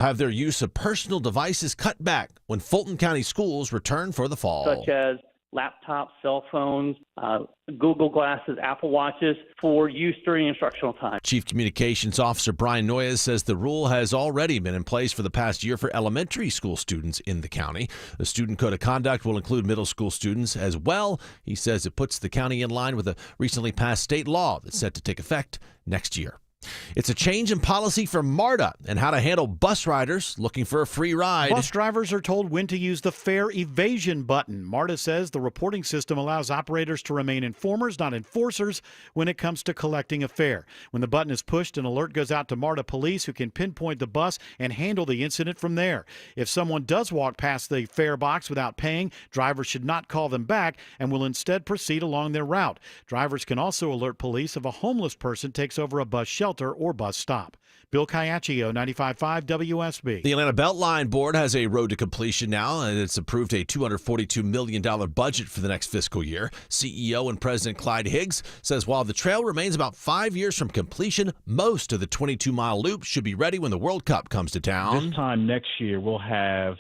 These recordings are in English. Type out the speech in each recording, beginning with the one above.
Have their use of personal devices cut back when Fulton County schools return for the fall. Such as laptops, cell phones, Google Glasses, Apple Watches for use during instructional time. Chief Communications Officer Brian Noyes says the rule has already been in place for the past year for elementary school students in the county. The student code of conduct will include middle school students as well. He says it puts the county in line with a recently passed state law that's set to take effect next year. It's a change in policy for MARTA and how to handle bus riders looking for a free ride. Bus drivers are told when to use the fare evasion button. MARTA says the reporting system allows operators to remain informers, not enforcers, when it comes to collecting a fare. When the button is pushed, an alert goes out to MARTA police who can pinpoint the bus and handle the incident from there. If someone does walk past the fare box without paying, drivers should not call them back and will instead proceed along their route. Drivers can also alert police if a homeless person takes over a bus shelter or bus stop. Bill Caiaccio, 95.5 WSB. The Atlanta Beltline Board has a road to completion now, and it's approved a $242 million budget for the next fiscal year. CEO and President Clyde Higgs says while the trail remains about 5 years from completion, most of the 22-mile loop should be ready when the World Cup comes to town. This time next year, we'll have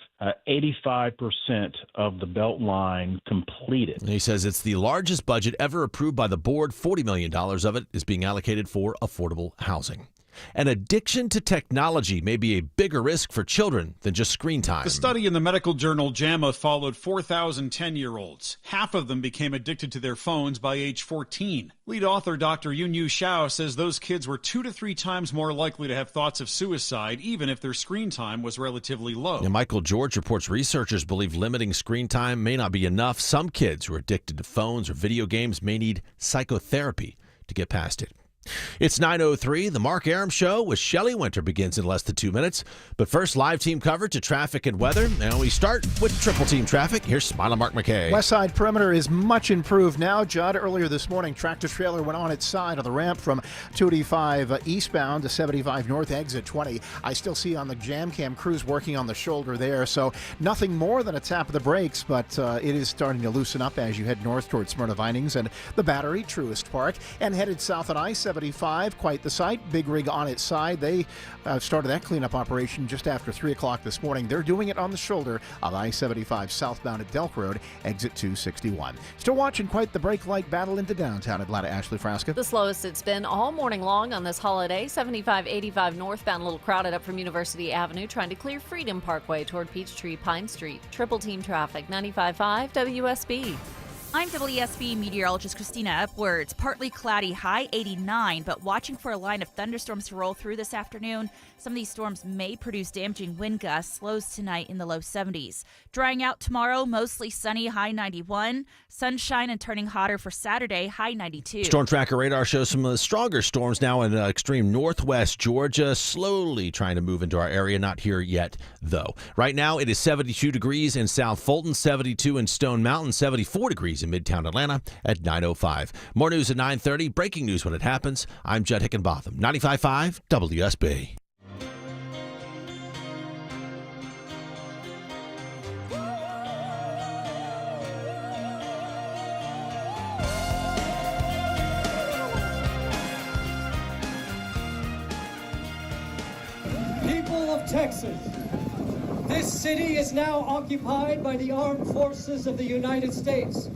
85% of the Beltline completed. And he says it's the largest budget ever approved by the board. $40 million of it is being allocated for affordable housing. An addiction to technology may be a bigger risk for children than just screen time. The study in the medical journal JAMA followed 4,000 10-year-olds. Half of them became addicted to their phones by age 14. Lead author Dr. Yunyu Xiao says those kids were 2 to 3 times more likely to have thoughts of suicide, even if their screen time was relatively low. Now, Michael George reports researchers believe limiting screen time may not be enough. Some kids who are addicted to phones or video games may need psychotherapy to get past it. It's 9:03. The Mark Arum Show with Shelley Winter begins in less than 2 minutes. But first, live team coverage of traffic and weather. And we start with triple team traffic. Here's Smiler Mark McKay. West Side Perimeter is much improved now. Judd, earlier this morning, tractor trailer went on its side of the ramp from 285 eastbound to 75 north exit 20. I still see on the Jam Cam crews working on the shoulder there. So nothing more than a tap of the brakes, but it is starting to loosen up as you head north towards Smyrna Vinings and the Battery, Truist Park, and headed south on I-75. Quite the sight. Big rig on its side. They started that cleanup operation just after 3 o'clock this morning. They're doing it on the shoulder of I-75 southbound at Delk Road, exit 261. Still watching quite the brake light battle into downtown Atlanta. Ashley Frasca. The slowest it's been all morning long on this holiday. 75-85 northbound, a little crowded up from University Avenue, trying to clear Freedom Parkway toward Peachtree Pine Street. Triple team traffic, 95.5 WSB. I'm WSB meteorologist Christina Upwards. Partly cloudy, high 89, but watching for a line of thunderstorms to roll through this afternoon. Some of these storms may produce damaging wind gusts, lows tonight in the low 70s. Drying out tomorrow, mostly sunny, high 91. Sunshine and turning hotter for Saturday, high 92. Storm Tracker radar shows some of the stronger storms now in extreme northwest Georgia, slowly trying to move into our area. Not here yet, though. Right now, it is 72 degrees in South Fulton, 72 in Stone Mountain, 74 degrees in Midtown Atlanta at 9:05. More news at 9:30. Breaking news when it happens. I'm Judd Hickenbotham, 95.5 WSB. People of Texas, this city is now occupied by the armed forces of the United States,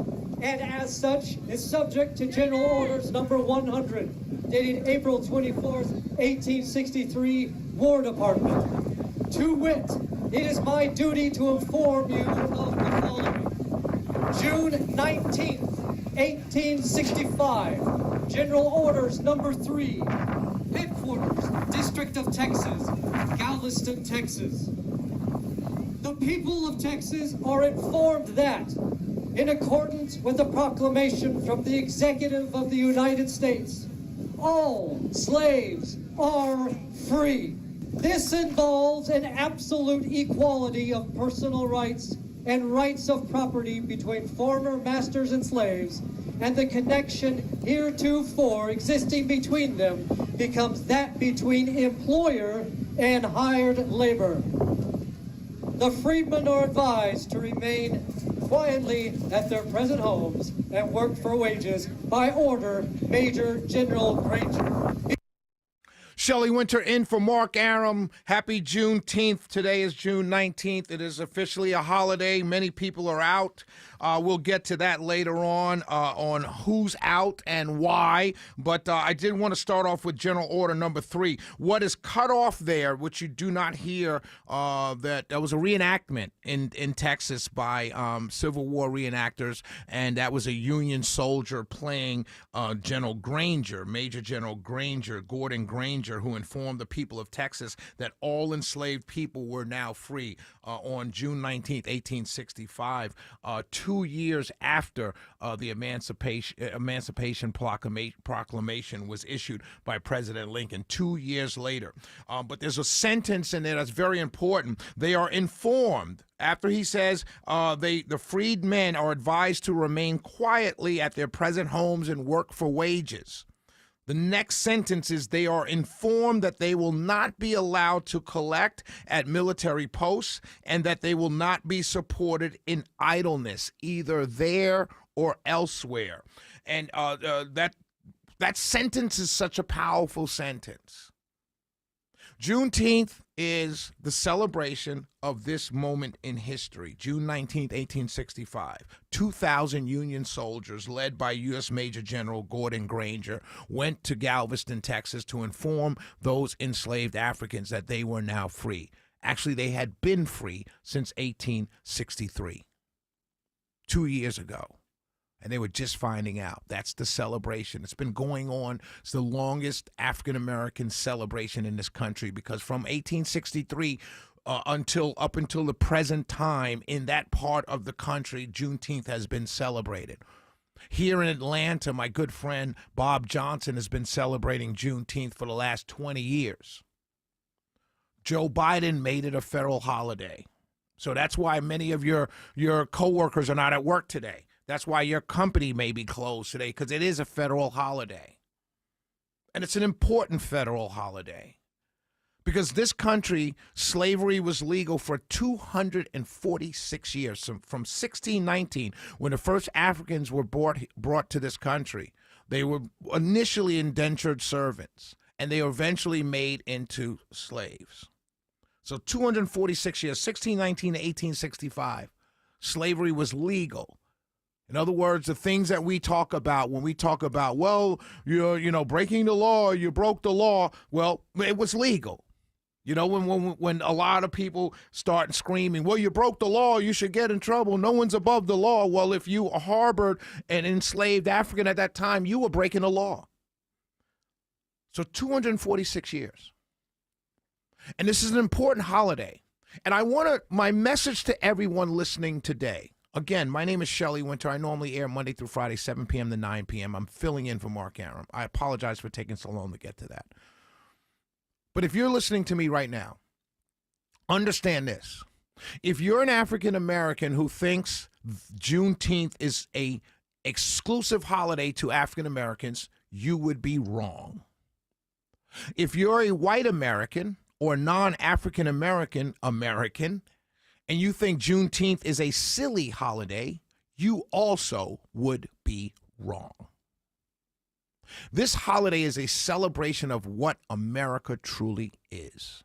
and as such is subject to General Orders number 100, dated April 24th, 1863, War Department. To wit, it is my duty to inform you of the following. June 19th, 1865, General Orders number 3, Headquarters, District of Texas, Galveston, Texas. The people of Texas are informed that, in accordance with a proclamation from the Executive of the United States, all slaves are free. This involves an absolute equality of personal rights and rights of property between former masters and slaves, and the connection heretofore existing between them becomes that between employer and hired labor. The freedmen are advised to remain quietly at their present homes and work for wages by order Major General Granger. Shelley Winter in for Mark Aram. Happy Juneteenth. Today is June 19th. It is officially a holiday. Many people are out. We'll get to that later on who's out and why. But I did want to start off with General Order number 3. What is cut off there, which you do not hear, that was a reenactment in Texas by Civil War reenactors, and that was a Union soldier playing General Granger, Major General Granger, Gordon Granger, who informed the people of Texas that all enslaved people were now free on June 19th, 1865, 2 years after the Emancipation Proclamation was issued by President Lincoln, 2 years later. But there's a sentence in there that's very important. They are informed. After he says the freed men are advised to remain quietly at their present homes and work for wages. The next sentence is they are informed that they will not be allowed to collect at military posts and that they will not be supported in idleness, either there or elsewhere. And that sentence is such a powerful sentence. Juneteenth is the celebration of this moment in history. June 19th, 1865, 2,000 Union soldiers led by U.S. Major General Gordon Granger went to Galveston, Texas to inform those enslaved Africans that they were now free. Actually, they had been free since 1863, 2 years ago. And they were just finding out. That's the celebration. It's been going on. It's the longest African-American celebration in this country because from 1863 up until the present time in that part of the country, Juneteenth has been celebrated. Here in Atlanta, my good friend Bob Johnson has been celebrating Juneteenth for the last 20 years. Joe Biden made it a federal holiday. So that's why many of your coworkers are not at work today. That's why your company may be closed today, because it is a federal holiday. And it's an important federal holiday. Because this country, slavery was legal for 246 years, from 1619, when the first Africans were brought to this country. They were initially indentured servants, and they were eventually made into slaves. So 246 years, 1619 to 1865, slavery was legal. In other words, the things that we talk about when we talk about, well, you're breaking the law, you broke the law. Well, it was legal. You know, when a lot of people start screaming, well, you broke the law, you should get in trouble. No one's above the law. Well, if you harbored an enslaved African at that time, you were breaking the law. So 246 years. And this is an important holiday. And my message to everyone listening today. Again, my name is Shelley Winter. I normally air Monday through Friday, 7 p.m. to 9 p.m. I'm filling in for Mark Aram. I apologize for taking so long to get to that. But if you're listening to me right now, understand this. If you're an African American who thinks Juneteenth is an exclusive holiday to African Americans, you would be wrong. If you're a white American or non-African American, and you think Juneteenth is a silly holiday, you also would be wrong. This holiday is a celebration of what America truly is.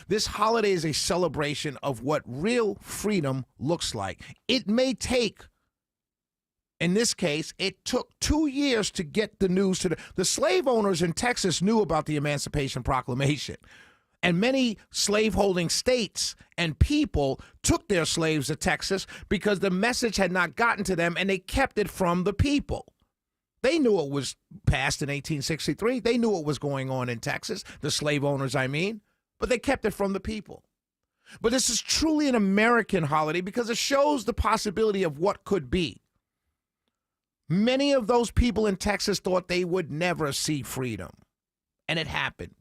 This holiday is a celebration of what real freedom looks like. It may take, in this case, it took 2 years to get the news to the slave owners in Texas knew about the Emancipation Proclamation. And many slaveholding states and people took their slaves to Texas because the message had not gotten to them and they kept it from the people. They knew it was passed in 1863. They knew what was going on in Texas, the slave owners, but they kept it from the people. But this is truly an American holiday because it shows the possibility of what could be. Many of those people in Texas thought they would never see freedom, and it happened.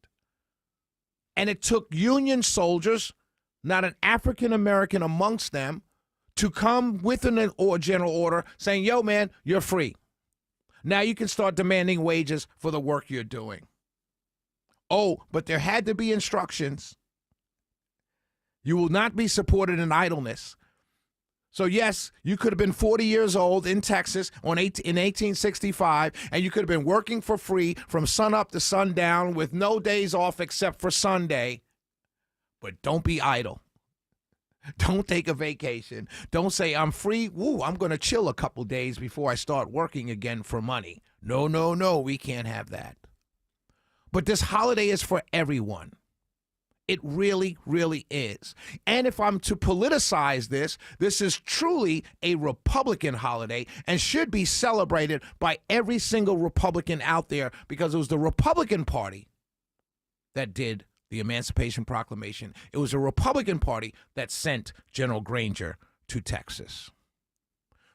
And it took Union soldiers, not an African American amongst them, to come with an general order saying, yo, man, you're free. Now you can start demanding wages for the work you're doing. Oh, but there had to be instructions. You will not be supported in idleness. So, yes, you could have been 40 years old in Texas in 1865, and you could have been working for free from sunup to sundown with no days off except for Sunday. But don't be idle. Don't take a vacation. Don't say, I'm free. Woo, I'm going to chill a couple days before I start working again for money. No, no, no, we can't have that. But this holiday is for everyone. It really, really is. And if I'm to politicize this, this is truly a Republican holiday and should be celebrated by every single Republican out there, because it was the Republican Party that did the Emancipation Proclamation. It was the Republican Party that sent General Granger to Texas.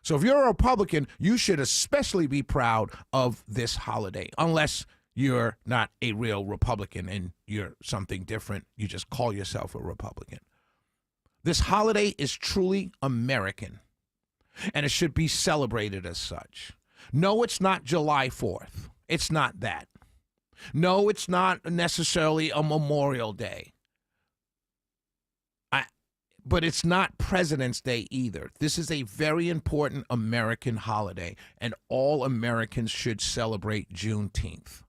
So if you're a Republican, you should especially be proud of this holiday, unless you're not a real Republican and you're something different. You just call yourself a Republican. This holiday is truly American, and it should be celebrated as such. No, it's not July 4th. It's not that. No, it's not necessarily a Memorial Day. But it's not President's Day either. This is a very important American holiday, and all Americans should celebrate Juneteenth,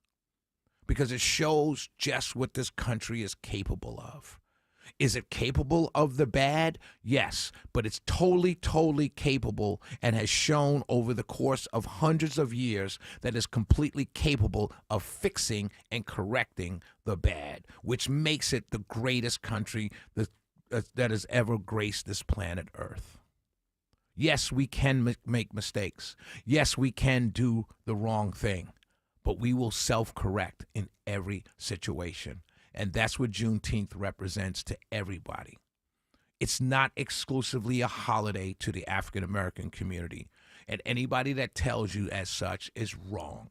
because it shows just what this country is capable of. Is it capable of the bad? Yes, but it's totally, totally capable, and has shown over the course of hundreds of years that is completely capable of fixing and correcting the bad, which makes it the greatest country that has ever graced this planet Earth. Yes, we can make mistakes. Yes, we can do the wrong thing. But we will self-correct in every situation. And that's what Juneteenth represents to everybody. It's not exclusively a holiday to the African-American community. And anybody that tells you as such is wrong.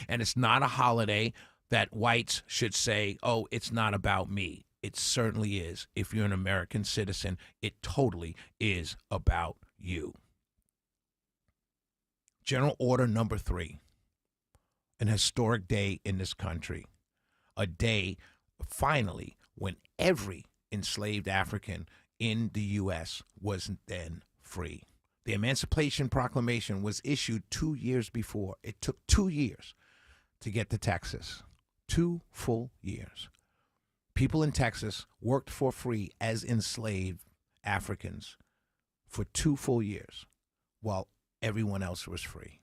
And it's not a holiday that whites should say, oh, it's not about me. It certainly is. If you're an American citizen, it totally is about you. General Order number 3. An historic day in this country, a day finally when every enslaved African in the U.S. was then free. The Emancipation Proclamation was issued 2 years before. It took 2 years to get to Texas, 2 full years. People in Texas worked for free as enslaved Africans for 2 full years while everyone else was free.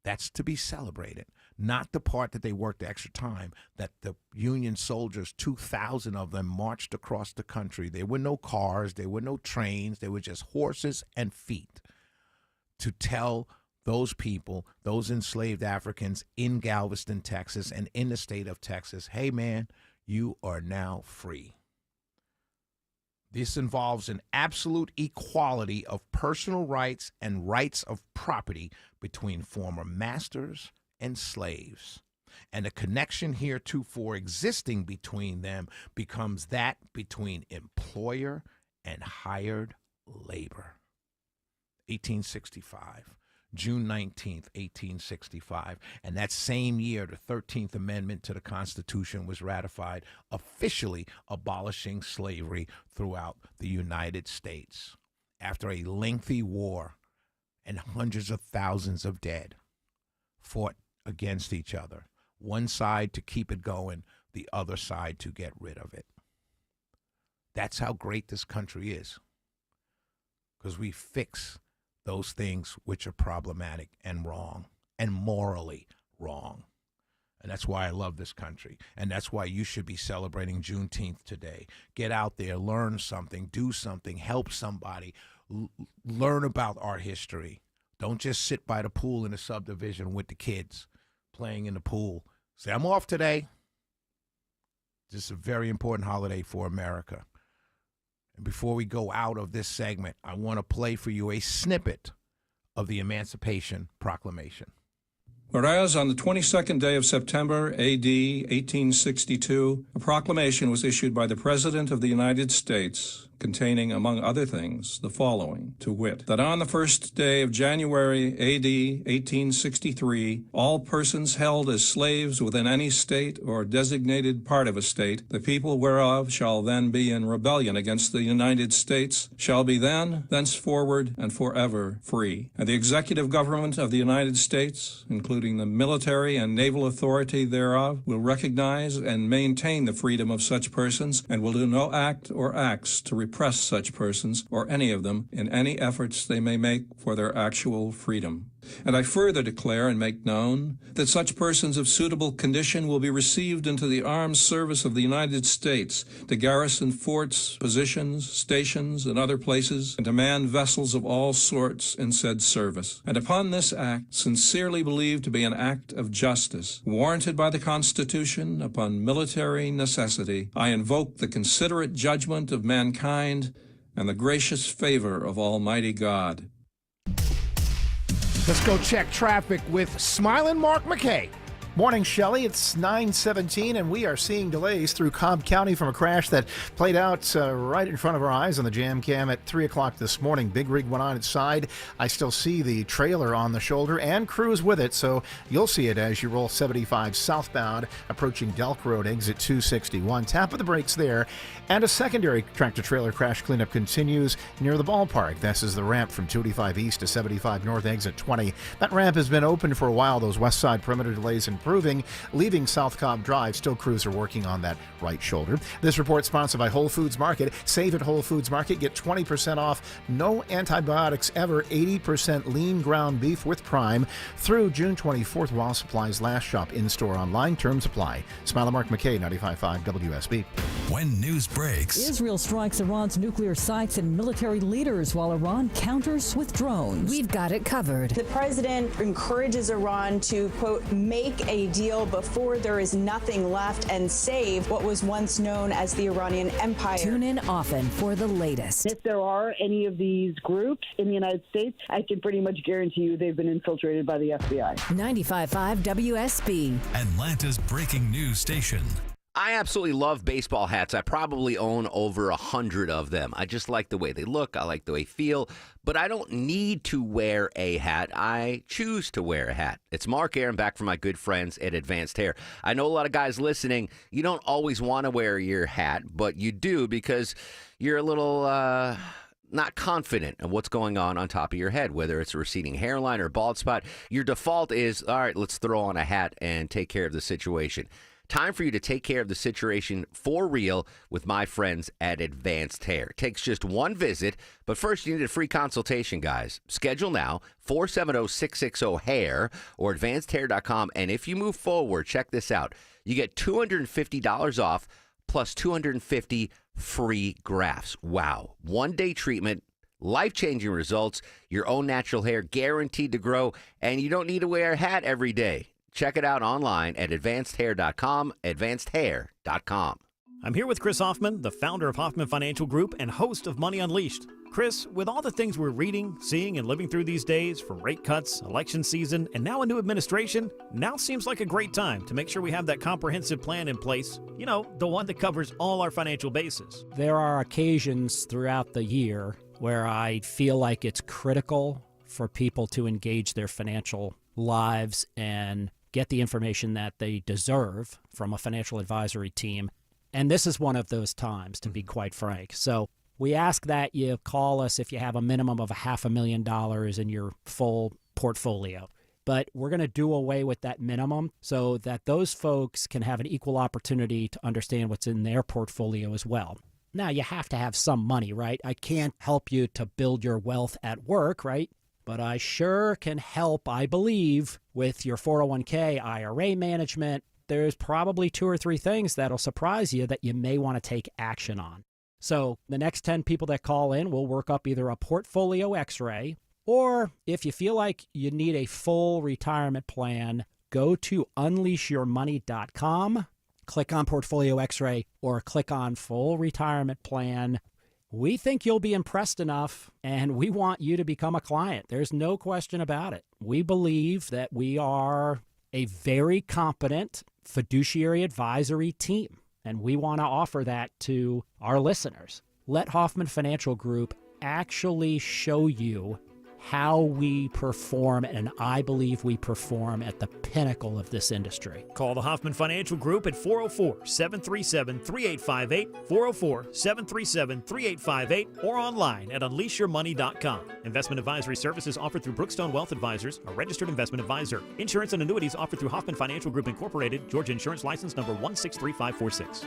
That's to be celebrated, not the part that they worked the extra time, that the Union soldiers, 2,000 of them, marched across the country. There were no cars, there were no trains, there were just horses and feet to tell those people, those enslaved Africans in Galveston, Texas, and in the state of Texas, hey, man, you are now free. This involves an absolute equality of personal rights and rights of property between former masters and slaves. And the connection heretofore existing between them becomes that between employer and hired labor. 1865. June 19th, 1865. And that same year, the 13th Amendment to the Constitution was ratified, officially abolishing slavery throughout the United States. After a lengthy war and hundreds of thousands of dead fought against each other, one side to keep it going, the other side to get rid of it. That's how great this country is, because we fix those things which are problematic and wrong and morally wrong. And that's why I love this country. And that's why you should be celebrating Juneteenth today. Get out there, learn something, do something, help somebody, learn about our history. Don't just sit by the pool in a subdivision with the kids playing in the pool. Say, I'm off today. This is a very important holiday for America. And before we go out of this segment, I want to play for you a snippet of the Emancipation Proclamation. Whereas on the 22nd day of September, A.D. 1862, a proclamation was issued by the President of the United States containing, among other things, the following, to wit, that on the first day of January A.D. 1863, all persons held as slaves within any state or designated part of a state, the people whereof shall then be in rebellion against the United States, shall be then, thenceforward, and forever free. And the executive government of the United States, including the military and naval authority thereof, will recognize and maintain the freedom of such persons, and will do no act or acts to repress such persons, or any of them, in any efforts they may make for their actual freedom. And I further declare and make known that such persons of suitable condition will be received into the armed service of the United States to garrison forts, positions, stations, and other places, and to man vessels of all sorts in said service. And upon this act, sincerely believed to be an act of justice, warranted by the Constitution upon military necessity, I invoke the considerate judgment of mankind and the gracious favor of Almighty God. Let's go check traffic with Smiling Mark McKay. Morning, Shelley. It's 9:17, and we are seeing delays through Cobb County from a crash that played out right in front of our eyes on the jam cam at 3 o'clock this morning. Big rig went on its side. I still see the trailer on the shoulder and crews with it, so you'll see it as you roll 75 southbound, approaching Delk Road, exit 261. Tap of the brakes there, and a secondary tractor-trailer crash cleanup continues near the ballpark. This is the ramp from 285 east to 75 north, exit 20. That ramp has been open for a while. Those west side perimeter delays improving, leaving South Cobb Drive. Still, crews are working on that right shoulder. This report sponsored by Whole Foods Market. Save at Whole Foods Market. Get 20% off. No antibiotics ever. 80% lean ground beef with Prime through June 24th while supplies last. Shop in-store, online. Terms apply. Smile Mark McKay, 95.5 WSB. When news breaks. Israel strikes Iran's nuclear sites and military leaders while Iran counters with drones. We've got it covered. The president encourages Iran to, quote, make a deal before there is nothing left and save what was once known as the Iranian Empire. Tune in often for the latest. If there are any of these groups in the United States, I can pretty much guarantee you they've been infiltrated by the FBI. 95.5 WSB. Atlanta's breaking news station. I absolutely love baseball hats. I probably own over 100 of them. I just like the way they look. I like the way they feel. But I don't need to wear a hat. I choose to wear a hat. It's Mark Aaron back from my good friends at Advanced Hair. I know a lot of guys listening, you don't always want to wear your hat, but you do because you're a little not confident of what's going on top of your head, whether it's a receding hairline or bald spot. Your default is, all right, let's throw on a hat and take care of the situation. Time for you to take care of the situation for real with my friends at Advanced Hair. It takes just one visit, but first you need a free consultation, guys. Schedule now, 470-660-HAIR or advancedhair.com. And if you move forward, check this out. You get $250 off plus 250 free grafts. Wow. One-day treatment, life-changing results, your own natural hair guaranteed to grow, and you don't need to wear a hat every day. Check it out online at advancedhair.com, advancedhair.com. I'm here with Chris Hoffman, the founder of Hoffman Financial Group and host of Money Unleashed. Chris, with all the things we're reading, seeing, and living through these days, from rate cuts, election season, and now a new administration, now seems like a great time to make sure we have that comprehensive plan in place, you know, the one that covers all our financial bases. There are occasions throughout the year where I feel like it's critical for people to engage their financial lives and get the information that they deserve from a financial advisory team. And this is one of those times, to be quite frank. So we ask that you call us if you have a minimum of $500,000 in your full portfolio. But we're going to do away with that minimum so that those folks can have an equal opportunity to understand what's in their portfolio as well. Now, you have to have some money, right? I can't help you to build your wealth at work, right? But I sure can help, I believe, with your 401k, IRA management. There's probably 2 or 3 things that'll surprise you that you may want to take action on. So the next 10 people that call in, we'll work up either a portfolio x-ray, or if you feel like you need a full retirement plan, go to unleashyourmoney.com, click on portfolio x-ray, or click on full retirement plan. We think you'll be impressed enough, and we want you to become a client. There's no question about it. We believe that we are a very competent fiduciary advisory team, and we want to offer that to our listeners. let Hoffman Financial Group actually show you how we perform, and I believe we perform at the pinnacle of this industry. Call the Hoffman Financial Group at 404-737-3858, 404-737-3858, or online at unleashyourmoney.com. Investment advisory services offered through Brookstone Wealth Advisors, a registered investment advisor. Insurance and annuities offered through Hoffman Financial Group Incorporated, Georgia Insurance License number 163546.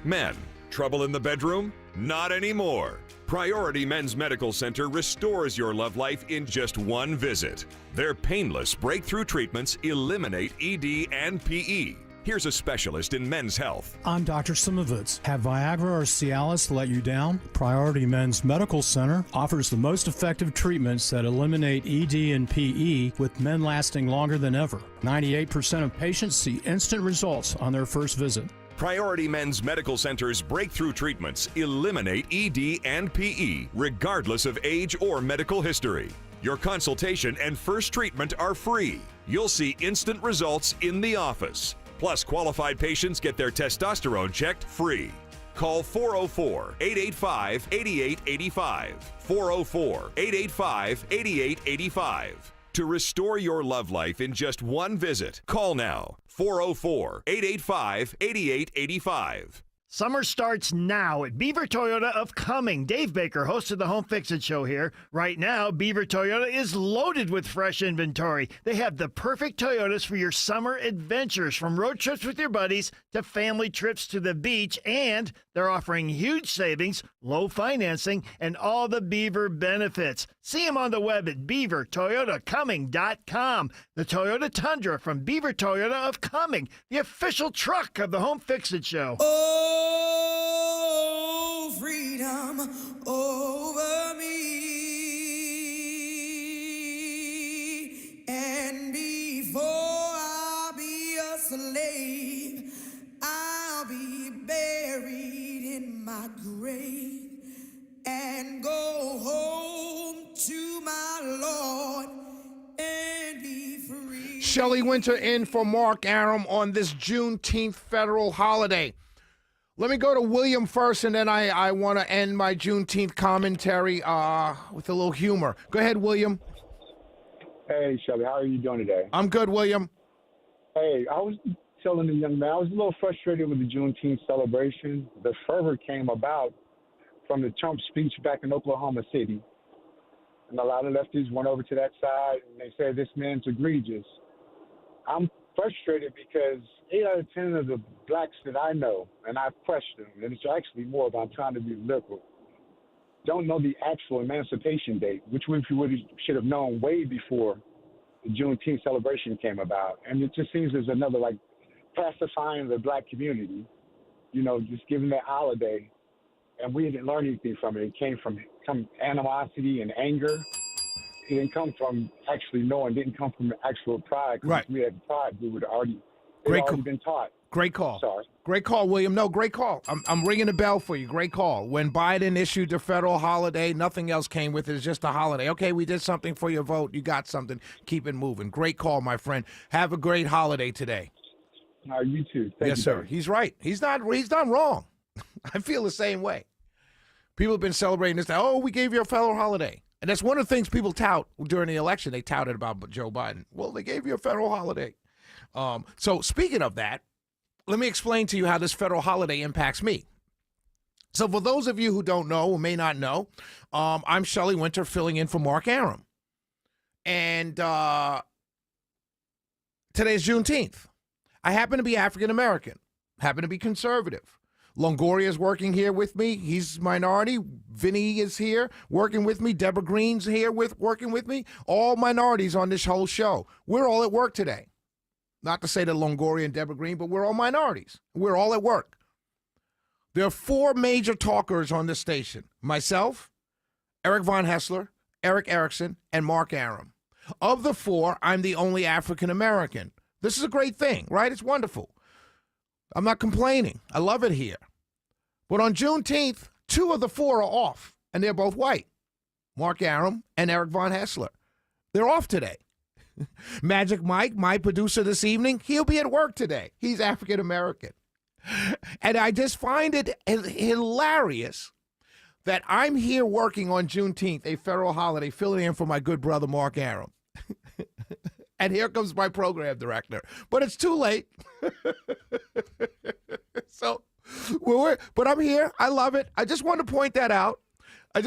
Men, trouble in the bedroom? Not anymore. Priority Men's Medical Center restores your love life in just one visit. Their painless breakthrough treatments eliminate ED and PE. Here's a specialist in men's health. I'm Dr. Simovitz. Have Viagra or Cialis let you down? Priority Men's Medical Center offers the most effective treatments that eliminate ED and PE, with men lasting longer than ever. 98% of patients see instant results on their first visit. Priority Men's Medical Center's breakthrough treatments eliminate ED and PE, regardless of age or medical history. Your consultation and first treatment are free. You'll see instant results in the office. Plus, qualified patients get their testosterone checked free. Call 404-885-8885. 404-885-8885. To restore your love life in just one visit, call now. 404-885-8885. Summer starts now at Beaver Toyota of Cumming. Dave Baker, host of the Home Fix-It Show here. Right now, Beaver Toyota is loaded with fresh inventory. They have the perfect Toyotas for your summer adventures, from road trips with your buddies to family trips to the beach, and they're offering huge savings, low financing, and all the Beaver benefits. See them on the web at beavertoyotacumming.com. The Toyota Tundra from Beaver Toyota of Cumming, the official truck of the Home Fix-It Show. Oh, freedom over me. And before I'll be a slave, I'll be buried in my grave and go home to my Lord and be free. Shelley Winter in for Mark Arum on this Juneteenth federal holiday. Let me go to William first, and then I want to end my Juneteenth commentary with a little humor. Go ahead, William. Hey, Shelby, how are you doing today? I'm good, William. Hey, I was telling the young man, I was a little frustrated with the Juneteenth celebration. The fervor came about from the Trump speech back in Oklahoma City. And a lot of lefties went over to that side, and they said this man's egregious. I'm frustrated because 8 out of 10 of the blacks that I know, and I've questioned, and it's actually more about trying to be liberal, don't know the actual emancipation date, which we should have known way before the Juneteenth celebration came about. And it just seems there's another, like, pacifying the black community, you know, just giving that holiday. And we didn't learn anything from it. It came from some animosity and anger. It didn't come from actually knowing, didn't come from actual pride. Right. If we had pride, we would already been taught. Great call. Sorry. Great call, William. No, great call. I'm ringing the bell for you. Great call. When Biden issued the federal holiday, nothing else came with it. It's just a holiday. Okay, we did something for your vote. You got something. Keep it moving. Great call, my friend. Have a great holiday today. You too. Thank yes, you, sir. Dave. He's right. He's not wrong. I feel the same way. People have been celebrating this. Oh, we gave you a federal holiday. And that's one of the things people tout during the election. They touted about Joe Biden. Well, they gave you a federal holiday. So speaking of that, let me explain to you how this federal holiday impacts me. So for those of you who don't know or may not know, I'm Shelley Winter filling in for Mark Arum. And today's Juneteenth. I happen to be African-American, happen to be conservative. Longoria is working here with me. He's minority. Vinny is here working with me. Deborah Green's here working with me. All minorities on this whole show. We're all at work today. Not to say that Longoria and Deborah Green, but we're all minorities. We're all at work. There are four major talkers on this station. Myself, Eric Von Hessler, Eric Erickson, and Mark Arum. Of the four, I'm the only African American. This is a great thing, right? It's wonderful. I'm not complaining. I love it here. But on Juneteenth, two of the four are off, and they're both white. Mark Arum and Eric Von Hessler. They're off today. Magic Mike, my producer this evening, he'll be at work today. He's African American. And I just find it hilarious that I'm here working on Juneteenth, a federal holiday, filling in for my good brother Mark Arum. And here comes my program director. But it's too late. But I'm here. I love it. I just wanted to point that out. I'm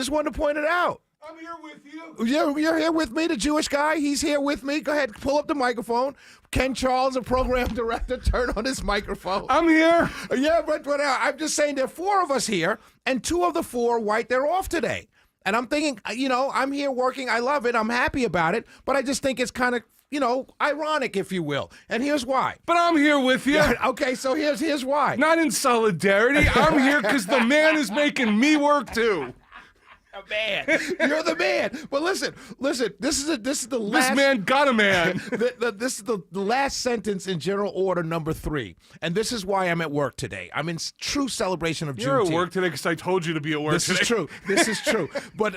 here with you. You're here with me, the Jewish guy. He's here with me. Go ahead, pull up the microphone. Ken Charles, the program director, turn on his microphone. I'm here. Yeah, but I'm just saying there are 4 of us here, and 2 of the 4 white, they're off today. And I'm thinking, I'm here working. I love it. I'm happy about it. But I just think it's kind of, ironic, if you will. And here's why. But I'm here with you. Yeah, okay, so here's why. Not in solidarity. I'm here because the man is making me work too. A man. You're the man. But listen. This is the last. This man got a man. This is the last sentence in General Order number 3, and this is why I'm at work today. I'm in true celebration of Juneteenth. You're at work today because I told you to be at work today. This is true. But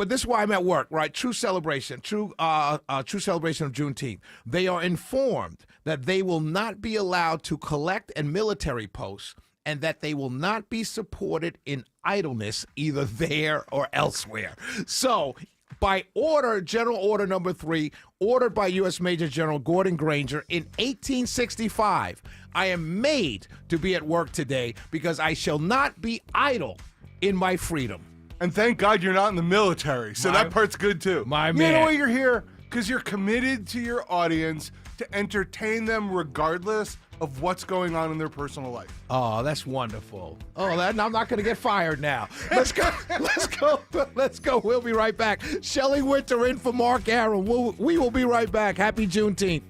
this is why I'm at work, right? True celebration of Juneteenth. They are informed that they will not be allowed to collect and military posts, and that they will not be supported in idleness either there or elsewhere. So, by order, General Order number 3, ordered by U.S. Major General Gordon Granger in 1865, I am made to be at work today because I shall not be idle in my freedom. And thank God you're not in the military, so that part's good too. My man. You know why you're here? Because you're committed to your audience to entertain them regardless of what's going on in their personal life. Oh, that's wonderful. I'm not going to get fired now. Let's go. We'll be right back. Shelley Winter in for Mark Arum. We will be right back. Happy Juneteenth.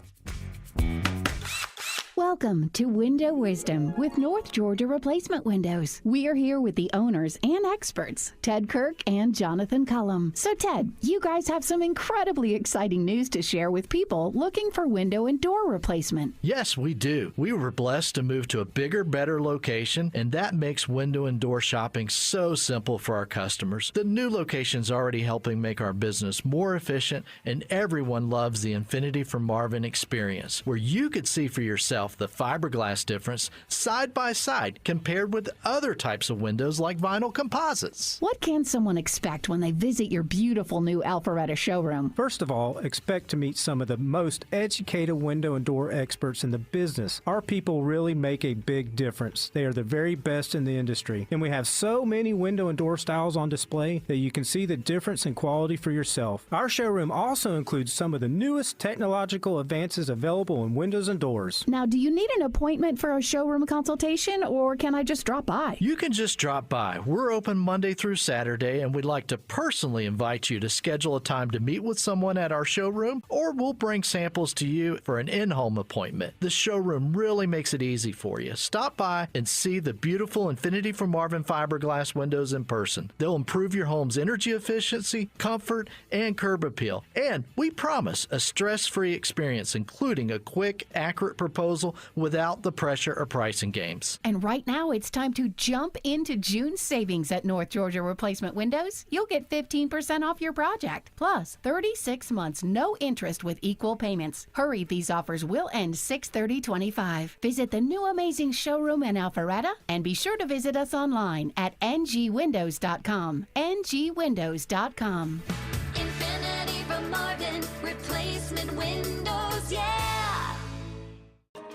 Welcome to Window Wisdom with North Georgia Replacement Windows. We are here with the owners and experts, Ted Kirk and Jonathan Cullum. So Ted, you guys have some incredibly exciting news to share with people looking for window and door replacement. Yes, we do. We were blessed to move to a bigger, better location, and that makes window and door shopping so simple for our customers. The new location's already helping make our business more efficient, and everyone loves the Infinity from Marvin experience, where you could see for yourself the fiberglass difference side by side compared with other types of windows like vinyl composites. What can someone expect when they visit your beautiful new Alpharetta showroom? First of all, expect to meet some of the most educated window and door experts in the business. Our people really make a big difference. They are the very best in the industry. And we have so many window and door styles on display that you can see the difference in quality for yourself. Our showroom also includes some of the newest technological advances available in windows and doors. Now, do you need an appointment for a showroom consultation, or can I just drop by? You can just drop by. We're open Monday through Saturday, and we'd like to personally invite you to schedule a time to meet with someone at our showroom, or we'll bring samples to you for an in-home appointment. The showroom really makes it easy for you. Stop by and see the beautiful Infinity from Marvin fiberglass windows in person. They'll improve your home's energy efficiency, comfort, and curb appeal. And we promise a stress-free experience, including a quick, accurate proposal without the pressure or pricing games. And right now, it's time to jump into June savings at North Georgia Replacement Windows. You'll get 15% off your project, plus 36 months no interest with equal payments. Hurry, these offers will end 6/30/25. Visit the new amazing showroom in Alpharetta, and be sure to visit us online at ngwindows.com. ngwindows.com. Infinity from Marvin, replacement windows, yeah!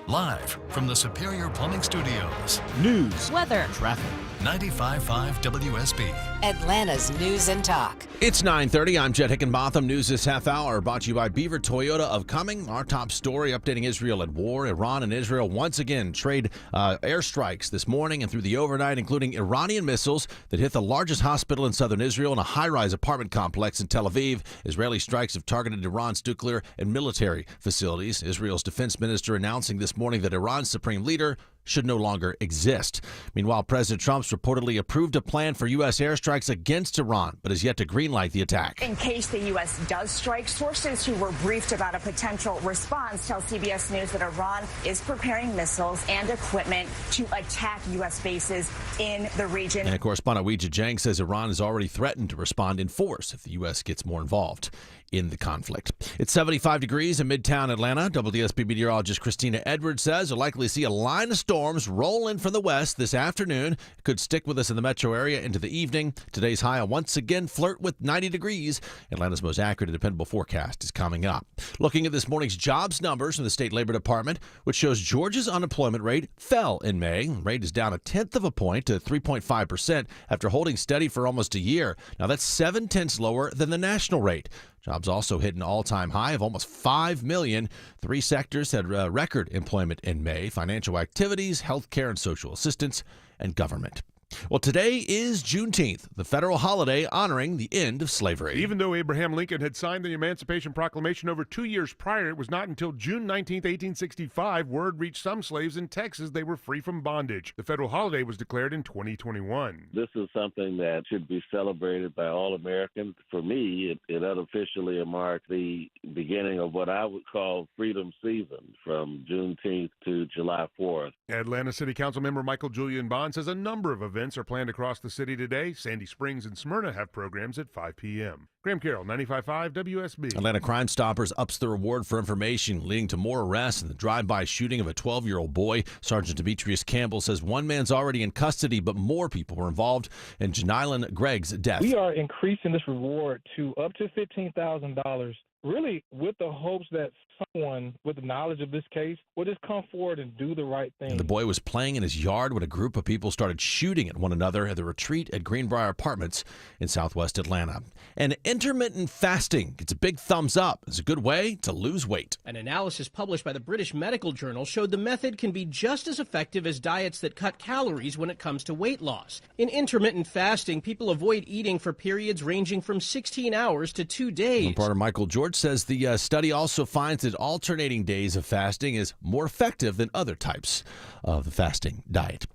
Live from the Superior Plumbing Studios. News, weather, traffic. 95.5 WSB. Atlanta's News and Talk. It's 9:30. I'm Jed Hickenbotham. News this half hour brought to you by Beaver Toyota of Cumming. Our top story updating Israel at war. Iran and Israel once again trade airstrikes this morning and through the overnight, including Iranian missiles that hit the largest hospital in southern Israel and a high-rise apartment complex in Tel Aviv. Israeli strikes have targeted Iran's nuclear and military facilities. Israel's defense minister announcing this morning that Iran's supreme leader should no longer exist. Meanwhile, President Trump's reportedly approved a plan for U.S. airstrikes against Iran, but has yet to greenlight the attack. In case the U.S. does strike, sources who were briefed about a potential response tell CBS News that Iran is preparing missiles and equipment to attack U.S. bases in the region. And correspondent Weijia Jiang says Iran has already threatened to respond in force if the U.S. gets more involved. in the conflict. It's 75 degrees in Midtown Atlanta. WSB meteorologist Christina Edwards says we'll likely see a line of storms roll in from the west this afternoon. It could stick with us in the metro area into the evening. Today's high will once again flirt with 90 degrees. Atlanta's most accurate and dependable forecast is coming up. Looking at this morning's jobs numbers from the State Labor Department, which shows Georgia's unemployment rate fell in May. The rate is down 1/10 point to 3.5% after holding steady for almost a year. Now that's 7/10 lower than the national rate. Jobs also hit an all-time high of almost 5 million. 3 sectors had record employment in May: financial activities, healthcare and social assistance, and government. Well, today is Juneteenth, the federal holiday honoring the end of slavery. Even though Abraham Lincoln had signed the Emancipation Proclamation over 2 years prior, it was not until June 19, 1865, word reached some slaves in Texas they were free from bondage. The federal holiday was declared in 2021. This is something that should be celebrated by all Americans. For me, it unofficially marked the beginning of what I would call freedom season from Juneteenth to July 4th. Atlanta City Council member Michael Julian Bond says a number of events are planned across the city today. Sandy Springs and Smyrna have programs at 5 p.m. Graham Carroll, 95.5 WSB. Atlanta Crime Stoppers ups the reward for information, leading to more arrests in the drive-by shooting of a 12-year-old boy. Sergeant Demetrius Campbell says one man's already in custody, but more people were involved in Janilan Gregg's death. We are increasing this reward to up to $15,000, really with the hopes that someone with the knowledge of this case will just come forward and do the right thing. The boy was playing in his yard when a group of people started shooting at one another at the retreat at Greenbrier Apartments in southwest Atlanta. And intermittent fasting gets a big thumbs up. It's a good way to lose weight. An analysis published by the British Medical Journal showed the method can be just as effective as diets that cut calories when it comes to weight loss. In intermittent fasting, people avoid eating for periods ranging from 16 hours to 2 days. Reporter Michael George says the study also finds that alternating days of fasting is more effective than other types of the fasting diet.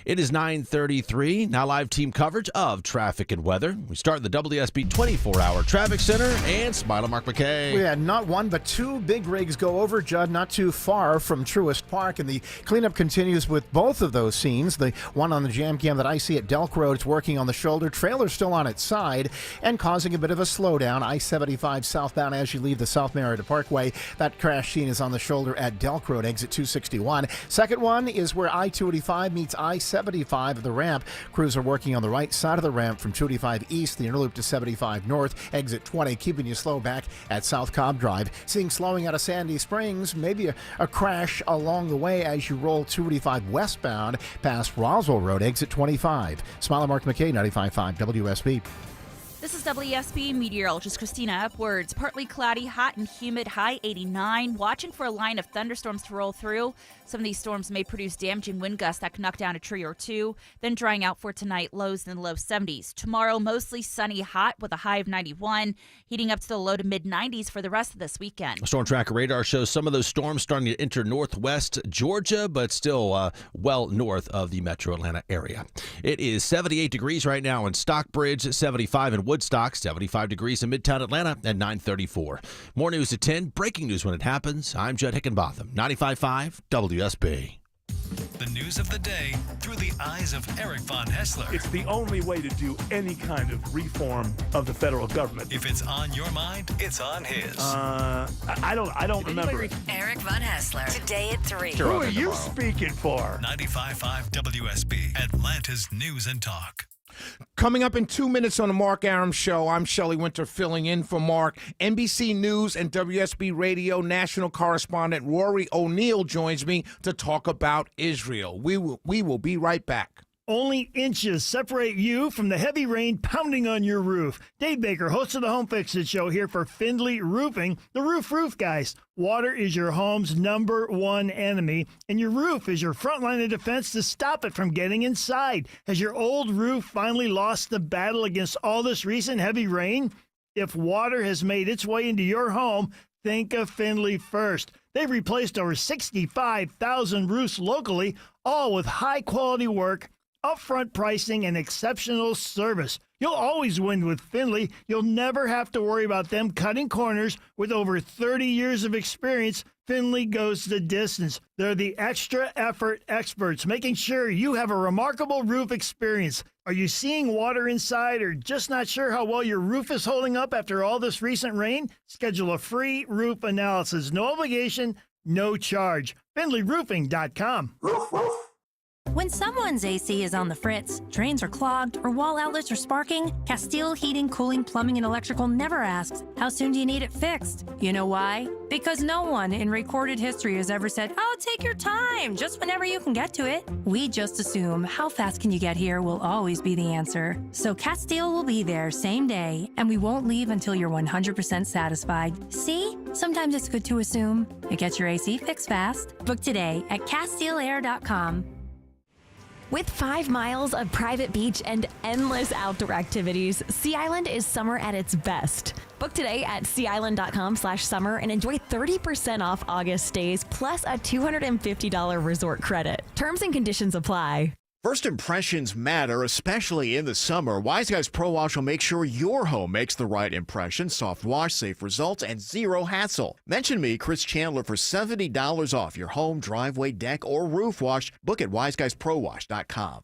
It is 9:33. Now live team coverage of traffic and weather. We start the WSB 24-hour traffic center and Smiler Mark McKay. We had not one but 2 big rigs go over, Judd, not too far from Truist Park, and the cleanup continues with both of those scenes. The one on the jam cam that I see at Delk Road, it's working on the shoulder. Trailer still on its side and causing a bit of a slowdown. I-75 southbound as you leave the South Merida Parkway. That crash scene is on the shoulder at Delk Road, exit 261. Second one is where I-285 meets I-75 of the ramp. Crews are working on the right side of the ramp from 285 east, the interloop to 75 north, exit 20, keeping you slow back at South Cobb Drive. Seeing slowing out of Sandy Springs, maybe a crash along the way as you roll 285 westbound past Roswell Road, exit 25. Smiler Mark McKay, 95.5 WSB. This is WSB meteorologist Christina Upwards. Partly cloudy, hot and humid, high 89. Watching for a line of thunderstorms to roll through. Some of these storms may produce damaging wind gusts that can knock down a tree or two. Then drying out for tonight, lows in the low 70s. Tomorrow, mostly sunny, hot with a high of 91. Heating up to the low to mid 90s for the rest of this weekend. Storm Tracker radar shows some of those storms starting to enter northwest Georgia, but still well north of the metro Atlanta area. It is 78 degrees right now in Stockbridge, 75 in Woodstock, 75 degrees in Midtown Atlanta at 9:34. More news at 10. Breaking news when it happens. I'm Judd Hickenbotham, 95.5 WSB. The news of the day through the eyes of Eric Von Hessler. It's the only way to do any kind of reform of the federal government. If it's on your mind, it's on his. I don't remember it. Eric Von Hessler. Today at 3. Who are you speaking for? 95.5 WSB, Atlanta's News and Talk. Coming up in 2 minutes on the Mark Aram Show, I'm Shelley Winter filling in for Mark. NBC News and WSB Radio national correspondent Rory O'Neill joins me to talk about Israel. We will be right back. Only inches separate you from the heavy rain pounding on your roof. Dave Baker, host of the Home Fix It Show, here for Findlay Roofing, the roof guys. Water is your home's #1 enemy, and your roof is your front line of defense to stop it from getting inside. Has your old roof finally lost the battle against all this recent heavy rain? If water has made its way into your home, think of Findlay first. They've replaced over 65,000 roofs locally, all with high-quality work, upfront pricing, and exceptional service. You'll always win with Findlay. You'll never have to worry about them cutting corners. With over 30 years of experience, Findlay goes the distance. They're the extra effort experts, making sure you have a remarkable roof experience. Are you seeing water inside or just not sure how well your roof is holding up after all this recent rain? Schedule a free roof analysis. No obligation, no charge. FindlayRoofing.com. When someone's AC is on the fritz, drains are clogged, or wall outlets are sparking, Castile Heating, Cooling, Plumbing, and Electrical never asks, how soon do you need it fixed? You know why? Because no one in recorded history has ever said, oh, take your time, just whenever you can get to it. We just assume how fast can you get here will always be the answer. So Castile will be there same day, and we won't leave until you're 100% satisfied. See? Sometimes it's good to assume. It gets your AC fixed fast. Book today at CastileAir.com. With 5 miles of private beach and endless outdoor activities, Sea Island is summer at its best. Book today at SeaIsland.com/summer and enjoy 30% off August stays plus a $250 resort credit. Terms and conditions apply. First impressions matter, especially in the summer. Wise Guys Pro Wash will make sure your home makes the right impression. Soft wash, safe results, and zero hassle. Mention me, Chris Chandler, for $70 off your home, driveway, deck, or roof wash. Book at wiseguysprowash.com.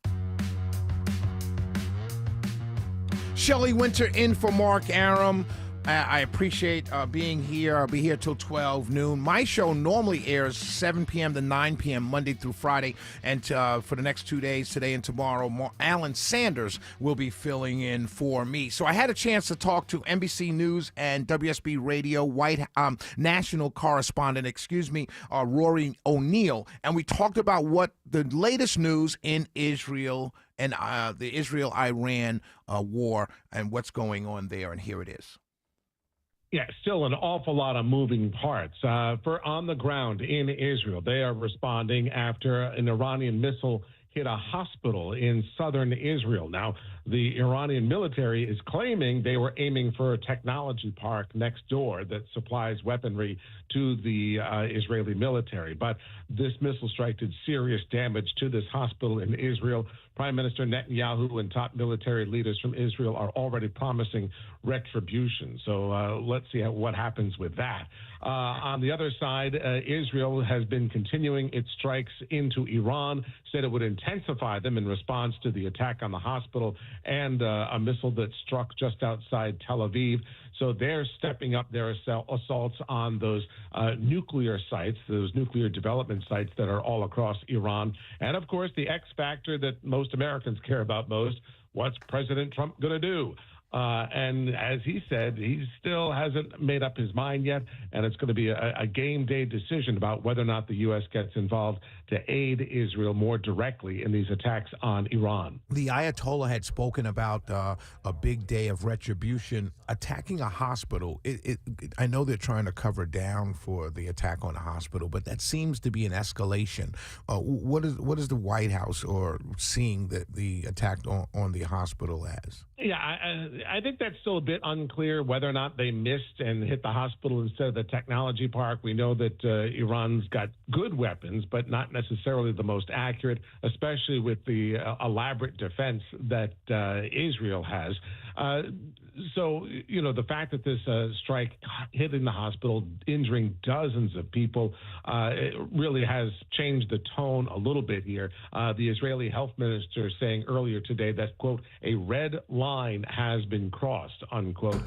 Shelley Winter in for Mark Aram. I appreciate being here. I'll be here till 12 noon. My show normally airs 7 p.m. to 9 p.m. Monday through Friday. And for the next 2 days, today and tomorrow, Alan Sanders will be filling in for me. So I had a chance to talk to NBC News and WSB Radio national correspondent, Rory O'Neill. And we talked about what the latest news in Israel and the Israel-Iran war and what's going on there. And here it is. Yeah, still an awful lot of moving parts. For on the ground in Israel, they are responding after an Iranian missile hit a hospital in southern Israel. Now, the Iranian military is claiming they were aiming for a technology park next door that supplies weaponry to the Israeli military. But this missile strike did serious damage to this hospital in Israel. Prime Minister Netanyahu and top military leaders from Israel are already promising retribution. So let's see what happens with that. On the other side, Israel has been continuing its strikes into Iran, said it would intensify them in response to the attack on the hospital and a missile that struck just outside Tel Aviv. So they're stepping up their assaults on those nuclear sites, those nuclear development sites that are all across Iran. And, of course, the X factor that most Americans care about most, what's President Trump going to do? And as he said, he still hasn't made up his mind yet, and it's going to be a game day decision about whether or not the U.S. gets involved to aid Israel more directly in these attacks on Iran. The Ayatollah had spoken about a big day of retribution, attacking a hospital. I know they're trying to cover down for the attack on a hospital, but that seems to be an escalation. What is the White House or seeing the attack on the hospital as? Yeah, I think that's still a bit unclear whether or not they missed and hit the hospital instead of the technology park. We know that Iran's got good weapons, but not necessarily the most accurate, especially with the elaborate defense that Israel has. So, you know, the fact that this strike hit in the hospital, injuring dozens of people, it really has changed the tone a little bit here. The Israeli health minister saying earlier today that, quote, a red line has been crossed, unquote,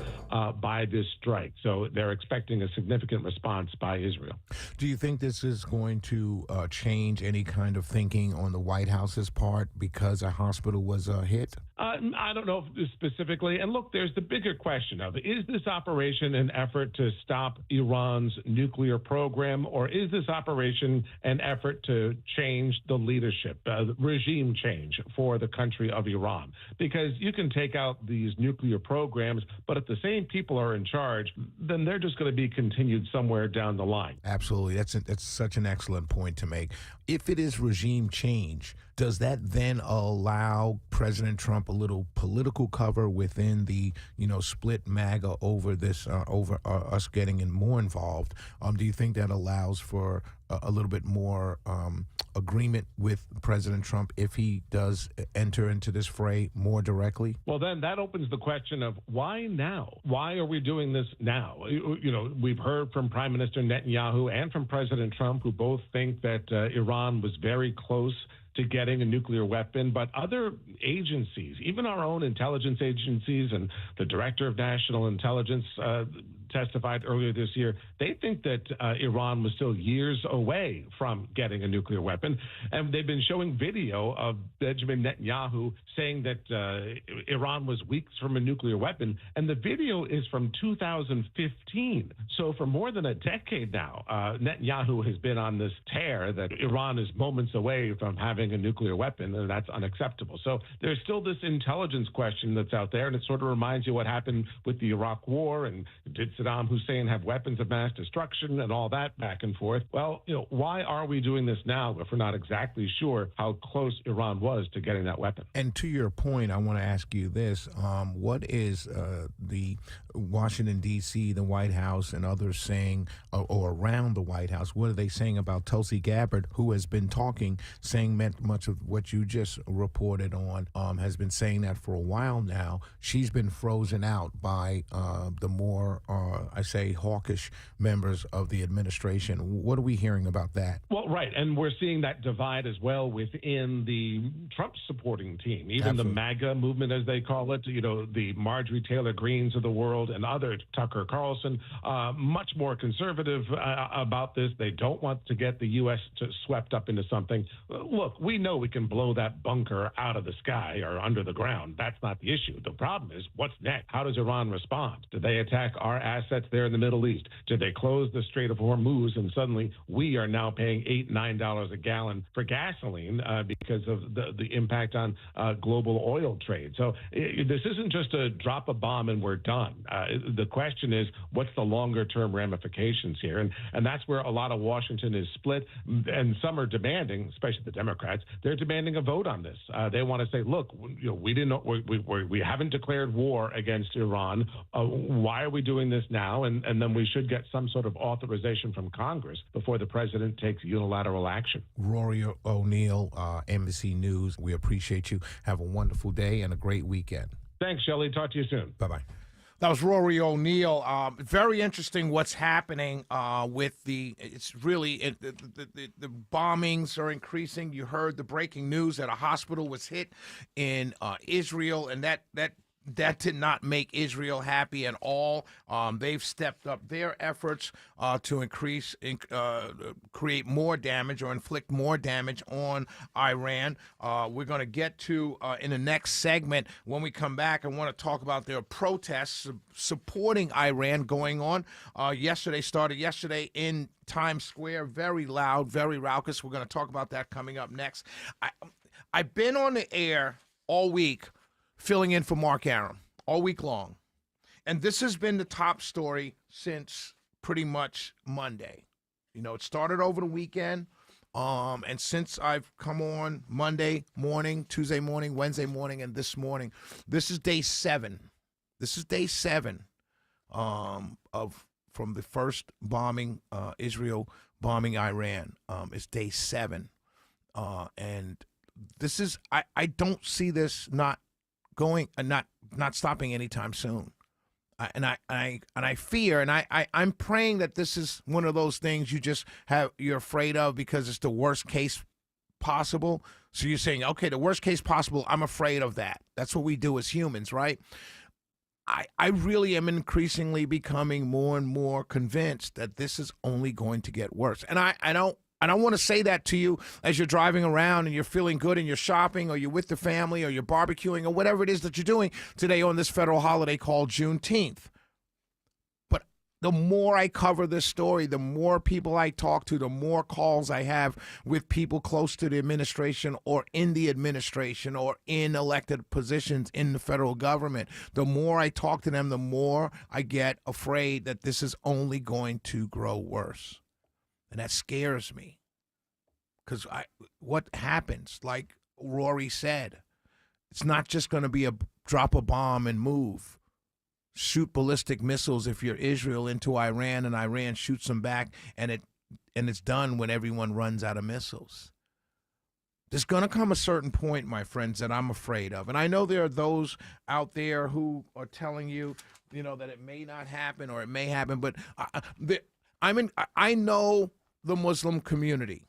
by this strike. So they're expecting a significant response by Israel. Do you think this is going to change any kind of thinking on the White House's part because a hospital was hit? I don't know specifically. And look, there's the bigger question of, is this operation an effort to stop Iran's nuclear program, or is this operation an effort to change the leadership, regime change for the country of Iran? Because you can take out these nuclear programs, but if the same people are in charge, then they're just going to be continued somewhere down the line. Absolutely. That's such an excellent point to make. If it is regime change, does that then allow President Trump a little political cover within the, split MAGA over this, over us getting more involved? Do you think that allows for a little bit more agreement with President Trump if he does enter into this fray more directly? Well, then that opens the question of why now? Why are we doing this now? We've heard from Prime Minister Netanyahu and from President Trump, who both think that Iran was very close to getting a nuclear weapon, but other agencies, even our own intelligence agencies and the Director of National Intelligence testified earlier this year, they think that Iran was still years away from getting a nuclear weapon. And they've been showing video of Benjamin Netanyahu saying that Iran was weeks from a nuclear weapon. And the video is from 2015. So for more than a decade now, Netanyahu has been on this tear that Iran is moments away from having a nuclear weapon, and that's unacceptable. So there's still this intelligence question that's out there, and it sort of reminds you what happened with the Iraq War, and did Saddam Hussein have weapons of mass destruction and all that back and forth. Well, why are we doing this now if we're not exactly sure how close Iran was to getting that weapon? And to your point, I want to ask you this. What is the Washington, D.C., the White House, and others saying, or around the White House, what are they saying about Tulsi Gabbard, who has been talking, saying much of what you just reported on, has been saying that for a while now. She's been frozen out by the more I say hawkish members of the administration. What are we hearing about that? Well, right. And we're seeing that divide as well within the Trump supporting team, even Absolutely. the MAGA movement, as they call it, the Marjorie Taylor Greens of the world and other Tucker Carlson, much more conservative about this. They don't want to get the U.S. swept up into something. Look, we know we can blow that bunker out of the sky or under the ground. That's not the issue. The problem is, what's next? How does Iran respond? Do they attack our assets there in the Middle East? Did they close the Strait of Hormuz and suddenly we are now paying $8, $9 a gallon for gasoline because of the impact on global oil trade? So this isn't just a drop a bomb and we're done. The question is, what's the longer term ramifications here? And that's where a lot of Washington is split, and some are demanding, especially the Democrats, they're demanding a vote on this. They want to say, look, we haven't declared war against Iran. Why are we doing this now? And then we should get some sort of authorization from Congress before the president takes unilateral action. Rory O'Neill, NBC News, we appreciate you. Have a wonderful day and a great weekend. Thanks, Shelley. Talk to you soon. Bye-bye. That was Rory O'Neill. Very interesting what's happening with the bombings are increasing. You heard the breaking news that a hospital was hit in Israel, and that did not make Israel happy at all. They've stepped up their efforts to create more damage or inflict more damage on Iran. We're going to get to, in the next segment, when we come back, I want to talk about their protests supporting Iran going on. Started yesterday in Times Square. Very loud, very raucous. We're going to talk about that coming up next. I've been on the air all week filling in for Mark Arum all week long. And this has been the top story since pretty much Monday. It started over the weekend. And since I've come on Monday morning, Tuesday morning, Wednesday morning, and this morning, this is day 7. This is day 7 from the first bombing, Israel bombing Iran. It's day 7. And this is, I don't see this not going and not stopping anytime soon. I fear, and I'm praying that this is one of those things you're afraid of because it's the worst case possible. So you're saying, okay, the worst case possible, I'm afraid of that. That's what we do as humans, right? I really am increasingly becoming more and more convinced that this is only going to get worse. And I don't want to say that to you as you're driving around and you're feeling good and you're shopping or you're with the family or you're barbecuing or whatever it is that you're doing today on this federal holiday called Juneteenth. But the more I cover this story, the more people I talk to, the more calls I have with people close to the administration or in the administration or in elected positions in the federal government, the more I talk to them, the more I get afraid that this is only going to grow worse. And that scares me because what happens, like Rory said, it's not just going to be a drop a bomb and move. Shoot ballistic missiles if you're Israel into Iran and Iran shoots them back and it's done when everyone runs out of missiles. There's going to come a certain point, my friends, that I'm afraid of. And I know there are those out there who are telling you, that it may not happen or it may happen, but I know the Muslim community.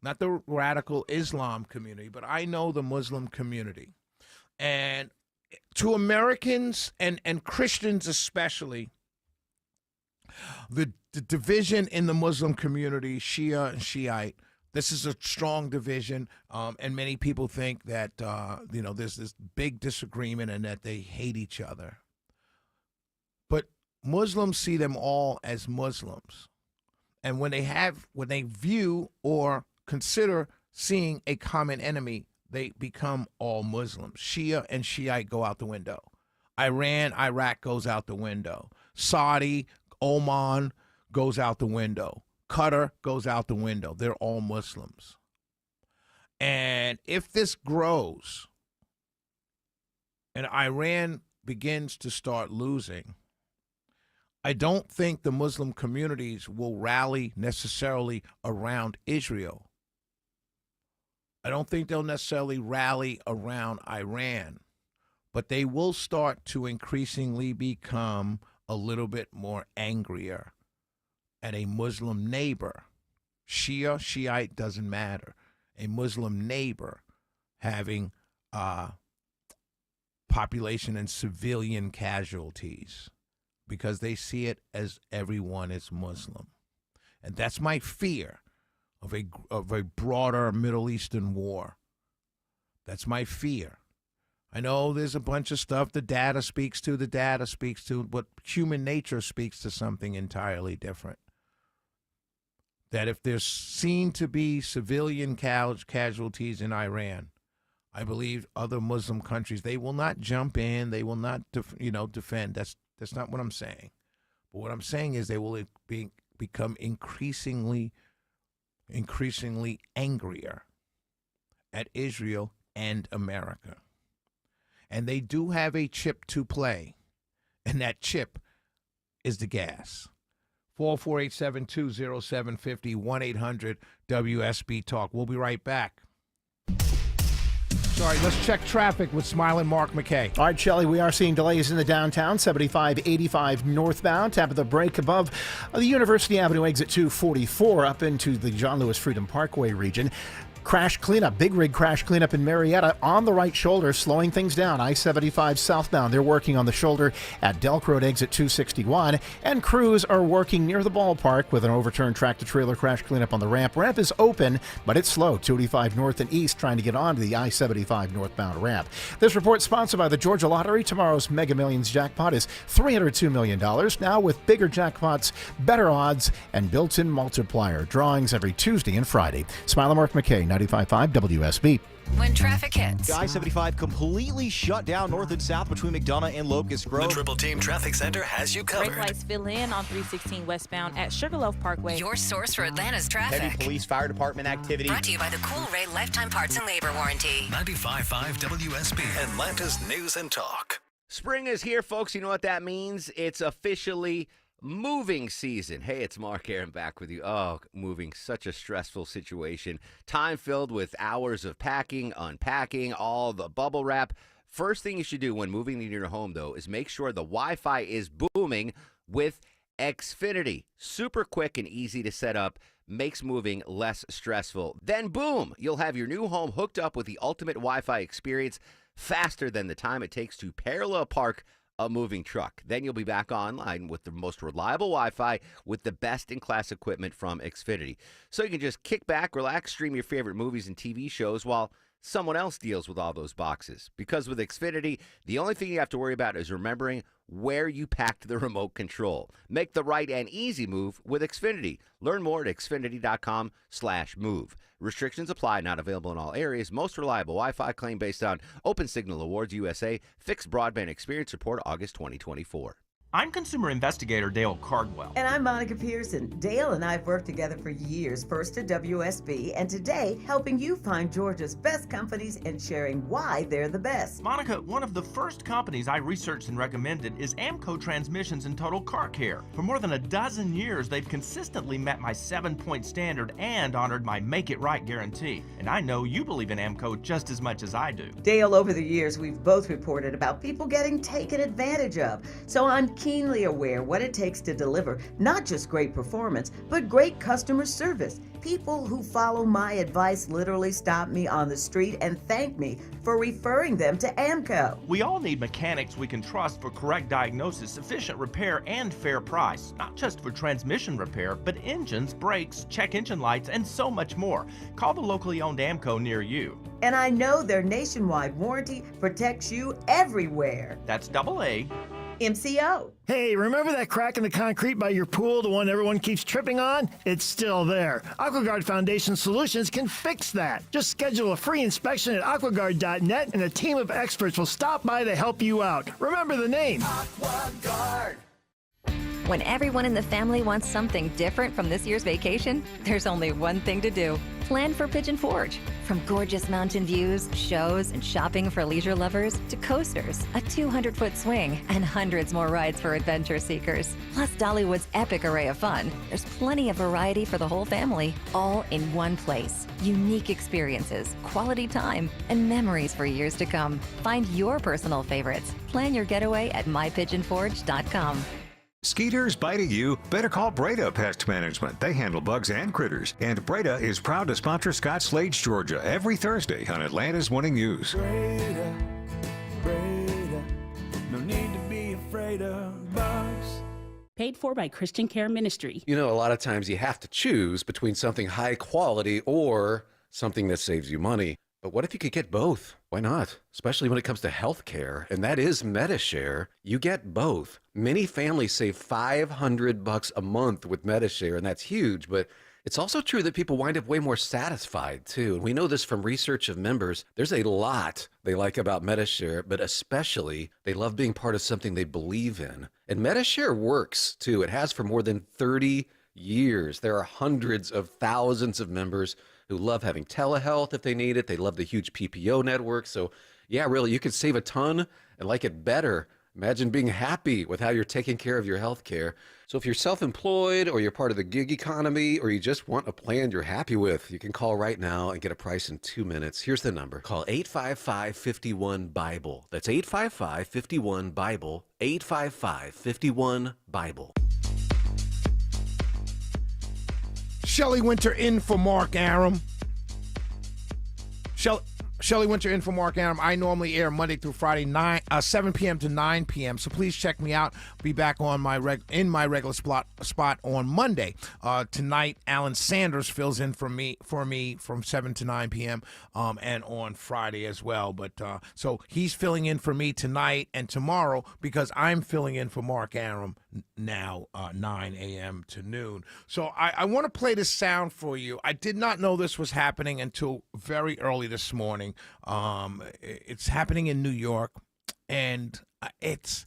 not the radical Islam community, but I know the Muslim community. And to Americans and Christians especially, the division in the Muslim community, Shia and Shiite, this is a strong division, and many people think that there's this big disagreement and that they hate each other. But Muslims see them all as Muslims, and when they view or consider seeing a common enemy, they become all Muslims. Shia and Shiite go out the window. Iran, Iraq goes out the window. Saudi, Oman goes out the window. Qatar goes out the window. They're all Muslims. And if this grows and Iran begins to start losing, I don't think the Muslim communities will rally necessarily around Israel. I don't think they'll necessarily rally around Iran, but they will start to increasingly become a little bit more angrier at a Muslim neighbor. Shia, Shiite, doesn't matter. A Muslim neighbor having population and civilian casualties because they see it as everyone is Muslim. And that's my fear of a broader Middle Eastern war. That's my fear. I know there's a bunch of stuff the data speaks to, but human nature speaks to something entirely different. That if there's seen to be civilian casualties in Iran, I believe other Muslim countries, they will not jump in, they will not defend. That's not what I'm saying. But what I'm saying is they will become increasingly angrier at Israel and America. And they do have a chip to play, and that chip is the gas. 448-720-750, 1-800-WSB-TALK. We'll be right back. Sorry, let's check traffic with Smiling Mark McKay. All right, Shelley, we are seeing delays in the downtown, 75-85 northbound. Tap of the break above the University Avenue exit 244 up into the John Lewis Freedom Parkway region. Crash cleanup, big rig crash cleanup in Marietta on the right shoulder, slowing things down. I-75 southbound, they're working on the shoulder at Delk Road exit 261. And crews are working near the ballpark with an overturned tractor-trailer crash cleanup on the ramp. Ramp is open, but it's slow. 285 north and east trying to get onto the I-75 northbound ramp. This report sponsored by the Georgia Lottery. Tomorrow's Mega Millions jackpot is $302 million. Now with bigger jackpots, better odds, and built-in multiplier. Drawings every Tuesday and Friday. Smile Mark McKay, 95.5 WSB. When traffic hits. The I-75 completely shut down north and south between McDonough and Locust Grove. The Triple Team Traffic Center has you covered. Brake lights fill in on 316 westbound at Sugarloaf Parkway. Your source for Atlanta's traffic. Heavy police fire department activity. Brought to you by the Cool Ray Lifetime Parts and Labor Warranty. 95.5 WSB, Atlanta's News and Talk. Spring is here, folks. You know what that means? It's officially moving season. Hey, it's Mark Aaron back with you. Oh, moving, such a stressful situation. Time filled with hours of packing, unpacking, all the bubble wrap. First thing you should do when moving into your home, though, is make sure the Wi-Fi is booming with Xfinity. Super quick and easy to set up. Makes moving less stressful. Then, boom, you'll have your new home hooked up with the ultimate Wi-Fi experience faster than the time it takes to parallel park a moving truck. Then you'll be back online with the most reliable Wi-Fi with the best-in-class equipment from Xfinity. So you can just kick back, relax, stream your favorite movies and TV shows while someone else deals with all those boxes. Because with Xfinity, the only thing you have to worry about is remembering where you packed the remote control. Make the right and easy move with Xfinity. Learn more at xfinity.com/move. Restrictions apply, not available in all areas. Most reliable Wi-Fi claim based on Open Signal Awards USA. Fixed Broadband Experience Report August 2024. I'm consumer investigator Dale Cardwell. And I'm Monica Pearson. Dale and I have worked together for years, first at WSB, and today helping you find Georgia's best companies and sharing why they're the best. Monica, one of the first companies I researched and recommended is Amco Transmissions and Total Car Care. For more than a dozen years, they've consistently met my 7-point standard and honored my Make It Right guarantee. And I know you believe in Amco just as much as I do. Dale, over the years, we've both reported about people getting taken advantage of. So I'm keenly aware what it takes to deliver not just great performance, but great customer service. People who follow my advice literally stop me on the street and thank me for referring them to AMCO. We all need mechanics we can trust for correct diagnosis, efficient repair, and fair price. Not just for transmission repair, but engines, brakes, check engine lights, and so much more. Call the locally owned AMCO near you. And I know their nationwide warranty protects you everywhere. That's AA. MCO. Hey, remember that crack in the concrete by your pool, the one everyone keeps tripping on? It's still there. AquaGuard Foundation Solutions can fix that. Just schedule a free inspection at aquaguard.net and a team of experts will stop by to help you out. Remember the name. AquaGuard. When everyone in the family wants something different from this year's vacation, there's only one thing to do. Plan for Pigeon Forge. From gorgeous mountain views, shows, and shopping for leisure lovers, to coasters, a 200-foot swing, and hundreds more rides for adventure seekers. Plus Dollywood's epic array of fun. There's plenty of variety for the whole family, all in one place. Unique experiences, quality time, and memories for years to come. Find your personal favorites. Plan your getaway at mypigeonforge.com. Skeeters biting you? Better call Breda Pest Management. They handle bugs and critters. And Breda is proud to sponsor Scott Slade, Georgia, every Thursday on Atlanta's Morning News. Breda, no need to be afraid of bugs. Paid for by Christian Care Ministry. You know, a lot of times you have to choose between something high quality or something that saves you money. But what if you could get both? Why not? Especially when it comes to health care, and that is Medi-Share. You get both. Many families save $500 a month with Medi-Share, and that's huge, but it's also true that people wind up way more satisfied, too. And we know this from research of members. There's a lot they like about Medi-Share, but especially they love being part of something they believe in. And Medi-Share works, too. It has for more than 30 years. There are hundreds of thousands of members who love having telehealth if they need it. They love the huge PPO network. So, yeah, really, you could save a ton and like it better. Imagine being happy with how you're taking care of your health care. So if you're self-employed or you're part of the gig economy or you just want a plan you're happy with, you can call right now and get a price in 2 minutes. Here's the number. Call 855-51-BIBLE. That's 855-51-BIBLE. 855-51-BIBLE. Shelley Winter in for Mark Arum. Shelley Winter in for Mark Arum. I normally air Monday through Friday, 7 p.m. to 9 p.m. So please check me out. Be back on my regular spot on Monday. Tonight, Alan Sanders fills in for me from 7 to 9 p.m. And on Friday as well. But so he's filling in for me tonight and tomorrow because I'm filling in for Mark Arum now 9 a.m. to noon. So I want to play this sound for you. I did not know this was happening until very early this morning. It's happening in New York, and it's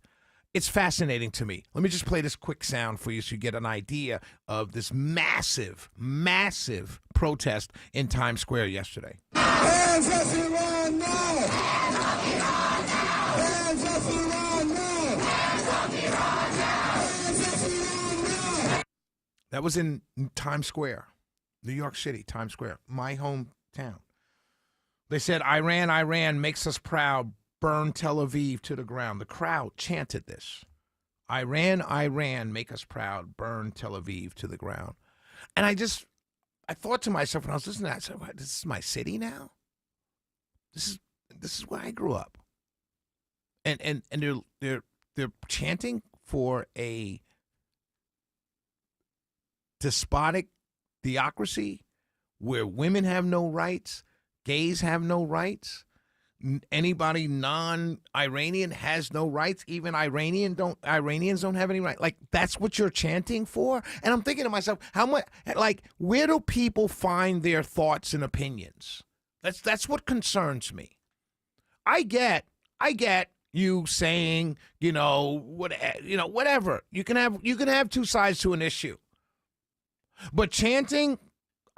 fascinating to me. Let me just play this quick sound for you so you get an idea of this massive, massive protest in Times Square yesterday. Hands up Iran now! Hands up Iran now! Hands up Iran now! Hands up Iran now! Hands up Iran now! That was in Times Square, New York City, Times Square, my hometown. They said, Iran makes us proud, burn Tel Aviv to the ground. The crowd chanted this. Iran, make us proud, burn Tel Aviv to the ground. And I thought to myself when I was listening to that, I said, what, this is my city now? This is where I grew up. And they're chanting for a despotic theocracy where women have no rights, gays have no rights, anybody non-Iranian has no rights, even Iranians don't have any rights. Like, that's what you're chanting for? And I'm thinking to myself, where do people find their thoughts and opinions? That's what concerns me. I get you saying, whatever. You can have two sides to an issue. But chanting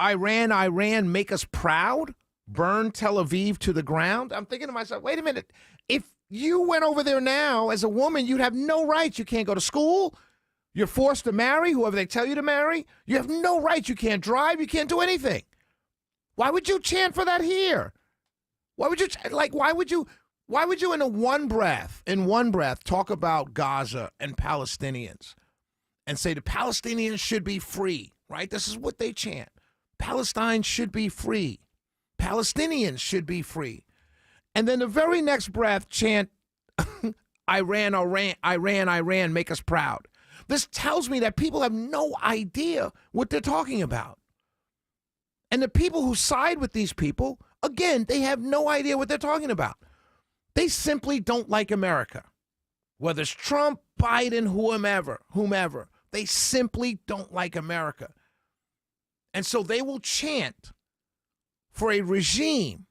Iran, make us proud, burn Tel Aviv to the ground. I'm thinking to myself, wait a minute. If you went over there now as a woman, you'd have no rights. You can't go to school. You're forced to marry whoever they tell you to marry. You have no rights. You can't drive. You can't do anything. Why would you chant for that here? Why would you Why would you in one breath, talk about Gaza and Palestinians and say the Palestinians should be free, right? This is what they chant. Palestine should be free. Palestinians should be free. And then the very next breath chant, Iran, make us proud. This tells me that people have no idea what they're talking about. And the people who side with these people, again, they have no idea what they're talking about. They simply don't like America. Whether it's Trump, Biden, whomever, they simply don't like America. And so they will chant for a regime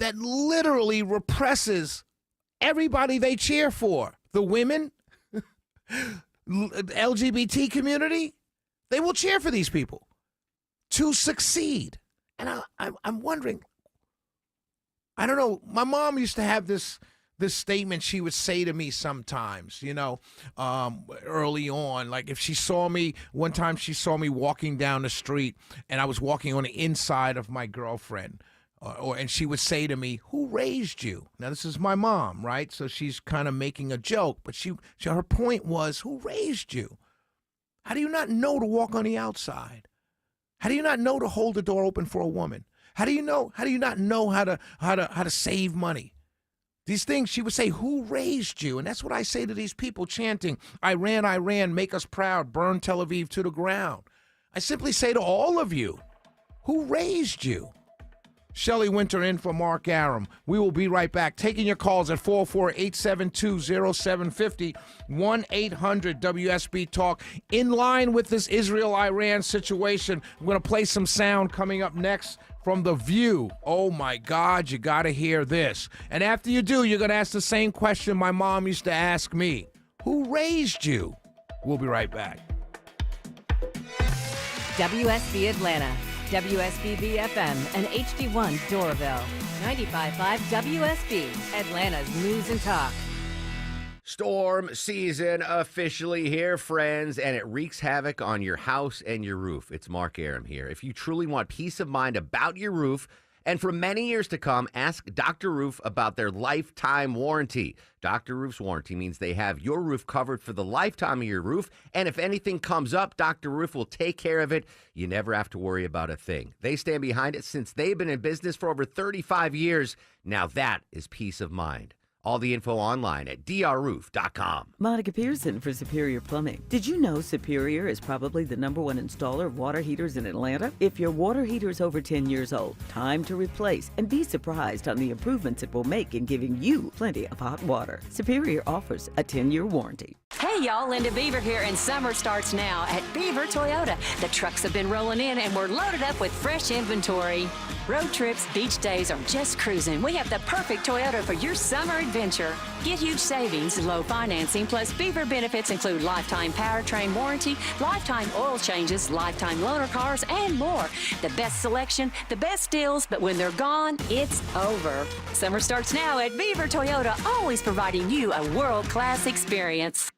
that literally represses everybody they cheer for. The women, LGBT community, they will cheer for these people to succeed. And I'm wondering, I don't know, my mom used to have this statement she would say to me sometimes, early on. Like if she saw me, one time she saw me walking down the street and I was walking on the inside of my girlfriend. And she would say to me, "Who raised you?" Now, this is my mom, right? So she's kind of making a joke, but her point was, who raised you? How do you not know to walk on the outside? How do you not know to hold the door open for a woman? How do you not know how to save money? These things, she would say, who raised you? And that's what I say to these people chanting, Iran, make us proud, burn Tel Aviv to the ground. I simply say to all of you, who raised you? Shelley Winter in for Mark Arum. We will be right back. Taking your calls at 448-722-0750, 1-800-WSB-TALK. In line with this Israel-Iran situation, I'm going to play some sound coming up next from The View. Oh, my God, you got to hear this. And after you do, you're going to ask the same question my mom used to ask me. Who raised you? We'll be right back. WSB Atlanta, WSBB FM, and HD1 Doraville. 95.5 WSB, Atlanta's News and Talk. Storm season officially here, friends, and it wreaks havoc on your house and your roof. It's Mark Arum here. If you truly want peace of mind about your roof, and for many years to come, ask Dr. Roof about their lifetime warranty. Dr. Roof's warranty means they have your roof covered for the lifetime of your roof, and if anything comes up, Dr. Roof will take care of it. You never have to worry about a thing. They stand behind it since they've been in business for over 35 years. Now that is peace of mind. All the info online at drroof.com. Monica Pearson for Superior Plumbing. Did you know Superior is probably the #1 installer of water heaters in Atlanta? If your water heater is over 10 years old, time to replace and be surprised on the improvements it will make in giving you plenty of hot water. Superior offers a 10-year warranty. Hey y'all, Linda Beaver here, and summer starts now at Beaver Toyota. The trucks have been rolling in and we're loaded up with fresh inventory. Road trips, beach days, or just cruising, we have the perfect Toyota for your summer adventure. Get huge savings, low financing, plus Beaver benefits include lifetime powertrain warranty, lifetime oil changes, lifetime loaner cars, and more. The best selection, the best deals, but when they're gone, it's over. Summer starts now at Beaver Toyota, always providing you a world-class experience.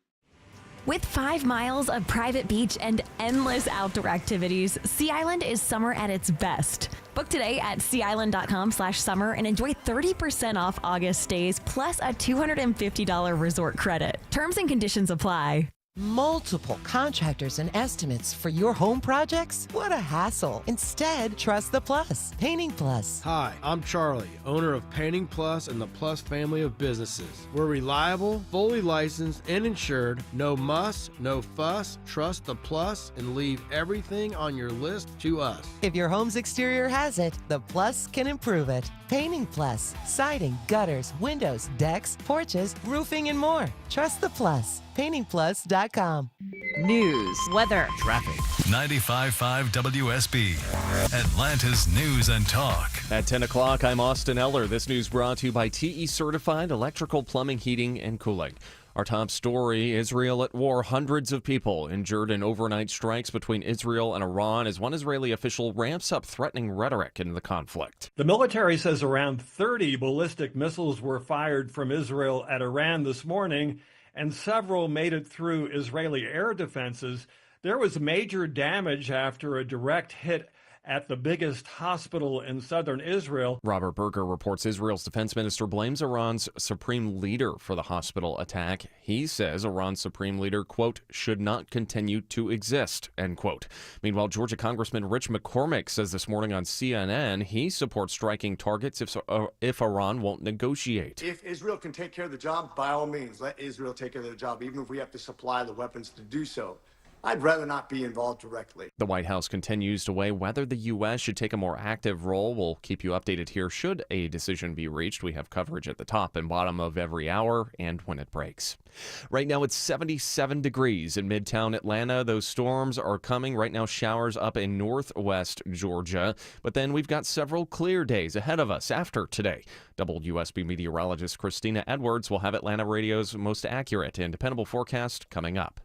With 5 miles of private beach and endless outdoor activities, Sea Island is summer at its best. Book today at seaisland.com/summer and enjoy 30% off August stays plus a $250 resort credit. Terms and conditions apply. Multiple contractors and estimates for your home projects? What a hassle. Instead, trust the Plus. Painting Plus. Hi, I'm Charlie, owner of Painting Plus and the Plus family of businesses. We're reliable, fully licensed, and insured. No muss, no fuss. Trust the Plus and leave everything on your list to us. If your home's exterior has it, the Plus can improve it. Painting Plus. Siding, gutters, windows, decks, porches, roofing, and more. Trust the Plus. PaintingPlus.com. News, weather, traffic. 95.5 WSB, Atlanta's News and Talk. At 10 o'clock, I'm Austin Eller. This news brought to you by TE Certified Electrical Plumbing, Heating, and Cooling. Our top story, Israel at war. Hundreds of people injured in overnight strikes between Israel and Iran as one Israeli official ramps up threatening rhetoric in the conflict. The military says around 30 ballistic missiles were fired from Israel at Iran this morning, and several made it through Israeli air defenses. There was major damage after a direct hit at the biggest hospital in southern Israel. Robert Berger reports Israel's defense minister blames Iran's supreme leader for the hospital attack. He says Iran's supreme leader, quote, should not continue to exist, end quote. Meanwhile, Georgia Congressman Rich McCormick says this morning on CNN he supports striking targets if Iran won't negotiate. If Israel can take care of the job, by all means, let Israel take care of the job, even if we have to supply the weapons to do so. I'd rather not be involved directly. The White House continues to weigh whether the U.S. should take a more active role. We'll keep you updated here should a decision be reached. We have coverage at the top and bottom of every hour and when it breaks. Right now it's 77 degrees in Midtown Atlanta. Those storms are coming. Right now showers up in northwest Georgia. But then we've got several clear days ahead of us after today. WSB meteorologist Christina Edwards will have Atlanta radio's most accurate and dependable forecast coming up.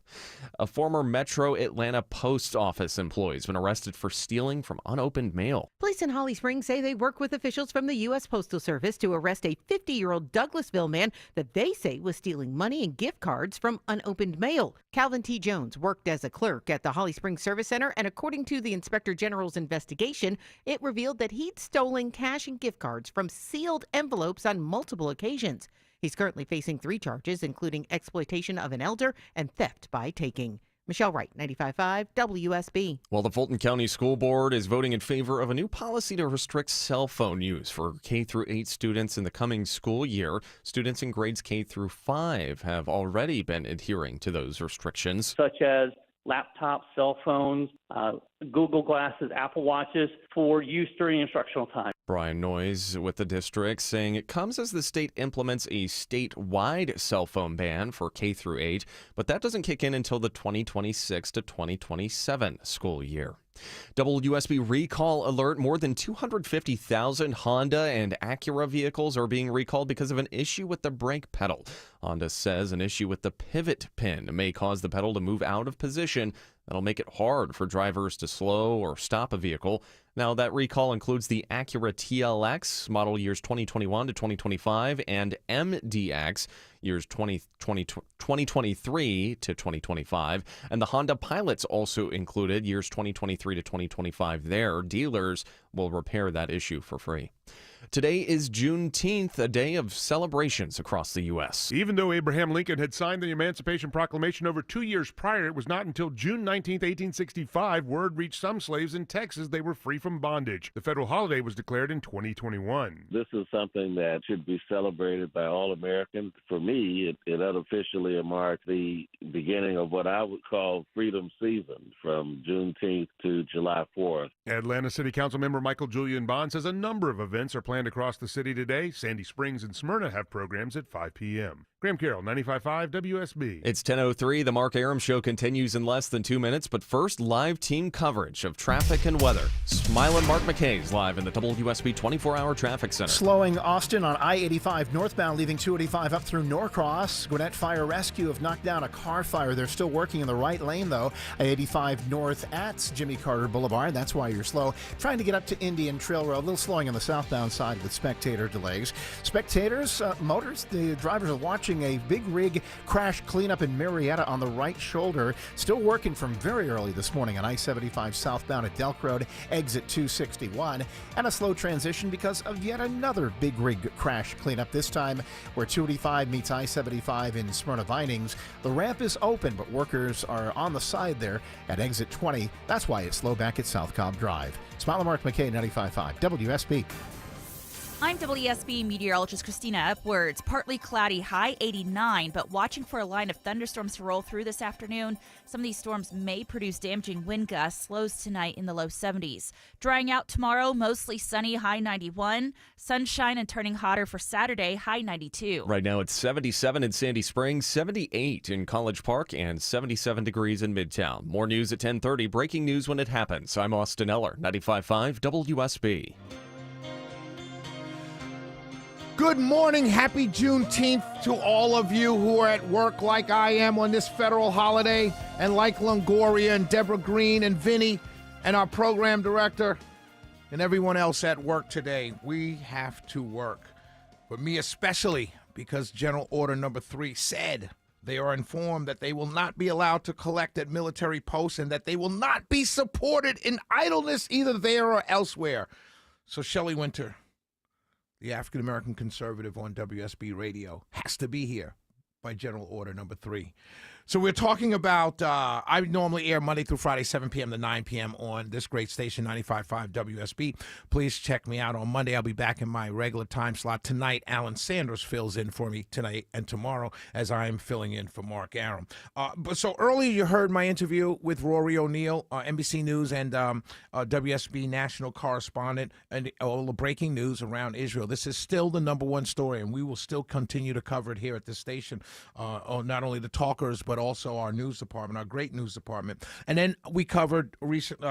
A former Metro Atlanta post office employee has been arrested for stealing from unopened mail. Police in Holly Springs say they work with officials from the U.S. Postal Service to arrest a 50-year-old Douglasville man that they say was stealing money and gift cards from unopened mail. Calvin T. Jones worked as a clerk at the Holly Springs Service Center, and according to the Inspector General's investigation, it revealed that he'd stolen cash and gift cards from sealed envelopes on multiple occasions. He's currently facing 3 charges, including exploitation of an elder and theft by taking. Michelle Wright, 95.5 WSB. Well, the Fulton County School Board is voting in favor of a new policy to restrict cell phone use for K-8 students in the coming school year. Students in grades K-5 have already been adhering to those restrictions. Such as laptops, cell phones, Google Glasses, Apple Watches for use during instructional time. Brian Noyes with the district saying it comes as the state implements a statewide cell phone ban for K-8, but that doesn't kick in until the 2026 to 2027 school year. WSB recall alert. More than 250,000 Honda and Acura vehicles are being recalled because of an issue with the brake pedal. Honda says an issue with the pivot pin may cause the pedal to move out of position. That'll make it hard for drivers to slow or stop a vehicle. Now, that recall includes the Acura TLX, model years 2021 to 2025, and MDX, years 2023 to 2025. And the Honda Pilot's also included, years 2023 to 2025 there. Dealers will repair that issue for free. Today is Juneteenth, a day of celebrations across the U.S. Even though Abraham Lincoln had signed the Emancipation Proclamation over 2 years prior, it was not until June 19, 1865, word reached some slaves in Texas they were free from bondage. The federal holiday was declared in 2021. This is something that should be celebrated by all Americans. For me, it unofficially marked the beginning of what I would call freedom season from Juneteenth to July 4th. Atlanta City Council member Michael Julian Bond says a number of events are planned across the city today. Sandy Springs and Smyrna have programs at 5 p.m. Graham Carroll, 95.5 WSB. It's 10:03. The Mark Arum Show continues in less than 2 minutes, but first, live team coverage of traffic and weather. Smilin' Mark McKay's live in the WSB 24-hour traffic center. Slowing Austin on I-85 northbound, leaving 285 up through Norcross. Gwinnett Fire Rescue have knocked down a car fire. They're still working in the right lane, though. I-85 north at Jimmy Carter Boulevard. That's why you're slow. Trying to get up to Indian Trail Road. A little slowing on the southbound side with spectator delays. Spectators, motors, the drivers are watching a big rig crash cleanup in Marietta on the right shoulder. Still working from very early this morning on I-75 southbound at Delk Road, exit 261. And a slow transition because of yet another big rig crash cleanup, this time where 285 meets I-75 in Smyrna Vinings. The ramp is open, but workers are on the side there at exit 20. That's why it's slow back at South Cobb Drive. Smilin' Mark McKay, 95.5 WSB. I'm WSB meteorologist Christina Upwards. Partly cloudy, high 89, but watching for a line of thunderstorms to roll through this afternoon. Some of these storms may produce damaging wind gusts, lows tonight in the low 70s. Drying out tomorrow, mostly sunny, high 91. Sunshine and turning hotter for Saturday, high 92. Right now it's 77 in Sandy Springs, 78 in College Park, and 77 degrees in Midtown. More news at 10:30. Breaking news when it happens. I'm Austin Eller, 95.5 WSB. Good morning. Happy Juneteenth to all of you who are at work like I am on this federal holiday, and like Longoria and Deborah Green and Vinny and our program director and everyone else at work today. We have to work. But me especially, because General Order Number 3 said They are informed that they will not be allowed to collect at military posts and that they will not be supported in idleness either there or elsewhere. So Shelley Winter, the African-American conservative on WSB Radio, has to be here by General Order number 3. So we're talking about, I normally air Monday through Friday, 7 p.m. to 9 p.m. on this great station, 95.5 WSB. Please check me out on Monday. I'll be back in my regular time slot. Tonight, Alan Sanders fills in for me tonight and tomorrow as I am filling in for Mark Arum. But so earlier you heard my interview with Rory O'Neill, NBC News and WSB national correspondent, and all the breaking news around Israel. This is still the number one story, and we will still continue to cover it here at this station, not only the talkers, but also our news department, our great news department. And then we covered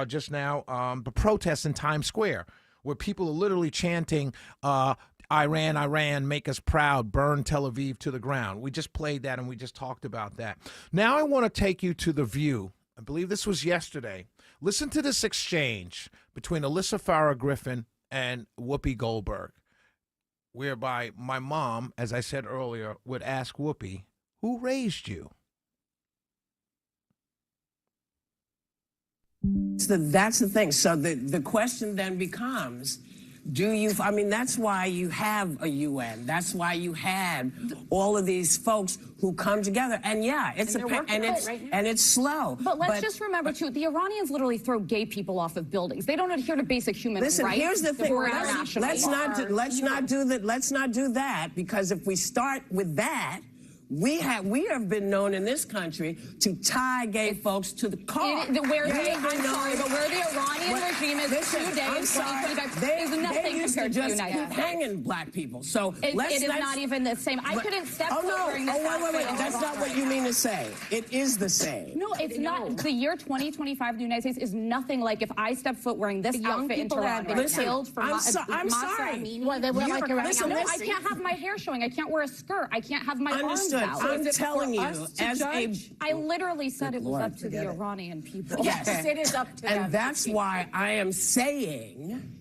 just now the protests in Times Square, where people are literally chanting, Iran, Iran, make us proud, burn Tel Aviv to the ground. We just played that and we just talked about that. Now I want to take you to The View. I believe this was yesterday. Listen to this exchange between Alyssa Farah Griffin and Whoopi Goldberg, whereby my mom, as I said earlier, would ask Whoopi, who raised you? So that's the thing. So the question then becomes, that's why you have a UN. That's why you had all of these folks who come together. And yeah, it's it's slow. But let's just remember too, the Iranians literally throw gay people off of buildings. They don't adhere to basic human rights. Listen, here's the thing. Let's not do that, because if we start with that, we have been known in this country to tie gay folks to the car. I'm sorry, but where the Iranian regime is today in 2025 is nothing compared to the United States. Hanging black people. So it is not even the same. I couldn't step foot during this. Wait. That's not what you mean to say. It is the same. No, it's not. The year 2025 in the United States is nothing like if I step foot wearing this outfit in Toronto. Killed for I'm sorry. Well, they were like listen, I can't have my hair showing. I can't wear a skirt. I can't have my arms out. I'm telling you, I literally said it was up to the Iranian people. Yes, it is up to them. And that's why I am saying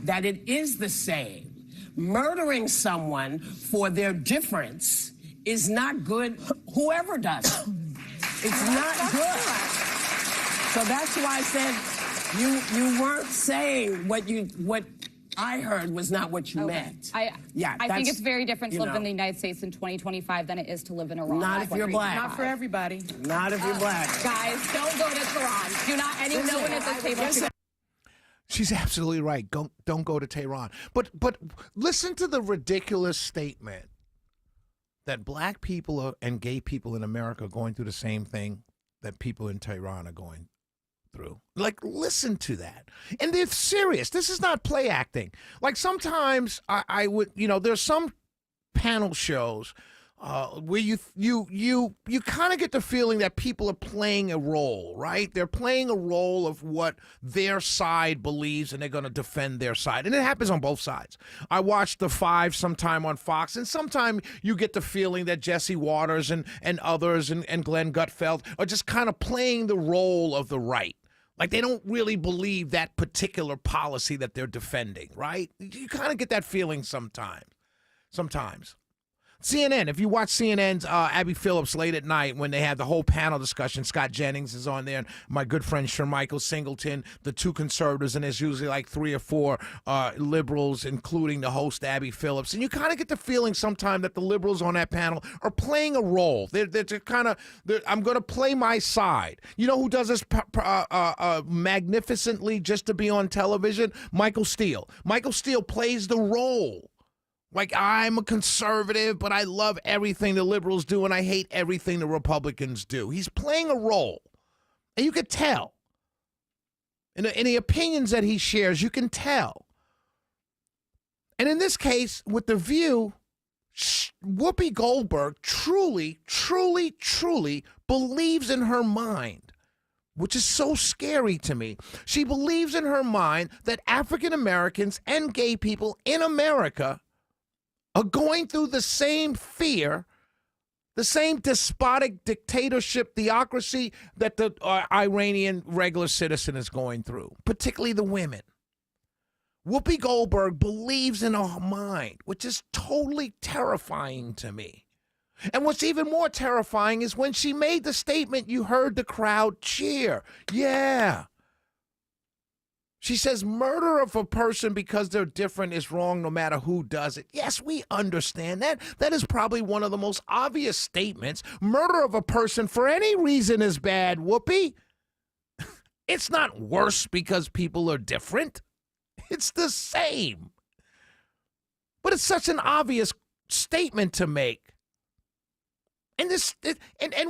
that it is the same. Murdering someone for their difference is not good, whoever does it. It's not good. So that's why I said you weren't saying what I heard was not what you meant. I think it's very different to live in the United States in 2025 than it is to live in Iran. Not if you're black. Not for everybody. Not if you're black. Guys, don't go to Tehran. Do not anyone at this table. She's absolutely right. Don't go to Tehran. But listen to the ridiculous statement that black people and gay people in America are going through the same thing that people in Tehran are going through. Like, listen to that. And they're serious. This is not play acting. Like, sometimes I would, there's some panel shows where you kind of get the feeling that people are playing a role, right? They're playing a role of what their side believes, and they're going to defend their side. And it happens on both sides. I watch The Five sometime on Fox, and sometime you get the feeling that Jesse Waters and others and Glenn Gutfeld are just kind of playing the role of the right. Like, they don't really believe that particular policy that they're defending, right? You kind of get that feeling sometimes. CNN, if you watch CNN's Abby Phillips late at night when they have the whole panel discussion, Scott Jennings is on there, and my good friend Shermichael Singleton, the two conservatives, and there's usually like 3 or 4 liberals, including the host Abby Phillips. And you kind of get the feeling sometimes that the liberals on that panel are playing a role. They're kind of, I'm going to play my side. You know who does this magnificently just to be on television? Michael Steele. Michael Steele plays the role. Like, I'm a conservative, but I love everything the liberals do, and I hate everything the Republicans do. He's playing a role, and you can tell. In the opinions that he shares, you can tell. And in this case, with The View, Whoopi Goldberg truly, truly, truly believes in her mind, which is so scary to me. She believes in her mind that African Americans and gay people in America are going through the same fear, the same despotic dictatorship, theocracy that the Iranian regular citizen is going through, particularly the women. Whoopi Goldberg believes in her mind, which is totally terrifying to me. And what's even more terrifying is when she made the statement, you heard the crowd cheer. Yeah. She says murder of a person because they're different is wrong no matter who does it. Yes, we understand that. That is probably one of the most obvious statements. Murder of a person for any reason is bad, Whoopi. It's not worse because people are different. It's the same. But it's such an obvious statement to make. And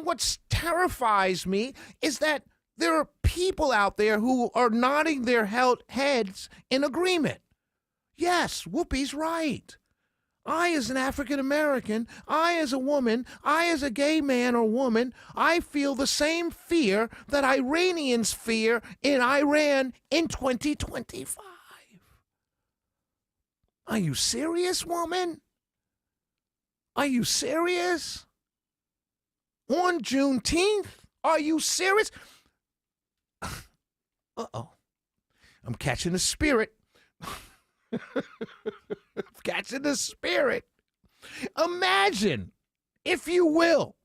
what terrifies me is that there are people out there who are nodding their heads in agreement. Yes, Whoopi's right. I, as an African American, I, as a woman, I, as a gay man or woman, I feel the same fear that Iranians fear in Iran in 2025. Are you serious, woman? Are you serious? On Juneteenth? Are you serious? Uh-oh. I'm catching the spirit. Catching the spirit. Imagine, if you will,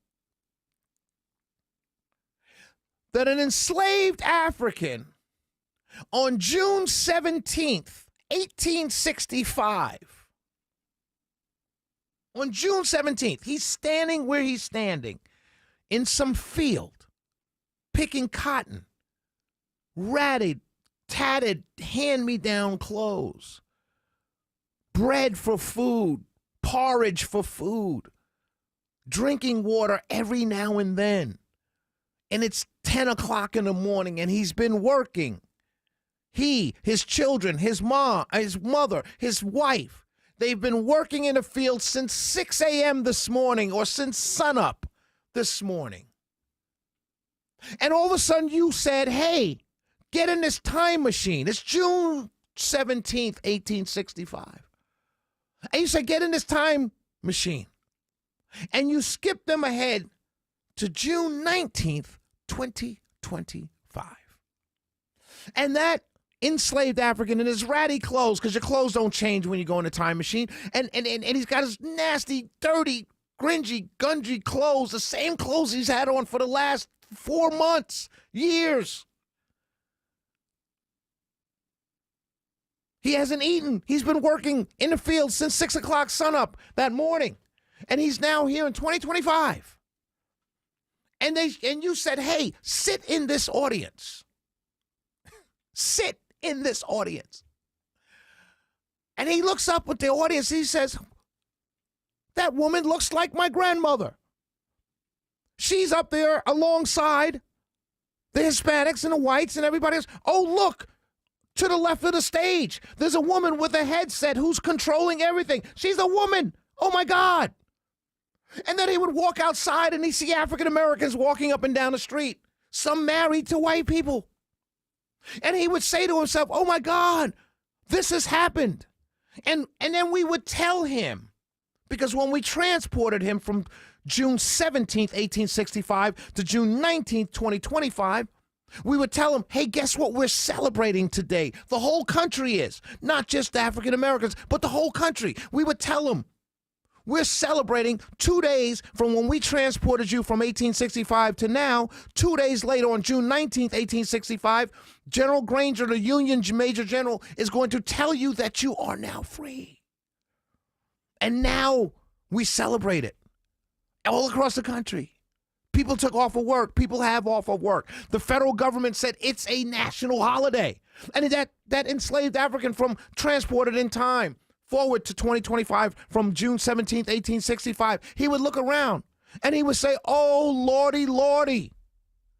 that an enslaved African on June 17th, 1865, on June 17th, he's standing where he's standing in some field, picking cotton, ratted, tatted, hand-me-down clothes, bread for food, porridge for food, drinking water every now and then. And it's 10 o'clock in the morning, and he's been working. He, his children, his mom, his mother, his wife, they've been working in the field since 6 a.m. this morning or since sunup this morning. And all of a sudden you said, hey, get in this time machine. It's June 17th, 1865. And you said, get in this time machine. And you skip them ahead to June 19th, 2025. And that enslaved African in his ratty clothes, because your clothes don't change when you go in a time machine, and he's got his nasty, dirty, gringy, gungy clothes, the same clothes he's had on for the last 4 months, years. He hasn't eaten. He's been working in the field since 6 o'clock sunup that morning. And he's now here in 2025. And you said, hey, sit in this audience. Sit in this audience. And he looks up with the audience. He says, that woman looks like my grandmother. She's up there alongside the Hispanics and the whites and everybody else. Oh, look, to the left of the stage, there's a woman with a headset who's controlling everything. She's a woman. Oh, my God. And then he would walk outside and he'd see African Americans walking up and down the street, some married to white people. And he would say to himself, oh, my God, this has happened. And then we would tell him, because when we transported him from June 17th, 1865 to June 19th, 2025, we would tell him, hey, guess what we're celebrating today? The whole country is, not just African Americans, but the whole country. We would tell him, we're celebrating 2 days from when we transported you from 1865 to now. 2 days later, on June 19th, 1865, General Granger, the Union Major General, is going to tell you that you are now free. And now we celebrate it all across the country. People took off of work. People have off of work. The federal government said it's a national holiday. And that enslaved African from transported in time forward to 2025 from June 17th, 1865, he would look around and he would say, oh, Lordy, Lordy,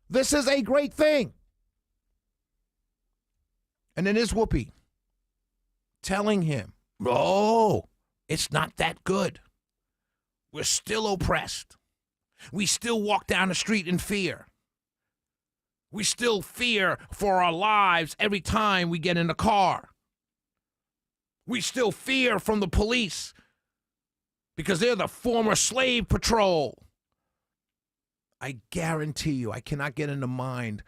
this is a great thing. And then there's Whoopi telling him, oh, it's not that good. We're still oppressed. We still walk down the street in fear. We still fear for our lives every time we get in a car. We still fear from the police because they're the former slave patrol. I guarantee you, I cannot get in the mind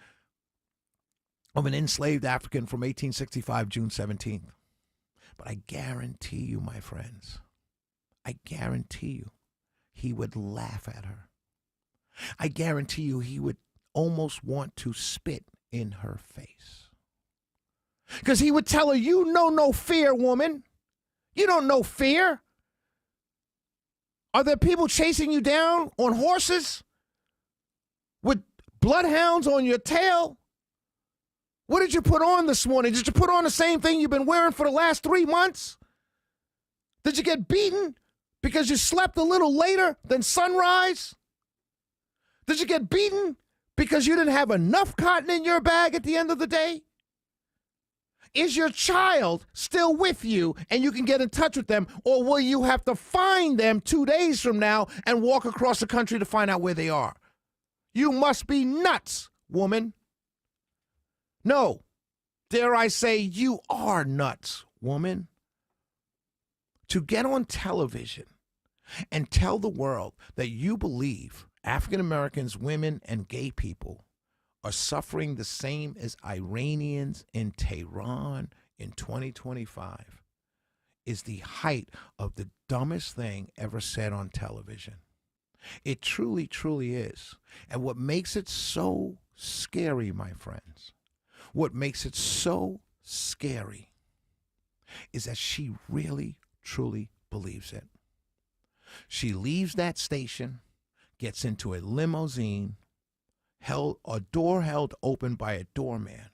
of an enslaved African from 1865, June 17th. But I guarantee you, my friends, I guarantee you, he would laugh at her. I guarantee you he would almost want to spit in her face. Because he would tell her, you know no fear, woman. You don't know fear. Are there people chasing you down on horses with bloodhounds on your tail? What did you put on this morning? Did you put on the same thing you've been wearing for the last 3 months? Did you get beaten because you slept a little later than sunrise? Did you get beaten because you didn't have enough cotton in your bag at the end of the day? Is your child still with you and you can get in touch with them, or will you have to find them 2 days from now and walk across the country to find out where they are? You must be nuts, woman. No, dare I say you are nuts, woman. To get on television and tell the world that you believe African Americans, women, and gay people are suffering the same as Iranians in Tehran in 2025 is the height of the dumbest thing ever said on television. It truly, truly is. And what makes it so scary, my friends, what makes it so scary is that she really, truly believes it. She leaves that station, gets into a limousine, a door held open by a doorman,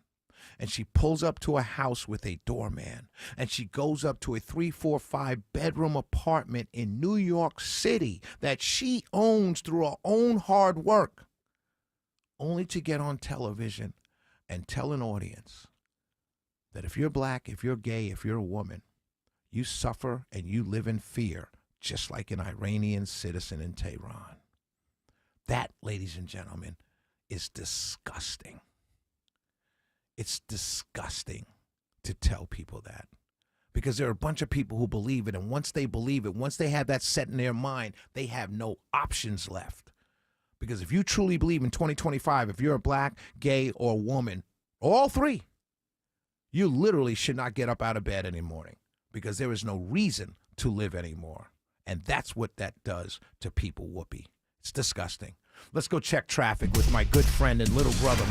and she pulls up to a house with a doorman, and she goes up to a 3, 4, 5 bedroom apartment in New York City that she owns through her own hard work, only to get on television and tell an audience that if you're black, if you're gay, if you're a woman, you suffer and you live in fear, just like an Iranian citizen in Tehran. That, ladies and gentlemen, is disgusting. It's disgusting to tell people that, because there are a bunch of people who believe it, and once they believe it, once they have that set in their mind, they have no options left. Because if you truly believe in 2025, if you're a black, gay, or woman, all three, you literally should not get up out of bed any morning, because there is no reason to live anymore. And that's what that does to people, Whoopi. It's disgusting. Let's go check traffic with my good friend and little brother,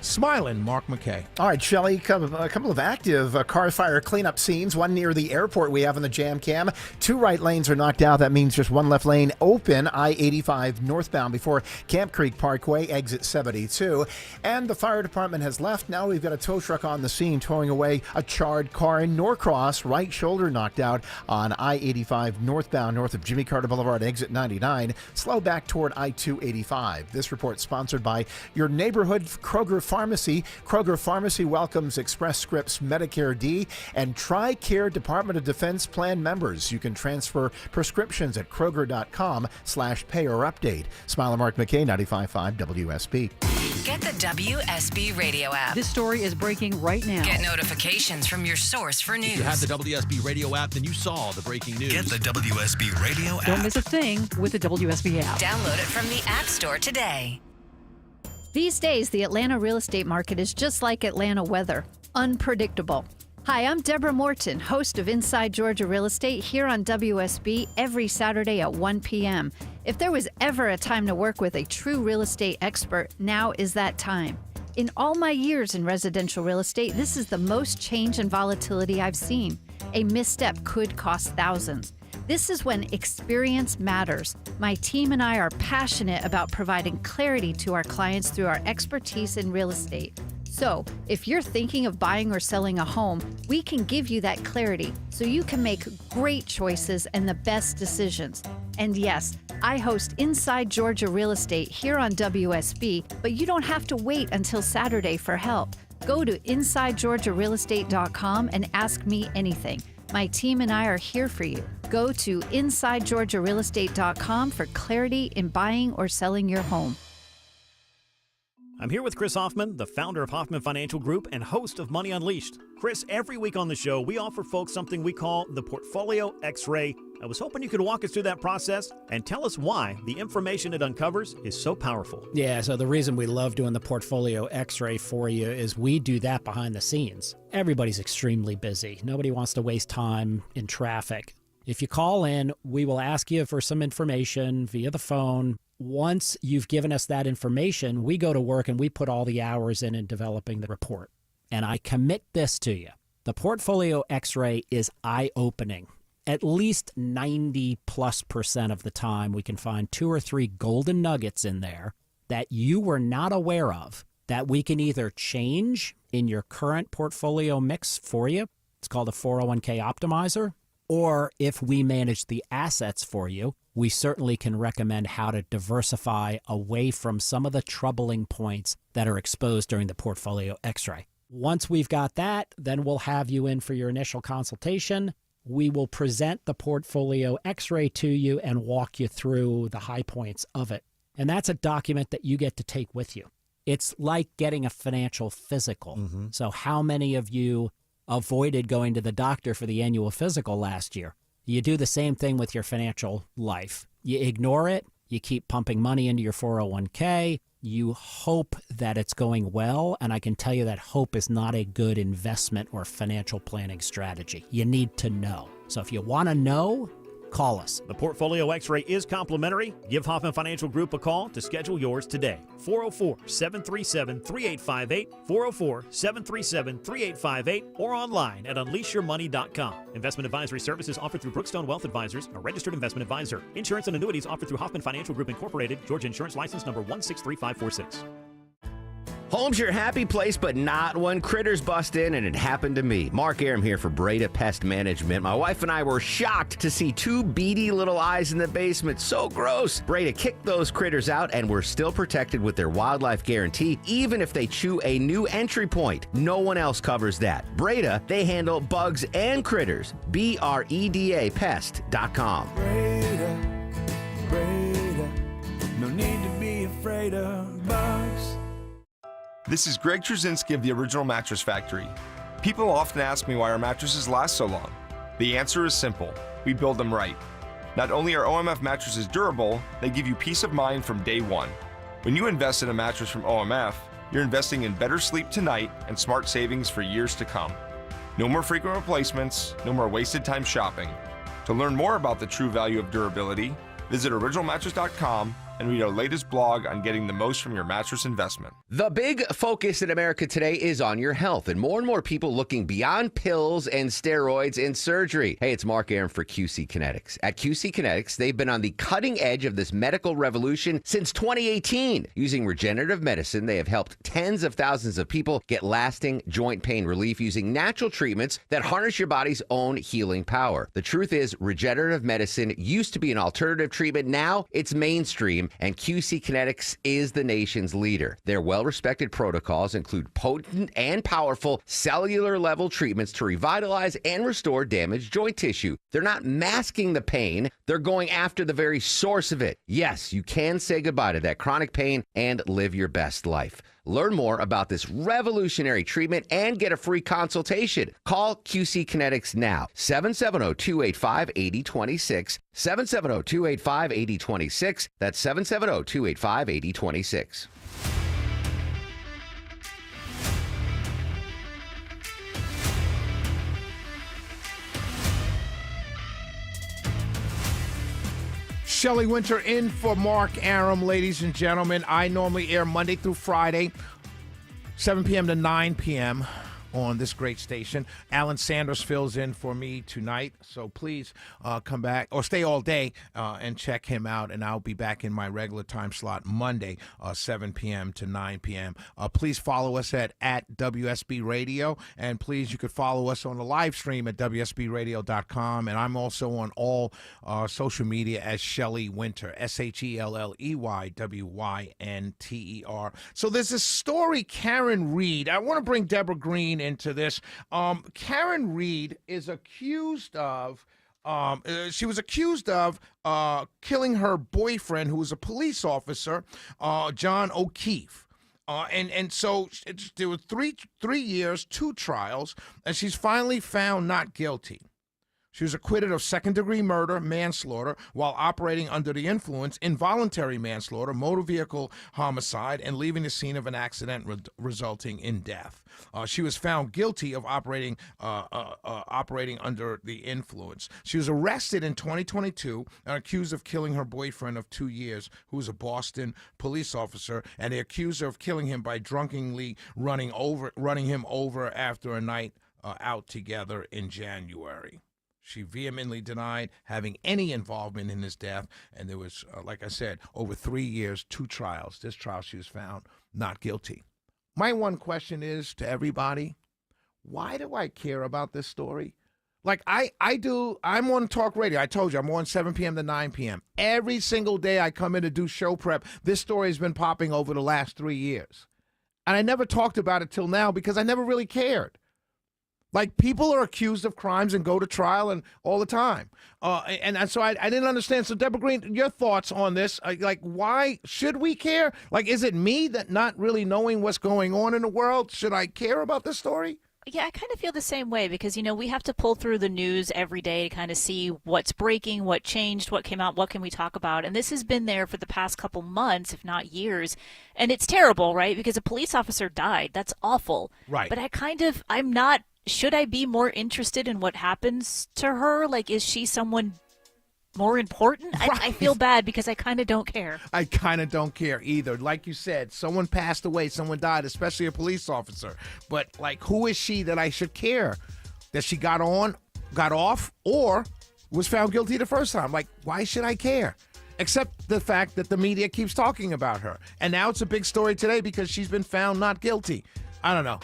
smiling Mark McKay. All right, Shelley, a couple of active car fire cleanup scenes. One near the airport we have in the jam cam. 2 right lanes are knocked out. That means just 1 left lane open, I-85 northbound before Camp Creek Parkway, exit 72. And the fire department has left. Now we've got a tow truck on the scene towing away a charred car in Norcross. Right shoulder knocked out on I-85 northbound north of Jimmy Carter Boulevard, exit 99. Slow back toward I-285. This report sponsored by your neighborhood Kroger Pharmacy. Kroger Pharmacy welcomes Express Scripts Medicare D and TRICARE Department of Defense Plan members. You can transfer prescriptions at Kroger.com/pay-or-update. Smile Mark McKay, 95.5 WSB. Get the WSB Radio app. This story is breaking right now. Get notifications from your source for news. If you have the WSB Radio app, then you saw the breaking news. Get the WSB Radio app. Don't miss a thing with the WSB app. Download it from the App Store today. These days, the Atlanta real estate market is just like Atlanta weather, unpredictable. Hi, I'm Deborah Morton, host of Inside Georgia Real Estate here on WSB every Saturday at 1 p.m. If there was ever a time to work with a true real estate expert, now is that time. In all my years in residential real estate, this is the most change and volatility I've seen. A misstep could cost thousands. This is when experience matters. My team and I are passionate about providing clarity to our clients through our expertise in real estate. So, if you're thinking of buying or selling a home, we can give you that clarity so you can make great choices and the best decisions. And yes, I host Inside Georgia Real Estate here on WSB, but you don't have to wait until Saturday for help. Go to InsideGeorgiaRealEstate.com and ask me anything. My team and I are here for you. Go to InsideGeorgiaRealEstate.com for clarity in buying or selling your home. I'm here with Chris Hoffman, the founder of Hoffman Financial Group and host of Money Unleashed. Chris, every week on the show, we offer folks something we call the Portfolio X-Ray. I was hoping you could walk us through that process and tell us why the information it uncovers is so powerful. Yeah, so the reason we love doing the Portfolio X-Ray for you is we do that behind the scenes. Everybody's extremely busy. Nobody wants to waste time in traffic. If you call in, we will ask you for some information via the phone. Once you've given us that information, we go to work and we put all the hours in developing the report. And I commit this to you. The Portfolio X-ray is eye-opening. At least 90+% of the time, we can find 2 or 3 golden nuggets in there that you were not aware of that we can either change in your current portfolio mix for you. It's called a 401k optimizer. Or if we manage the assets for you, we certainly can recommend how to diversify away from some of the troubling points that are exposed during the Portfolio X-ray. Once we've got that, then we'll have you in for your initial consultation. We will present the Portfolio X-ray to you and walk you through the high points of it. And that's a document that you get to take with you. It's like getting a financial physical. So how many of you avoided going to the doctor for the annual physical last year? You do the same thing with your financial life. You ignore it. You keep pumping money into your 401k. You hope that it's going well. And I can tell you that hope is not a good investment or financial planning strategy. You need to know. So if you want to know, call us. The Portfolio X-ray is complimentary. Give Hoffman Financial Group a call to schedule yours today. 404-737-3858, 404-737-3858, or online at unleashyourmoney.com. Investment advisory services offered through Brookstone Wealth Advisors, a registered investment advisor. Insurance and annuities offered through Hoffman Financial Group Incorporated, Georgia Insurance License number 163546. Home's your happy place, but not when critters bust in, and it happened to me. Mark Aram here for Breda Pest Management. My wife and I were shocked to see 2 beady little eyes in the basement. So gross. Breda kicked those critters out, and we're still protected with their wildlife guarantee, even if they chew a new entry point. No one else covers that. Breda, they handle bugs and critters. BREDA Pest.com. Breda, no need to be afraid of bugs. This is Greg Trzynski of the Original Mattress Factory. People often ask me why our mattresses last so long. The answer is simple. We build them right. Not only are OMF mattresses durable, they give you peace of mind from day one. When you invest in a mattress from OMF, you're investing in better sleep tonight and smart savings for years to come. No more frequent replacements, no more wasted time shopping. To learn more about the true value of durability, visit originalmattress.com and read our latest blog on getting the most from your mattress investment. The big focus in America today is on your health, and more people looking beyond pills and steroids and surgery. Hey, it's Mark Aram for QC Kinetics. At QC Kinetics, they've been on the cutting edge of this medical revolution since 2018. Using regenerative medicine, they have helped tens of thousands of people get lasting joint pain relief using natural treatments that harness your body's own healing power. The truth is, regenerative medicine used to be an alternative treatment. Now it's mainstream, and QC Kinetics is the nation's leader. Their well-respected protocols include potent and powerful cellular-level treatments to revitalize and restore damaged joint tissue. They're not masking the pain. They're going after the very source of it. Yes, you can say goodbye to that chronic pain and live your best life. Learn more about this revolutionary treatment and get a free consultation. Call QC Kinetics now. 770-285-8026. 770-285-8026. That's 770-285-8026. Shelley Winter in for Mark Aram, ladies and gentlemen. I normally air Monday through Friday, 7 p.m. to 9 p.m. on this great station. Alan Sanders fills in for me tonight, so please come back or stay all day and check him out, and I'll be back in my regular time slot Monday, 7 p.m. to 9 p.m. Please follow us at WSB Radio, and please, you could follow us on the live stream at WSBradio.com, and I'm also on all social media as Shelley Winter, SHELLEYWYNTER. So there's this story, Karen Reed. I want to bring Deborah Green into this. Karen Reed is accused of she was accused of killing her boyfriend, who was a police officer, John O'Keefe. And so there were three years, 2 trials, and she's finally found not guilty. She was acquitted of second-degree murder, manslaughter, while operating under the influence, involuntary manslaughter, motor vehicle homicide, and leaving the scene of an accident resulting in death. She was found guilty of operating under the influence. She was arrested in 2022 and accused of killing her boyfriend of 2 years, who was a Boston police officer, and they accused her of killing him by drunkenly running him over after a night out together in January. She vehemently denied having any involvement in his death, and there was, like I said, over 3 years, 2 trials. This trial, she was found not guilty. My one question is to everybody, why do I care about this story? Like I do, I'm on talk radio. I told you, I'm on 7 p.m. to 9 p.m. Every single day I come in to do show prep, this story has been popping over the last 3 years. And I never talked about it till now because I never really cared. Like, people are accused of crimes and go to trial and all the time. And so I didn't understand. So, Deborah Green, your thoughts on this? Like, why should we care? Like, is it me that not really knowing what's going on in the world? Should I care about this story? Yeah, I kind of feel the same way because, we have to pull through the news every day to kind of see what's breaking, what changed, what came out, what can we talk about. And this has been there for the past couple months, if not years. And it's terrible, right? Because a police officer died. That's awful. Right. But I'm not. Should I be more interested in what happens to her? Like, is she someone more important? Right. I feel bad because I kind of don't care. I kind of don't care either. Like you said, someone passed away, someone died, especially a police officer. But, like, who is she that I should care? That she got off, or was found guilty the first time? Like, why should I care? Except the fact that the media keeps talking about her. And now it's a big story today because she's been found not guilty. I don't know.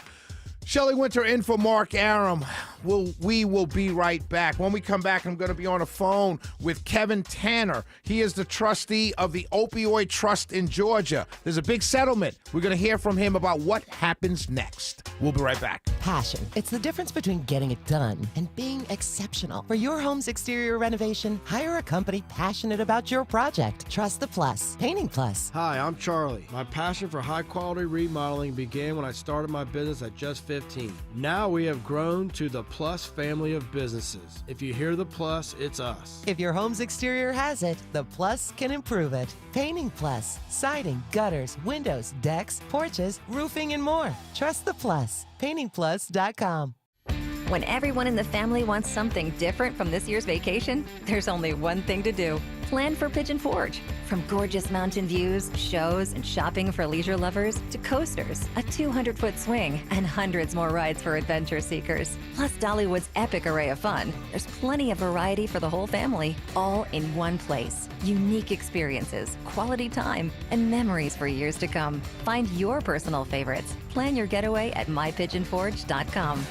Shelley Winter in for Mark Arum. We will be right back. When we come back, I'm going to be on a phone with Kevin Tanner. He is the trustee of the Opioid Trust in Georgia. There's a big settlement. We're going to hear from him about what happens next. We'll be right back. Passion. It's the difference between getting it done and being exceptional. For your home's exterior renovation, hire a company passionate about your project. Trust the Plus. Painting Plus. Hi, I'm Charlie. My passion for high-quality remodeling began when I started my business at just 15. Now we have grown to the Plus family of businesses. If you hear the Plus, it's us. If your home's exterior has it, the Plus can improve it. Painting Plus. Siding, gutters, windows, decks, porches, roofing, and more. Trust the Plus. PaintingPlus.com. When everyone in the family wants something different from this year's vacation, there's only one thing to do. Plan for Pigeon Forge. From gorgeous mountain views, shows, and shopping for leisure lovers to coasters, a 200-foot swing, and hundreds more rides for adventure seekers. Plus Dollywood's epic array of fun. There's plenty of variety for the whole family, all in one place. Unique experiences, quality time, and memories for years to come. Find your personal favorites. Plan your getaway at mypigeonforge.com.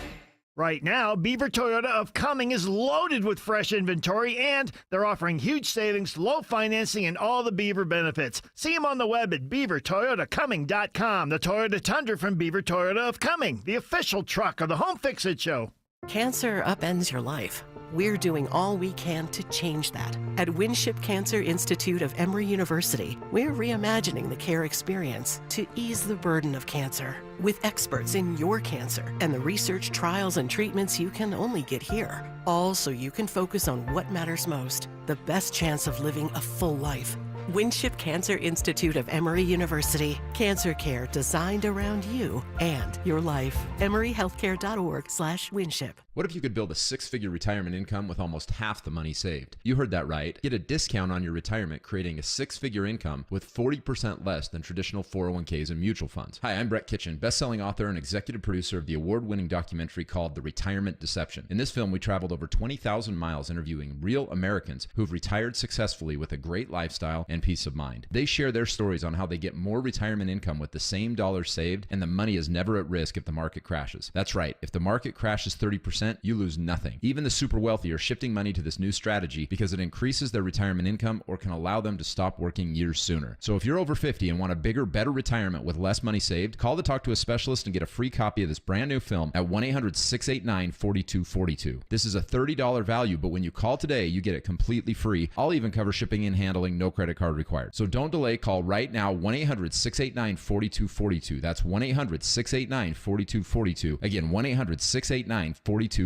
Right now, Beaver Toyota of Cumming is loaded with fresh inventory, and they're offering huge savings, low financing, and all the Beaver benefits. See them on the web at beavertoyotacumming.com. The Toyota Tundra from Beaver Toyota of Cumming, the official truck of the Home Fix-It Show. Cancer upends your life. We're doing all we can to change that. At Winship Cancer Institute of Emory University, we're reimagining the care experience to ease the burden of cancer with experts in your cancer and the research, trials, and treatments you can only get here. All so you can focus on what matters most, the best chance of living a full life. Winship Cancer Institute of Emory University. Cancer care designed around you and your life. EmoryHealthcare.org/Winship. What if you could build a six-figure retirement income with almost half the money saved? You heard that right. Get a discount on your retirement, creating a six-figure income with 40% less than traditional 401ks and mutual funds. Hi, I'm Brett Kitchen, best-selling author and executive producer of the award-winning documentary called The Retirement Deception. In this film, we traveled over 20,000 miles interviewing real Americans who've retired successfully with a great lifestyle and peace of mind. They share their stories on how they get more retirement income with the same dollars saved, and the money is never at risk if the market crashes. That's right. If the market crashes 30%, you lose nothing. Even the super wealthy are shifting money to this new strategy because it increases their retirement income or can allow them to stop working years sooner. So if you're over 50 and want a bigger, better retirement with less money saved, call to talk to a specialist and get a free copy of this brand new film at 1-800-689-4242. This is a $30 value, but when you call today, you get it completely free. I'll even cover shipping and handling, no credit card required. So don't delay. Call right now, 1-800-689-4242. That's 1-800-689-4242. Again, 1-800-689-4242.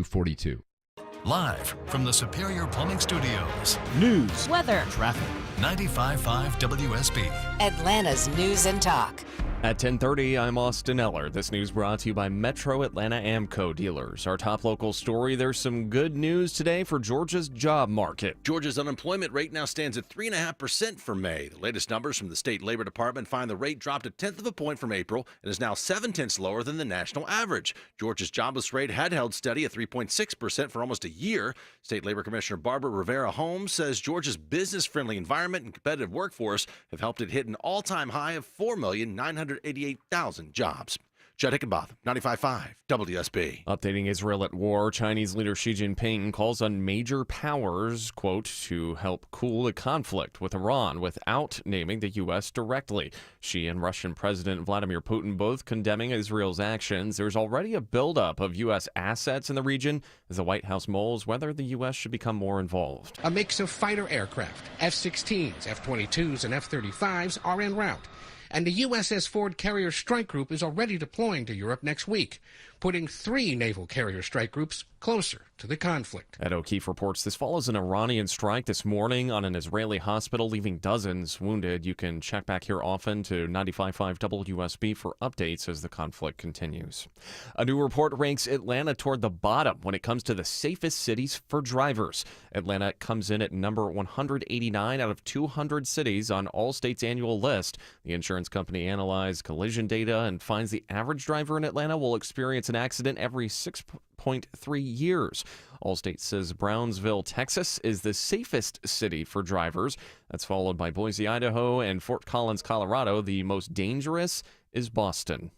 Live from the Superior Plumbing Studios. News, weather, traffic. 95.5 WSB. Atlanta's News and Talk. At 10:30, I'm Austin Eller. This news brought to you by Metro Atlanta Amco dealers. Our top local story, there's some good news today for Georgia's job market. Georgia's unemployment rate now stands at 3.5% for May. The latest numbers from the state labor department find the rate dropped a tenth of a point from April and is now 0.7 lower than the national average. Georgia's jobless rate had held steady at 3.6% for almost a year. State Labor Commissioner Barbara Rivera Holmes says Georgia's business-friendly environment and competitive workforce have helped it hit an all-time high of 4,988,000 jobs. Judd Hickenbotham, 95.5 WSB. Updating Israel at war, Chinese leader Xi Jinping calls on major powers, quote, to help cool the conflict with Iran without naming the U.S. directly. Xi and Russian President Vladimir Putin both condemning Israel's actions. There's already a buildup of U.S. assets in the region as the White House mulls whether the U.S. should become more involved. A mix of fighter aircraft, F-16s, F-22s, and F-35s are en route. And the USS Ford Carrier Strike Group is already deploying to Europe next week, putting 3 naval carrier strike groups closer to the conflict. Ed O'Keefe reports this follows an Iranian strike this morning on an Israeli hospital, leaving dozens wounded. You can check back here often to 95.5 WSB for updates as the conflict continues. A new report ranks Atlanta toward the bottom when it comes to the safest cities for drivers. Atlanta comes in at number 189 out of 200 cities on Allstate's annual list. The insurance company analyzed collision data and finds the average driver in Atlanta will experience an accident every 6.3 years. Allstate says Brownsville, Texas is the safest city for drivers. That's followed by Boise, Idaho, and Fort Collins, Colorado. The most dangerous is Boston.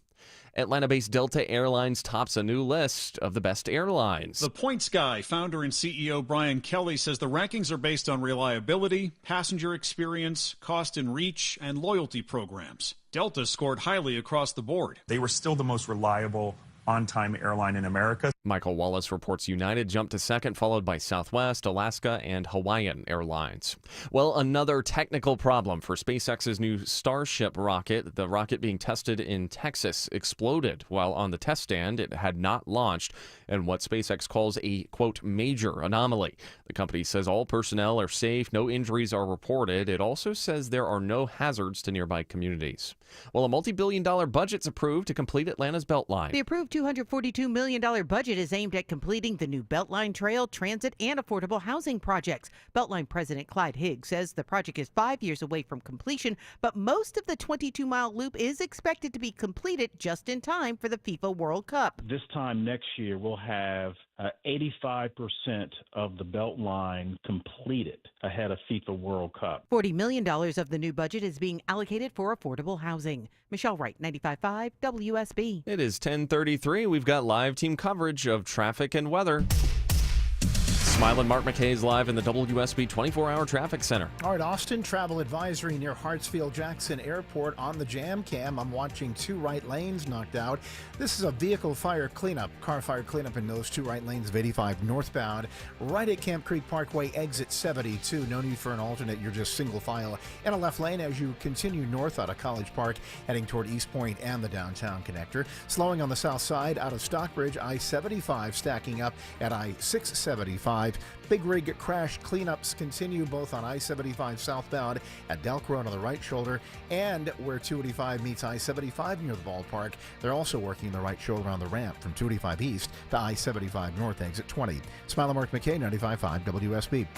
Atlanta-based Delta Airlines tops a new list of the best airlines. The Points Guy, founder and CEO Brian Kelly, says the rankings are based on reliability, passenger experience, cost and reach, and loyalty programs. Delta scored highly across the board. They were still the most reliable on-time airline in America. Michael Wallace reports United jumped to second, followed by Southwest, Alaska, and Hawaiian Airlines. Well, another technical problem for SpaceX's new Starship rocket. The rocket being tested in Texas exploded while on the test stand. It had not launched in what SpaceX calls a, quote, major anomaly. The company says all personnel are safe, no injuries are reported. It also says there are no hazards to nearby communities. Well, a multi-billion-dollar budget's approved to complete Atlanta's Beltline. The approved $242 million budget is aimed at completing the new Beltline Trail, transit, and affordable housing projects. Beltline President Clyde Higgs says the project is 5 years away from completion, but most of the 22-mile loop is expected to be completed just in time for the FIFA World Cup. This time next year, we'll have 85% of the Beltline completed ahead of FIFA World Cup. $40 million of the new budget is being allocated for affordable housing. Michelle Wright, 95.5 WSB. It is 10:33. We've got live team coverage of traffic and weather. Smiling Mark McKay is live in the WSB 24-hour traffic center. All right, Austin, travel advisory near Hartsfield-Jackson Airport on the jam cam. I'm watching 2 right lanes knocked out. This is a vehicle fire cleanup, car fire cleanup in those 2 right lanes of 85 northbound. Right at Camp Creek Parkway, exit 72. No need for an alternate. You're just single file in a left lane as you continue north out of College Park, heading toward East Point and the downtown connector. Slowing on the south side out of Stockbridge, I-75 stacking up at I-675. Big rig crash cleanups continue both on I-75 southbound at Delk Road on the right shoulder and where 285 meets I-75 near the ballpark. They're also working the right shoulder on the ramp from 285 east to I-75 north, exit 20. Smiley Mark McKay, 95.5 WSB.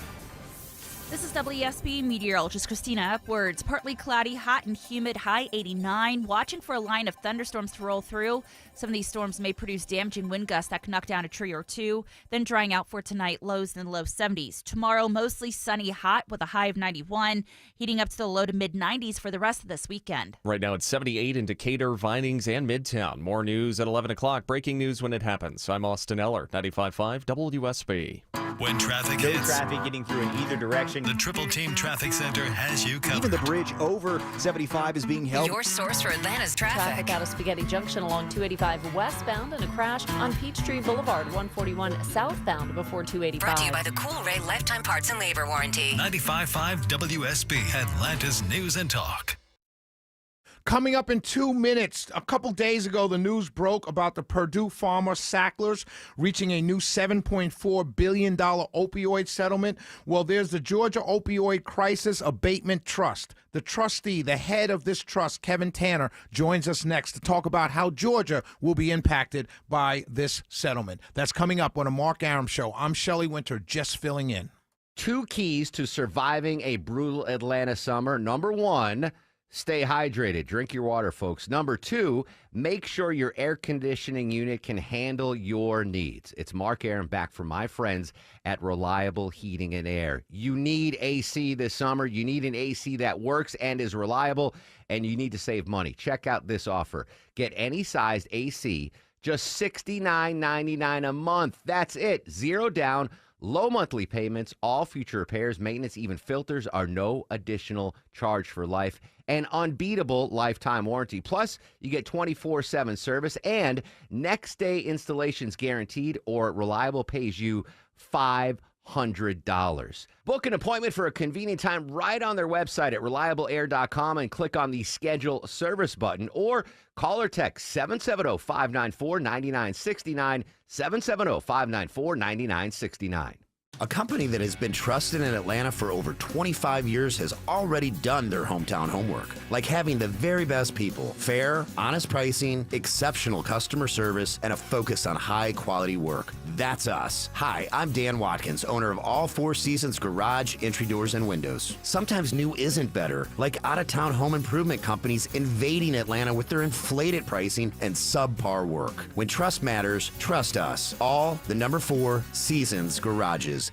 This is WSB meteorologist Christina Upwards. Partly cloudy, hot and humid, high 89. Watching for a line of thunderstorms to roll through. Some of these storms may produce damaging wind gusts that can knock down a tree or two. Then drying out for tonight, lows in the low 70s. Tomorrow, mostly sunny, hot with a high of 91. Heating up to the low to mid 90s for the rest of this weekend. Right now it's 78 in Decatur, Vinings, and Midtown. More news at 11 o'clock. Breaking news when it happens. I'm Austin Eller, 95.5 WSB. When traffic No hits, traffic getting through in either direction. the Triple Team Traffic Center has you covered. Even the bridge over 75 is being held. Your source for Atlanta's traffic. Out of Spaghetti Junction along 285 westbound and a crash on Peachtree Boulevard, 141 southbound before 285. Brought to you by the Cool Ray Lifetime Parts and Labor Warranty. 95.5 WSB, Atlanta's News and Talk. Coming up in 2 minutes, a couple days ago, the news broke about the Purdue Pharma Sacklers reaching a new $7.4 billion opioid settlement. Well, there's the Georgia Opioid Crisis Abatement Trust. The trustee, the head of this trust, Kevin Tanner, joins us next to talk about how Georgia will be impacted by this settlement. That's coming up on a Mark Arum Show. I'm Shelley Winter, just filling in. 2 keys to surviving a brutal Atlanta summer. Number 1, stay hydrated. Drink your water, folks. Number 2, make sure your air conditioning unit can handle your needs. It's Mark Arum back from my friends at Reliable Heating and Air. You need AC this summer. You need an AC that works and is reliable, and you need to save money. Check out this offer. Get any sized AC, just $69.99 a month. That's it. 0 down. Low monthly payments, all future repairs, maintenance, even filters are no additional charge for life. An unbeatable lifetime warranty. Plus, you get 24/7 service and next day installations guaranteed, or Reliable pays you $500. Book an appointment for a convenient time right on their website at reliableair.com and click on the schedule service button, or call or text 770-594-9969, 770-594-9969. A company that has been trusted in Atlanta for over 25 years has already done their hometown homework, like having the very best people, fair, honest pricing, exceptional customer service, and a focus on high-quality work. That's us. Hi, I'm Dan Watkins, owner of All Four Seasons Garage, Entry Doors, and Windows. Sometimes new isn't better, like out-of-town home improvement companies invading Atlanta with their inflated pricing and subpar work. When trust matters, trust us. All the number 4 Seasons Garages.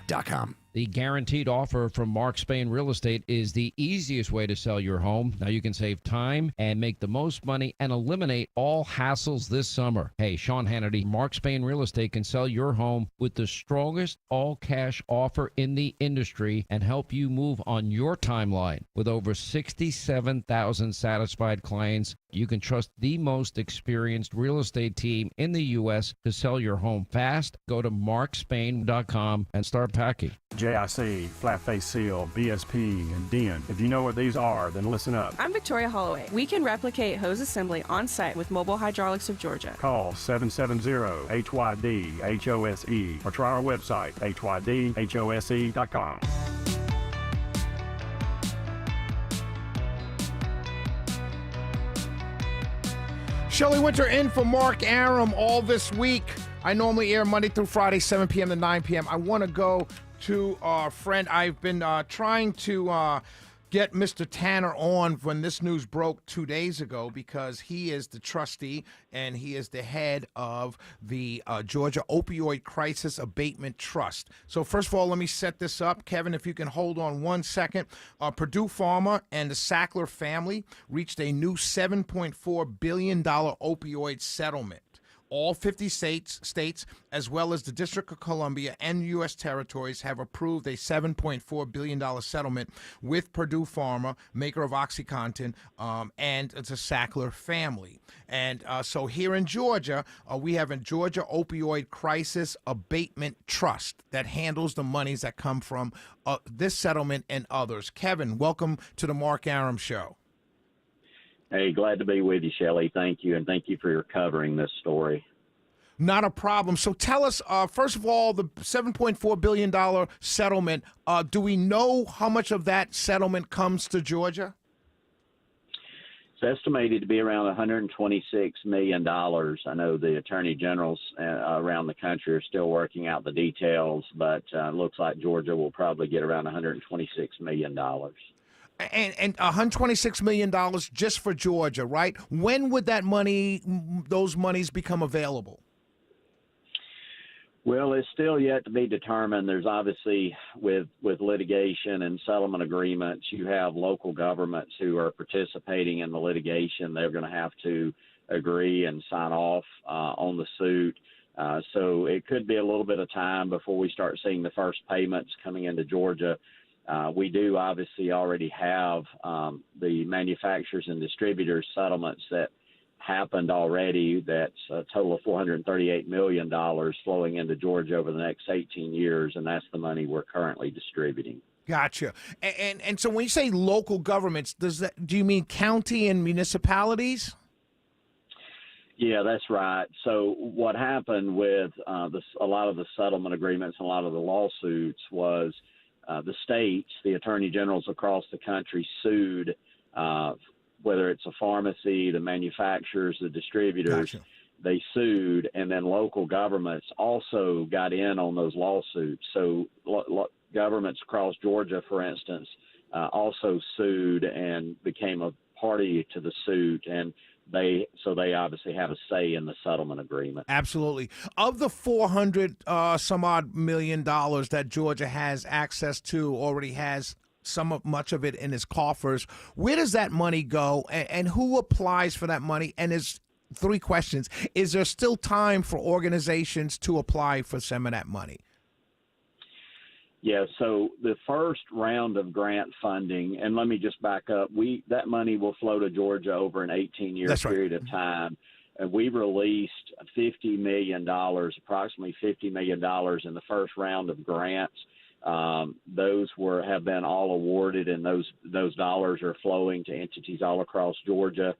The guaranteed offer from Mark Spain Real Estate is the easiest way to sell your home. Now you can save time and make the most money and eliminate all hassles this summer. Hey, Sean Hannity, Mark Spain Real Estate can sell your home with the strongest all-cash offer in the industry and help you move on your timeline. With over 67,000 satisfied clients, you can trust the most experienced real estate team in the U.S. to sell your home fast. Go to markspain.com and start packing. JIC, Flat Face Seal, BSP, and DEN. If you know what these are, then listen up. I'm Victoria Holloway. We can replicate hose assembly on site with Mobile Hydraulics of Georgia. Call 770-HYD-HOSE or try our website, HYDHOSE.com. Shelley Winter in for Mark Arum all this week. I normally air Monday through Friday, 7 p.m. to 9 p.m. I want to go to our friend. I've been trying to get Mr. Tanner on when this news broke 2 days ago, because he is the trustee and he is the head of the Georgia Opioid Crisis Abatement Trust. So first of all, let me set this up. Kevin, if you can hold on 1 second. Purdue Pharma and the Sackler family reached a new $7.4 billion opioid settlement. All 50 states, as well as the District of Columbia and U.S. territories, have approved a $7.4 billion settlement with Purdue Pharma, maker of OxyContin, and it's a Sackler family. And so here in Georgia, we have a Georgia Opioid Crisis Abatement Trust that handles the monies that come from this settlement and others. Kevin, welcome to the Mark Arum Show. Hey, glad to be with you, Shelley. Thank you, and thank you for your covering this story. Not a problem. So tell us, first of all, the $7.4 billion settlement, do we know how much of that settlement comes to Georgia? It's estimated to be around $126 million. I know the attorney generals around the country are still working out the details, but it looks like Georgia will probably get around $126 million. And $126 million just for Georgia, right? When would that money, those monies become available? Well, it's still yet to be determined. There's obviously, with litigation and settlement agreements, you have local governments who are participating in the litigation. They're going to have to agree and sign off on the suit. So it could be a little bit of time before we start seeing the first payments coming into Georgia. We do obviously already have the manufacturers and distributors settlements that happened already. That's a total of $438 million flowing into Georgia over the next 18 years, and that's the money we're currently distributing. Gotcha. And so when you say local governments, do you mean county and municipalities? Yeah, that's right. So what happened with a lot of the settlement agreements and a lot of the lawsuits was the states, the attorney generals across the country sued, whether it's a pharmacy, the manufacturers, the distributors. Gotcha. They sued, and then local governments also got in on those lawsuits. So governments across Georgia, for instance, also sued and became a party to the suit, and they obviously have a say in the settlement agreement. Absolutely. Of the 400 some odd $1 million that Georgia has access to, already has much of it in its coffers, where does that money go, and who applies for that money? And is 3 questions. Is there still time for organizations to apply for some of that money? Yeah, so the first round of grant funding, and let me just back up, that money will flow to Georgia over an 18-year period of time. And we released $50 million, approximately $50 million in the first round of grants. Those have been all awarded, and those dollars are flowing to entities all across Georgia.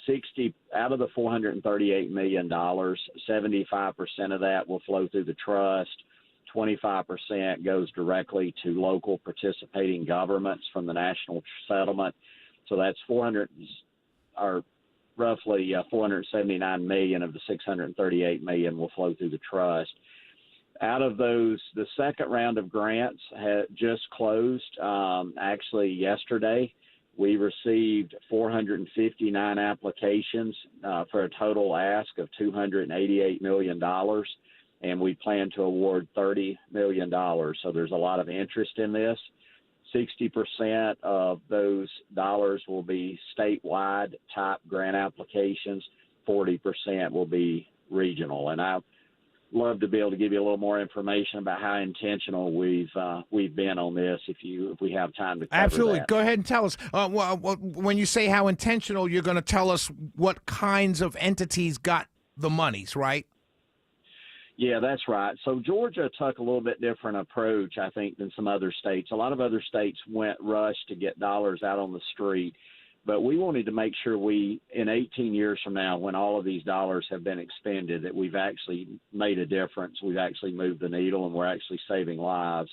60 out of the $438 million, 75% of that will flow through the trust. 25% goes directly to local participating governments from the national settlement. So that's roughly 479 million of the 638 million will flow through the trust. Out of those, the second round of grants had just closed. Actually, yesterday, we received 459 applications for a total ask of $288 million, and we plan to award $30 million. So there's a lot of interest in this. 60% of those dollars will be statewide type grant applications. 40% will be regional. And I'd love to be able to give you a little more information about how intentional we've been on this if we have time to cover Absolutely. that. Go ahead and tell us. When you say how intentional, you're going to tell us what kinds of entities got the monies, right? Yeah, that's right. So Georgia took a little bit different approach, I think, than some other states. A lot of other states rushed to get dollars out on the street, but we wanted to make sure in 18 years from now, when all of these dollars have been expended, that we've actually made a difference. We've actually moved the needle, and we're actually saving lives.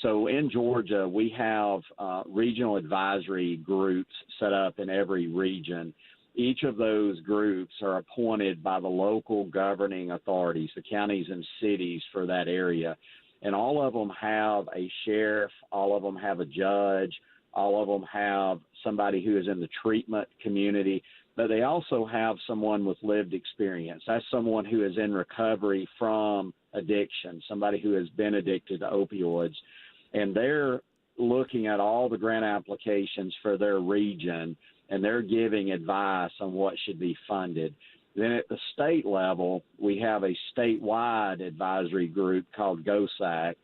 So in Georgia, we have regional advisory groups set up in every region. Each of those groups are appointed by the local governing authorities, the counties and cities for that area. And all of them have a sheriff, all of them have a judge, all of them have somebody who is in the treatment community, but they also have someone with lived experience. That's someone who is in recovery from addiction, somebody who has been addicted to opioids. And they're looking at all the grant applications for their region, and they're giving advice on what should be funded. Then at the state level, we have a statewide advisory group called GOSAC,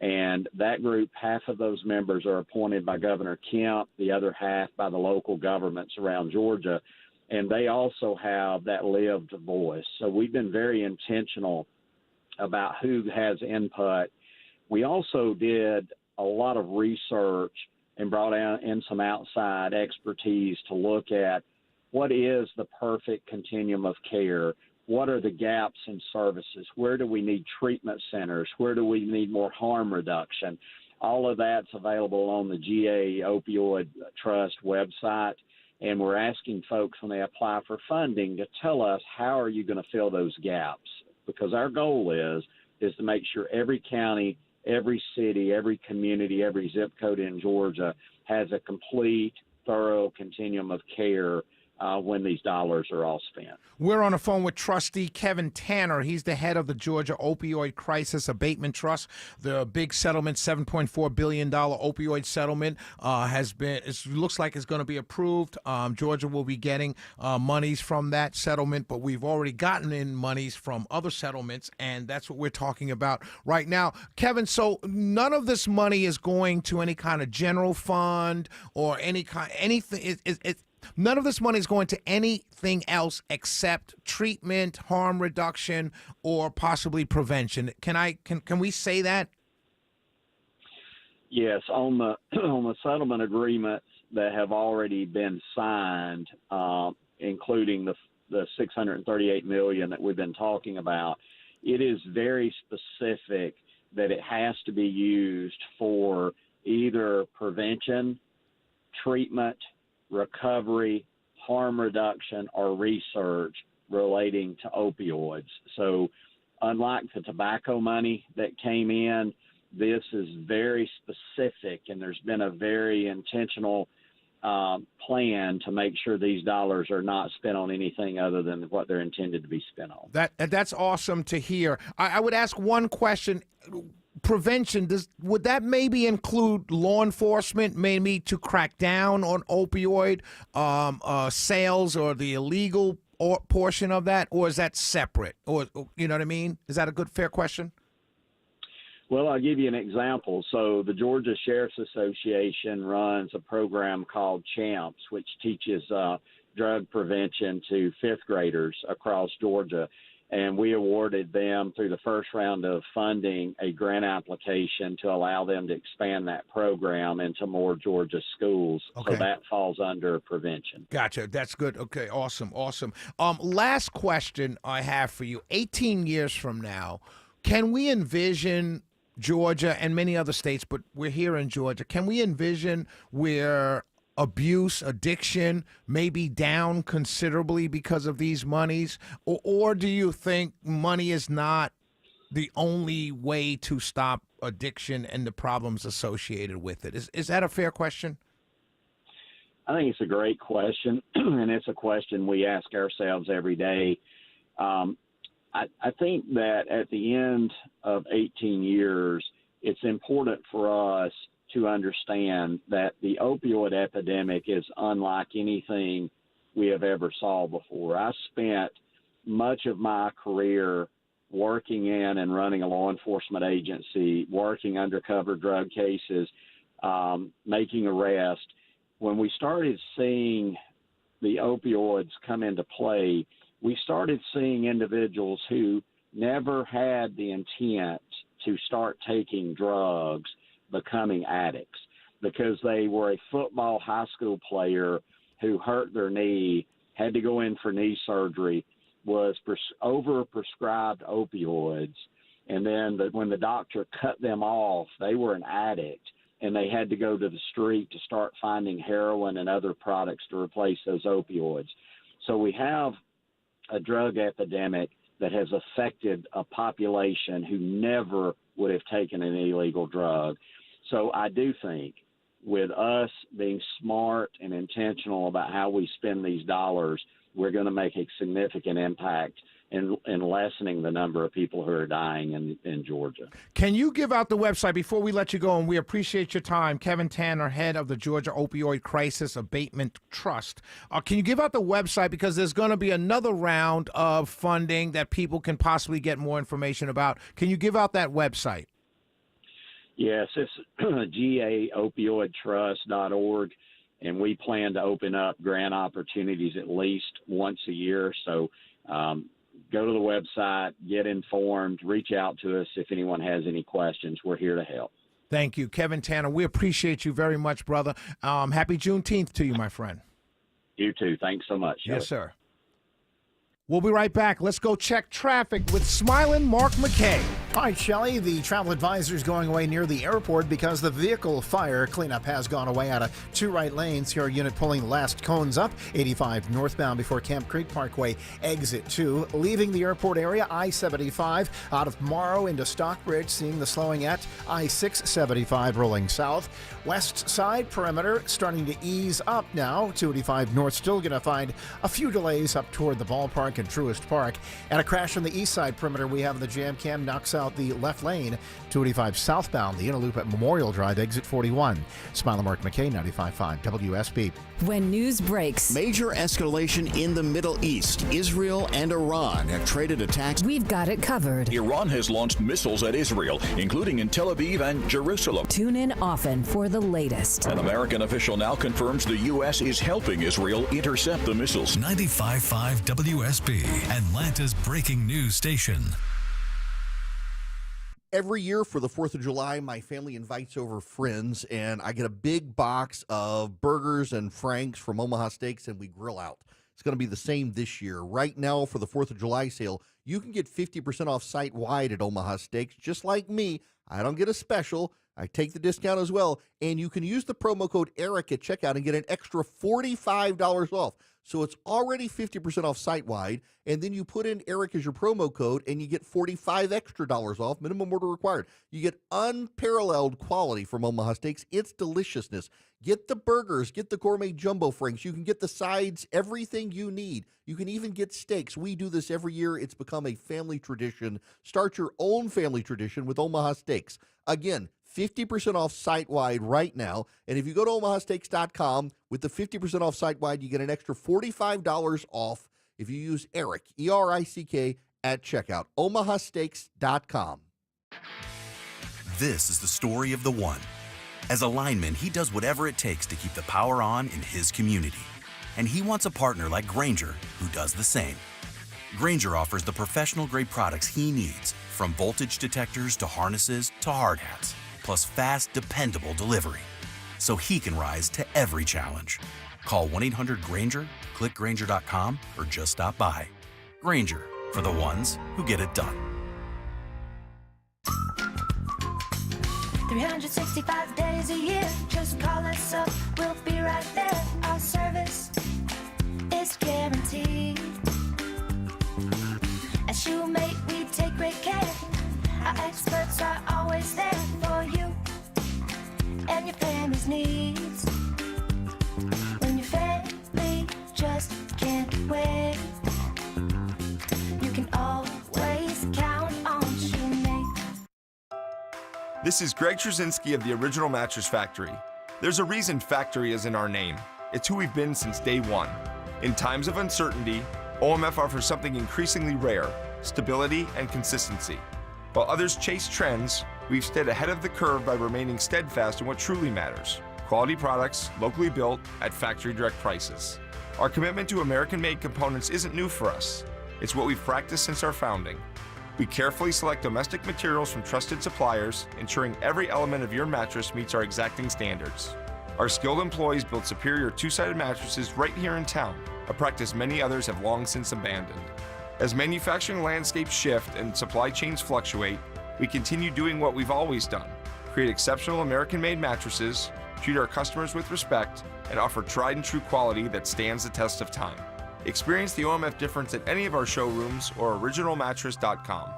and that group, half of those members are appointed by Governor Kemp, the other half by the local governments around Georgia, and they also have that lived voice. So we've been very intentional about who has input. We also did a lot of research and brought in some outside expertise to look at what is the perfect continuum of care, what are the gaps in services, where do we need treatment centers, where do we need more harm reduction. All of that's available on the GA Opioid Trust website, and we're asking folks when they apply for funding to tell us how are you going to fill those gaps, because our goal is to make sure every county, every city, every community, every zip code in Georgia has a complete, thorough continuum of care when these dollars are all spent. We're on the phone with Trustee Kevin Tanner. He's the head of the Georgia Opioid Crisis Abatement Trust. The big settlement, $7.4 billion opioid settlement, looks like it's going to be approved. Georgia will be getting monies from that settlement, but we've already gotten in monies from other settlements, and that's what we're talking about right now. Kevin, so none of this money is going to any kind of general fund or anything. None of this money is going to anything else except treatment, harm reduction, or possibly prevention. Can we say that? Yes, on the on the settlement agreements that have already been signed, including the $638 million that we've been talking about, it is very specific that it has to be used for either prevention, treatment, recovery, harm reduction, or research relating to opioids. So unlike the tobacco money that came in, this is very specific, and there's been a very intentional plan to make sure these dollars are not spent on anything other than what they're intended to be spent on. That's awesome to hear. I would ask one question. Prevention, would that maybe include law enforcement, maybe to crack down on opioid sales or the illegal portion of that, or is that separate? Or you know what I mean? Is that a good, fair question? Well, I'll give you an example. So the Georgia Sheriff's Association runs a program called CHAMPS, which teaches drug prevention to fifth graders across Georgia. And we awarded them, through the first round of funding, a grant application to allow them to expand that program into more Georgia schools. Okay. So that falls under prevention. Gotcha. That's good. Okay, awesome. Last question I have for you. 18 years from now, can we envision Georgia and many other states, but we're here in Georgia, can we envision where abuse, addiction may be down considerably because of these monies? Or do you think money is not the only way to stop addiction and the problems associated with it? Is that a fair question? I think it's a great question, and it's a question we ask ourselves every day. I think that at the end of 18 years, it's important for us to understand that the opioid epidemic is unlike anything we have ever saw before. I spent much of my career working in and running a law enforcement agency, working undercover drug cases, making arrests. When we started seeing the opioids come into play, we started seeing individuals who never had the intent to start taking drugs becoming addicts because they were a football high school player who hurt their knee, had to go in for knee surgery, was overprescribed opioids, and then when the doctor cut them off, they were an addict, and they had to go to the street to start finding heroin and other products to replace those opioids. So we have a drug epidemic that has affected a population who never would have taken an illegal drug. So I do think with us being smart and intentional about how we spend these dollars, we're going to make a significant impact in lessening the number of people who are dying in Georgia. Can you give out the website before we let you go? And we appreciate your time. Kevin Tanner, head of the Georgia Opioid Crisis Abatement Trust. Can you give out the website, because there's going to be another round of funding that people can possibly get more information about. Can you give out that website? Yes, it's gaopioidtrust.org, and we plan to open up grant opportunities at least once a year. So go to the website, get informed, reach out to us if anyone has any questions. We're here to help. Thank you, Kevin Tanner. We appreciate you very much, brother. Happy Juneteenth to you, my friend. You too. Thanks so much. Yes, sir. We'll be right back. Let's go check traffic with Smiling Mark McKay. All right, Shelley, the travel advisor is going away near the airport because the vehicle fire cleanup has gone away out of two right lanes. Here, unit pulling last cones up, 85 northbound before Camp Creek Parkway, exit 2. Leaving the airport area, I-75 out of Morrow into Stockbridge, seeing the slowing at I-675 rolling south. West side perimeter starting to ease up now. 285 north still going to find a few delays up toward the ballpark and Truist Park. And a crash on the east side perimeter. We have the jam cam knocks out the left lane. 285 southbound, the inner loop at Memorial Drive, exit 41. Smiling Mark McKay, 95.5 WSB. When news breaks, major escalation in the Middle East. Israel and Iran have traded attacks. We've got it covered. Iran has launched missiles at Israel, including in Tel Aviv and Jerusalem. Tune in often for the latest. An American official now confirms the U.S. is helping Israel intercept the missiles. 95.5 WSB, Atlanta's breaking news station. Every year for the 4th of July, my family invites over friends, and I get a big box of burgers and franks from Omaha Steaks, and we grill out. It's going to be the same this year. Right now, for the 4th of July sale, you can get 50% off site-wide at Omaha Steaks. Just like me, I don't get a special. I take the discount as well, and you can use the promo code ERIC at checkout and get an extra $45 off. So it's already 50% off site-wide, and then you put in ERIC as your promo code, and you get $45 extra off, minimum order required. You get unparalleled quality from Omaha Steaks. It's deliciousness. Get the burgers, get the gourmet jumbo franks. You can get the sides, everything you need. You can even get steaks. We do this every year. It's become a family tradition. Start your own family tradition with Omaha Steaks. Again, 50% off site-wide right now. And if you go to omahasteaks.com, with the 50% off site-wide, you get an extra $45 off if you use ERIC, E-R-I-C-K, at checkout. omahasteaks.com. This is the story of the one. As a lineman, he does whatever it takes to keep the power on in his community. And he wants a partner like Grainger who does the same. Grainger offers the professional-grade products he needs, from voltage detectors to harnesses to hard hats, plus fast, dependable delivery, so he can rise to every challenge. Call 1-800-GRAINGER, click Grainger.com, or just stop by. Grainger, for the ones who get it done. 365 days a year, just call us up, we'll be right there. Our service is guaranteed. At Shoemate, we take great care. Our experts are always there for you and your family's needs. When your family just can't wait, you can always count on Shoemate. This is Greg Trzynski of the Original Mattress Factory. There's a reason factory is in our name. It's who we've been since day one. In times of uncertainty, OMF offers something increasingly rare: stability and consistency. While others chase trends, we've stayed ahead of the curve by remaining steadfast in what truly matters: quality products, locally built, at factory direct prices. Our commitment to American-made components isn't new for us. It's what we've practiced since our founding. We carefully select domestic materials from trusted suppliers, ensuring every element of your mattress meets our exacting standards. Our skilled employees build superior two-sided mattresses right here in town, a practice many others have long since abandoned. As manufacturing landscapes shift and supply chains fluctuate, we continue doing what we've always done: create exceptional American-made mattresses, treat our customers with respect, and offer tried-and-true quality that stands the test of time. Experience the OMF difference at any of our showrooms or originalmattress.com.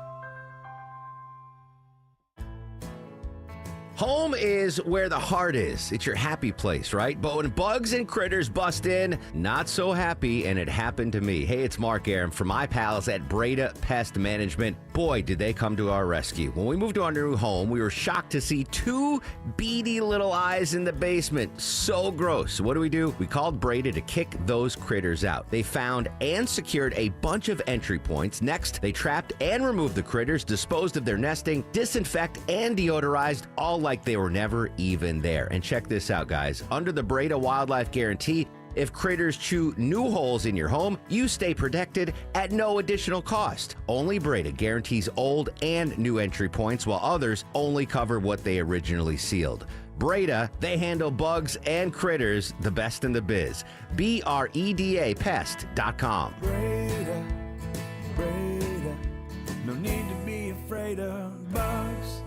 Home is where the heart is. It's your happy place, right? But when bugs and critters bust in, not so happy, and it happened to me. Hey, it's Mark Aram from my pals at Breda Pest Management. Boy, did they come to our rescue. When we moved to our new home, we were shocked to see two beady little eyes in the basement. So gross. So what do? We called Breda to kick those critters out. They found and secured a bunch of entry points. Next, they trapped and removed the critters, disposed of their nesting, disinfect and deodorized, all like they were never even there. And check this out, guys. Under the Breda Wildlife Guarantee, if critters chew new holes in your home, you stay protected at no additional cost. Only Breda guarantees old and new entry points, while others only cover what they originally sealed. Breda, they handle bugs and critters the best in the biz. BREDA Pest.com. Breda, no need to be afraid of bugs.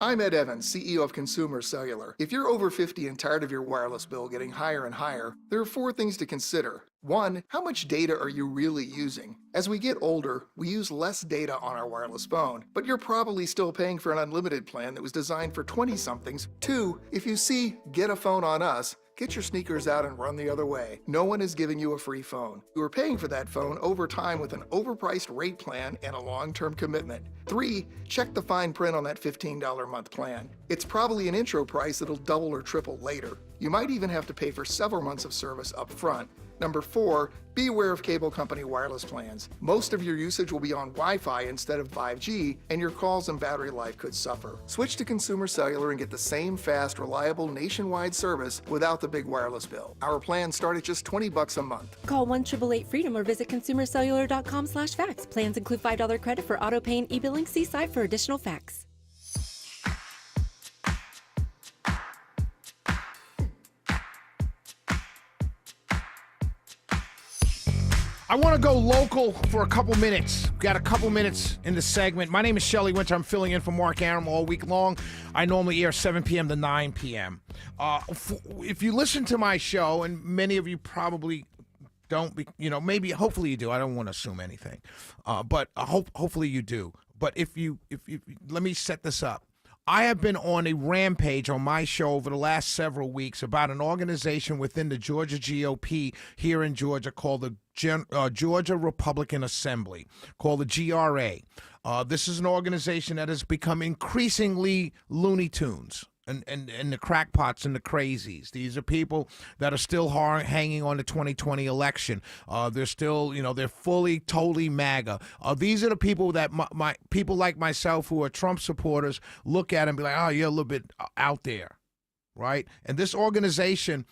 I'm Ed Evans, CEO of Consumer Cellular. If you're over 50 and tired of your wireless bill getting higher and higher, there are 4 things to consider. 1, how much data are you really using? As we get older, we use less data on our wireless phone, but you're probably still paying for an unlimited plan that was designed for 20-somethings. 2, if you see "Get a phone on us," get your sneakers out and run the other way. No one is giving you a free phone. You are paying for that phone over time with an overpriced rate plan and a long-term commitment. 3, check the fine print on that $15 a month plan. It's probably an intro price that'll double or triple later. You might even have to pay for several months of service up front. Number 4, be aware of cable company wireless plans. Most of your usage will be on Wi-Fi instead of 5G, and your calls and battery life could suffer. Switch to Consumer Cellular and get the same fast, reliable, nationwide service without the big wireless bill. Our plans start at just $20 a month. Call 1-888-FREEDOM or visit consumercellular.com/facts. Plans include $5 credit for auto pay and e-billing. See site for additional facts. I want to go local for a couple minutes. Got a couple minutes in the segment. My name is Shelley Winter. I'm filling in for Mark Aram all week long. I normally air 7 p.m. to 9 p.m. If you listen to my show, and many of you probably don't, maybe, hopefully you do. I don't want to assume anything, but hopefully you do. But if you, let me set this up. I have been on a rampage on my show over the last several weeks about an organization within the Georgia GOP here in Georgia called the Georgia Republican Assembly, called the GRA. This is an organization that has become increasingly Looney Tunes. And the crackpots and the crazies. These are people that are still hanging on the 2020 election. They're still, they're fully, totally MAGA. These are the people that my people like myself who are Trump supporters look at and be like, oh, you're a little bit out there. Right? And this organization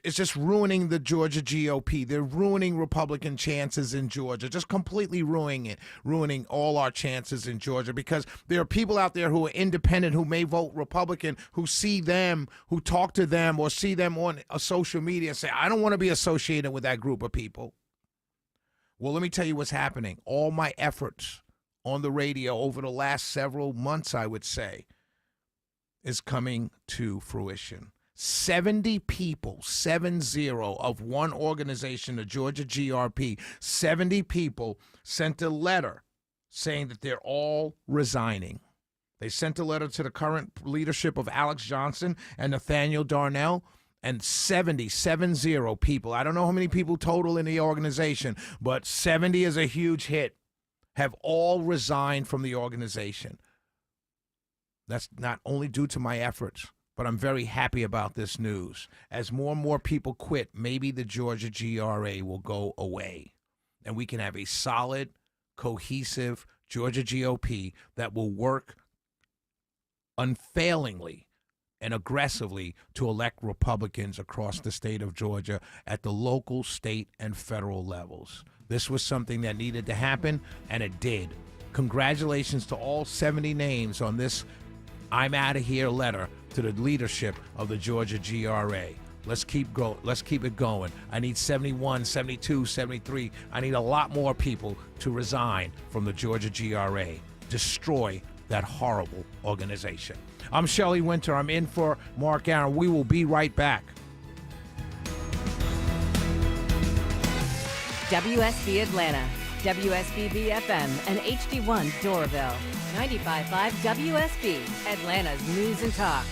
is just ruining the Georgia GOP. They're ruining Republican chances in Georgia, just completely ruining all our chances in Georgia, because there are people out there who are independent, who may vote Republican, who see them, who talk to them or see them on social media and say, I don't want to be associated with that group of people. Well, let me tell you what's happening. All my efforts on the radio over the last several months, I would say, is coming to fruition. 70 people, 70 of one organization, the Georgia GRP, 70 people sent a letter saying that they're all resigning. They sent a letter to the current leadership of Alex Johnson and Nathaniel Darnell, and 70 people, I don't know how many people total in the organization, but 70 is a huge hit, have all resigned from the organization. That's not only due to my efforts, but I'm very happy about this news. As more and more people quit, maybe the Georgia GRA will go away, and we can have a solid, cohesive Georgia GOP that will work unfailingly and aggressively to elect Republicans across the state of Georgia at the local, state, and federal levels. This was something that needed to happen, and it did. Congratulations to all 70 names on this I'm out of here letter to the leadership of the Georgia GRA. Let's keep it going. I need 71, 72, 73. I need a lot more people to resign from the Georgia GRA. Destroy that horrible organization. I'm Shelley Winter. I'm in for Mark Aram. We will be right back. WSB Atlanta, WSBB FM, and HD1 Doraville. 95.5 WSB, Atlanta's News and Talk.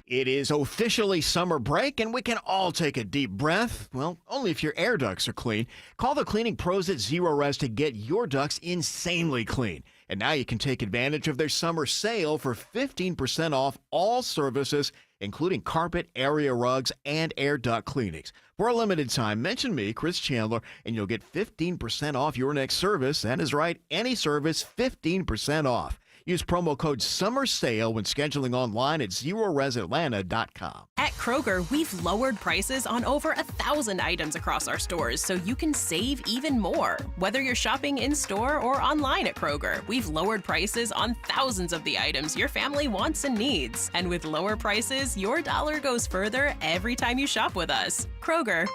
It is officially summer break, and we can all take a deep breath. Well, only if your air ducts are clean. Call the cleaning pros at Zero Res to get your ducts insanely clean. And now you can take advantage of their summer sale for 15% off all services, including carpet, area rugs, and air duct cleanings. For a limited time, mention me, Chris Chandler, and you'll get 15% off your next service. That is right, any service, 15% off. Use promo code SUMMERSALE when scheduling online at ZeroResAtlanta.com. At Kroger, we've lowered prices on over 1,000 items across our stores so you can save even more. Whether you're shopping in-store or online at Kroger, we've lowered prices on thousands of the items your family wants and needs. And with lower prices, your dollar goes further every time you shop with us. Kroger,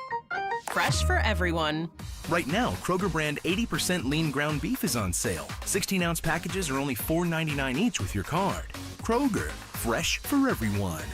fresh for everyone. Right now, Kroger brand 80% lean ground beef is on sale. 16-ounce packages are only $4.99 each with your card. Kroger, fresh for everyone.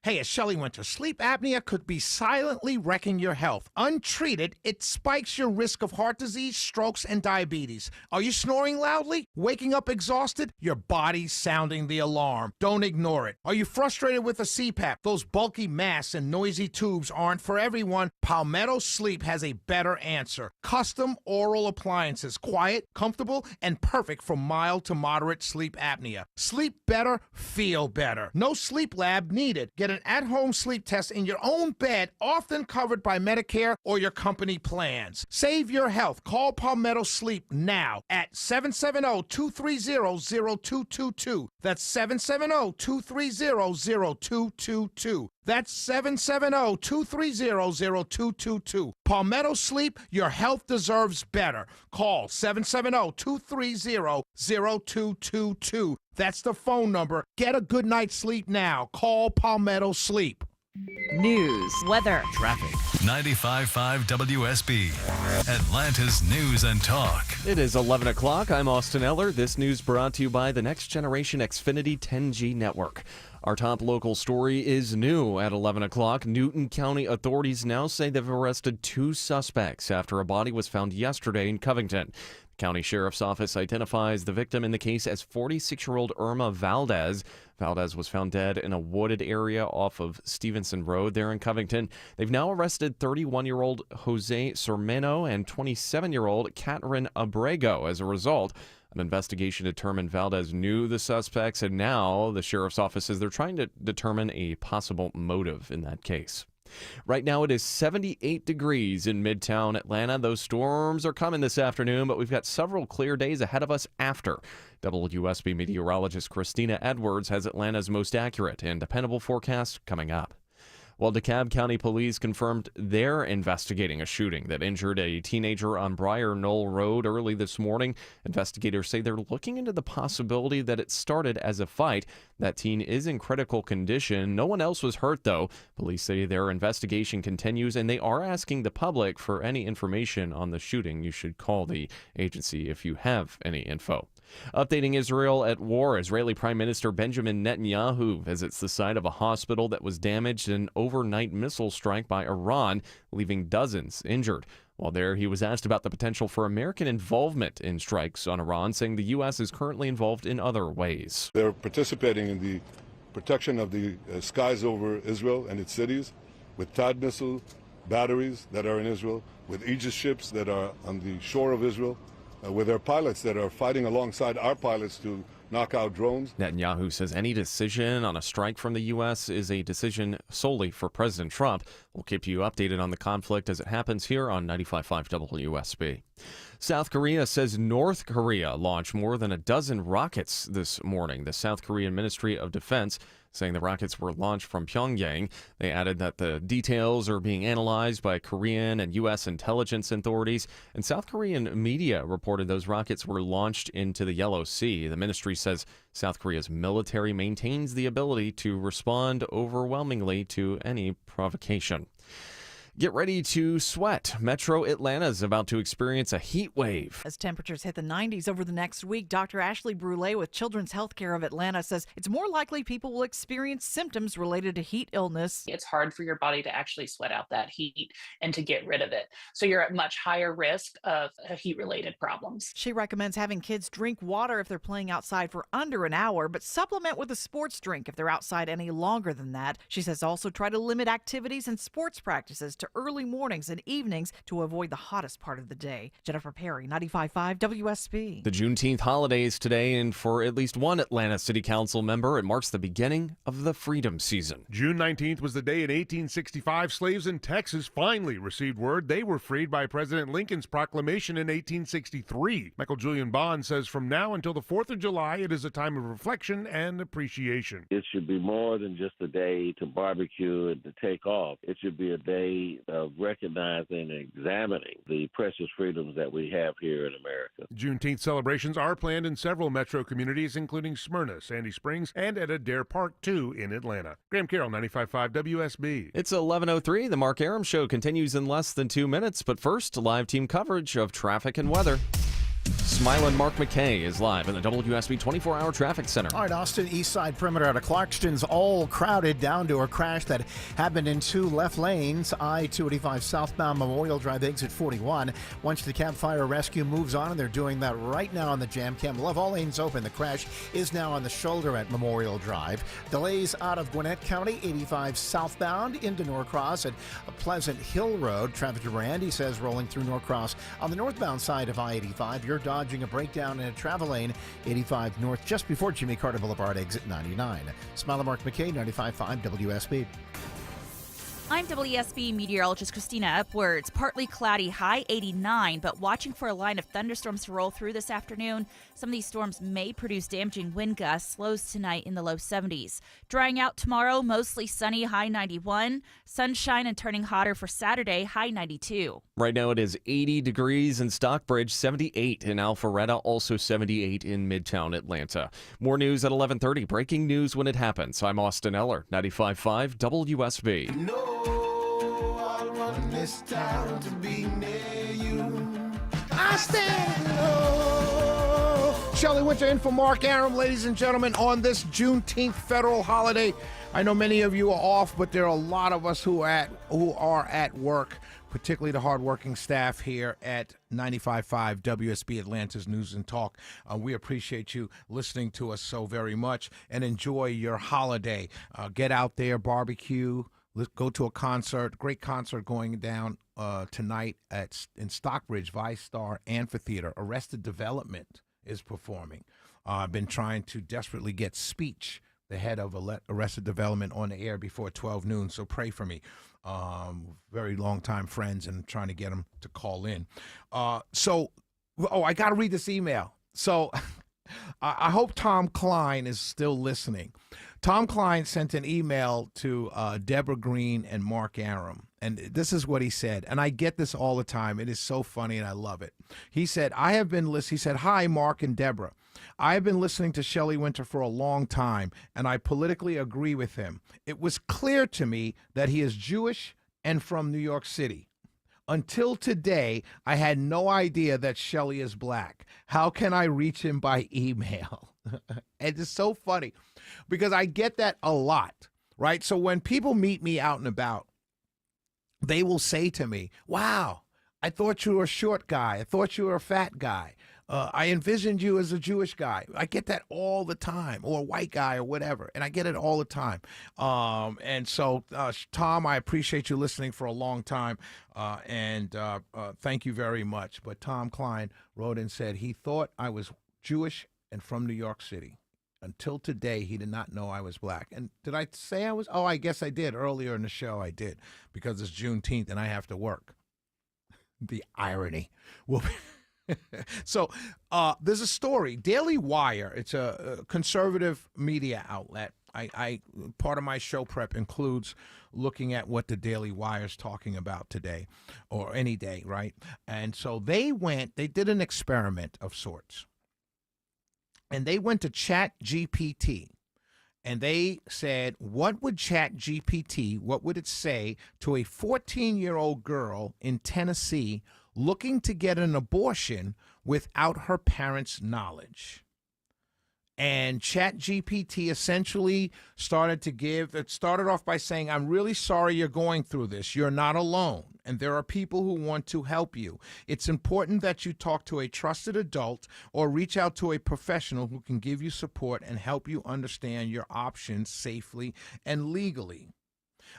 Hey, it's Shelley Winter. Sleep apnea could be silently wrecking your health. Untreated, it spikes your risk of heart disease, strokes, and diabetes. Are you snoring loudly? Waking up exhausted? Your body's sounding the alarm. Don't ignore it. Are you frustrated with a CPAP? Those bulky masks and noisy tubes aren't for everyone. Palmetto Sleep has a better answer. Custom oral appliances. Quiet, comfortable, and perfect for mild to moderate sleep apnea. Sleep better, feel better. No sleep lab needed. Get an at-home sleep test in your own bed, often covered by Medicare or your company plans. Save your health. Call Palmetto Sleep now at 770-230-0222. That's 770-230-0222. That's 770-230-0222. Palmetto Sleep, your health deserves better. Call 770-230-0222. That's the phone number. Get a good night's sleep now. Call Palmetto Sleep. News, weather, traffic. 95.5 WSB, Atlanta's News and Talk. It is 11 o'clock. I'm Austin Eller. This news brought to you by the Next Generation Xfinity 10G network. Our top local story is new at 11 o'clock. Newton County authorities now say they've arrested 2 suspects after a body was found yesterday in Covington. The county sheriff's office identifies the victim in the case as 46-year-old Irma Valdez. Valdez was found dead in a wooded area off of Stevenson Road there in Covington. They've now arrested 31-year-old Jose Sermeno and 27-year-old Catherine Abrego. As a result, an investigation determined Valdez knew the suspects, and now the sheriff's office says they're trying to determine a possible motive in that case. Right now it is 78 degrees in Midtown Atlanta. Those storms are coming this afternoon, but we've got several clear days ahead of us after. WSB meteorologist Christina Edwards has Atlanta's most accurate and dependable forecast coming up. Well, DeKalb County Police confirmed they're investigating a shooting that injured a teenager on Briar Knoll Road early this morning. Investigators say they're looking into the possibility that it started as a fight. That teen is in critical condition. No one else was hurt, though. Police say their investigation continues, and they are asking the public for any information on the shooting. You should call the agency if you have any info. Updating Israel at war, Israeli Prime Minister Benjamin Netanyahu visits the site of a hospital that was damaged in an overnight missile strike by Iran, leaving dozens injured. While there, he was asked about the potential for American involvement in strikes on Iran, saying the U.S. is currently involved in other ways. They're participating in the protection of the skies over Israel and its cities with THAAD missile batteries that are in Israel, with Aegis ships that are on the shore of Israel, with our pilots that are fighting alongside our pilots to knock out drones. Netanyahu says any decision on a strike from the U.S. is a decision solely for President Trump. We'll keep you updated on the conflict as it happens here on 95.5 WSB. South Korea says North Korea launched more than a dozen rockets this morning. The South Korean Ministry of Defense saying the rockets were launched from Pyongyang. They added that the details are being analyzed by Korean and U.S. intelligence authorities, and South Korean media reported those rockets were launched into the Yellow Sea. The ministry says South Korea's military maintains the ability to respond overwhelmingly to any provocation. Get ready to sweat. Metro Atlanta is about to experience a heat wave. As temperatures hit the 90s over the next week, Dr. Ashley Brule with Children's Healthcare of Atlanta says it's more likely people will experience symptoms related to heat illness. It's hard for your body to actually sweat out that heat and to get rid of it. So you're at much higher risk of heat-related problems. She recommends having kids drink water if they're playing outside for under an hour, but supplement with a sports drink if they're outside any longer than that. She says also try to limit activities and sports practices to early mornings and evenings to avoid the hottest part of the day. Jennifer Perry, 95.5 WSB. The Juneteenth holiday is today, and for at least one Atlanta City Council member, it marks the beginning of the freedom season. June 19th was the day in 1865 slaves in Texas finally received word they were freed by President Lincoln's proclamation in 1863. Michael Julian Bond says from now until the 4th of July, it is a time of reflection and appreciation. It should be more than just a day to barbecue and to take off. It should be a day of recognizing and examining the precious freedoms that we have here in America. Juneteenth celebrations are planned in several metro communities, including Smyrna, Sandy Springs, and at Adair Park 2 in Atlanta. Graham Carroll, 95.5 WSB. It's 11:03. The Mark Aram Show continues in less than 2 minutes, but first, live team coverage of traffic and weather. Smiling Mark McKay is live in the WSB 24-hour traffic center. All right, Austin, east side perimeter out of Clarkston's all crowded down to a crash that happened in 2 left lanes. I-285 southbound Memorial Drive exit 41. Once the Cab Fire Rescue moves on, and they're doing that right now on the Jam Cam. Love all lanes open. The crash is now on the shoulder at Memorial Drive. Delays out of Gwinnett County, 85 southbound into Norcross at Pleasant Hill Road. Traffic to Randy says rolling through Norcross on the northbound side of I-85. You're dodging a breakdown in a travel lane, 85 north, just before Jimmy Carter Boulevard, exit 99. Smile Mark McKay, 95.5 WSB. I'm WSB meteorologist Christina Upwards. Partly cloudy, high 89, but watching for a line of thunderstorms to roll through this afternoon. Some of these storms may produce damaging wind gusts, lows tonight in the low 70s. Drying out tomorrow, mostly sunny, high 91. Sunshine and turning hotter for Saturday, high 92. Right now it is 80 degrees in Stockbridge, 78 in Alpharetta, also 78 in Midtown Atlanta. More news at 11:30. Breaking news when it happens. I'm Austin Eller, 95.5 WSB. I want this town to be near you. I stand low. Shelley Winter in for Mark Aram, ladies and gentlemen, on this Juneteenth federal holiday. I know many of you are off, but there are a lot of us who are at work, particularly the hardworking staff here at 95.5 WSB Atlanta's News and Talk. We appreciate you listening to us so very much, and enjoy your holiday. Get out there, barbecue. Let's go to a concert. Great concert going down tonight in Stockbridge, ViStar Amphitheater. Arrested Development is performing. I've been trying to desperately get Speech, the head of Arrested Development, on the air before 12 noon, so pray for me. Very long-time friends, and trying to get them to call in. I got to read this email. So I hope Tom Klein is still listening. Tom Klein sent an email to Deborah Green and Mark Aram, and this is what he said, and I get this all the time. It is so funny, and I love it. He said, he said, "Hi, Mark and Deborah. I have been listening to Shelley Winter for a long time, and I politically agree with him. It was clear to me that he is Jewish and from New York City. Until today, I had no idea that Shelley is black. How can I reach him by email?" And it's so funny because I get that a lot, right? So when people meet me out and about, they will say to me, "Wow, I thought you were a short guy. I thought you were a fat guy. I envisioned you as a Jewish guy." I get that all the time, or a white guy, or whatever, and I get it all the time. And so, Tom, I appreciate you listening for a long time, and thank you very much. But Tom Klein wrote and said he thought I was Jewish and from New York City. Until today, he did not know I was black. And did I say I was? Oh, I guess I did. Earlier in the show, I did, because it's Juneteenth and I have to work. The irony. Well. So there's a story. Daily Wire, it's a conservative media outlet. I part of my show prep includes looking at what the Daily Wire is talking about today, or any day, right? And so they did an experiment of sorts. And they went to ChatGPT. And they said, what would ChatGPT, what would it say to a 14-year-old girl in Tennessee looking to get an abortion without her parents' knowledge? And ChatGPT essentially it started off by saying, "I'm really sorry you're going through this. You're not alone, and there are people who want to help you. It's important that you talk to a trusted adult or reach out to a professional who can give you support and help you understand your options safely and legally.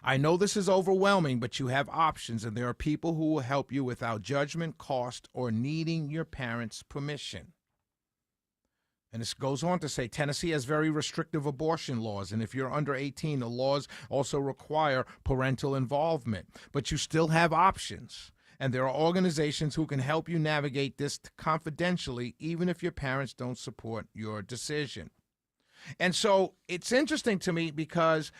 I know this is overwhelming, but you have options, and there are people who will help you without judgment, cost, or needing your parents' permission." And this goes on to say, Tennessee has very restrictive abortion laws, and if you're under 18, the laws also require parental involvement. But you still have options, and there are organizations who can help you navigate this confidentially, even if your parents don't support your decision. And so it's interesting to me because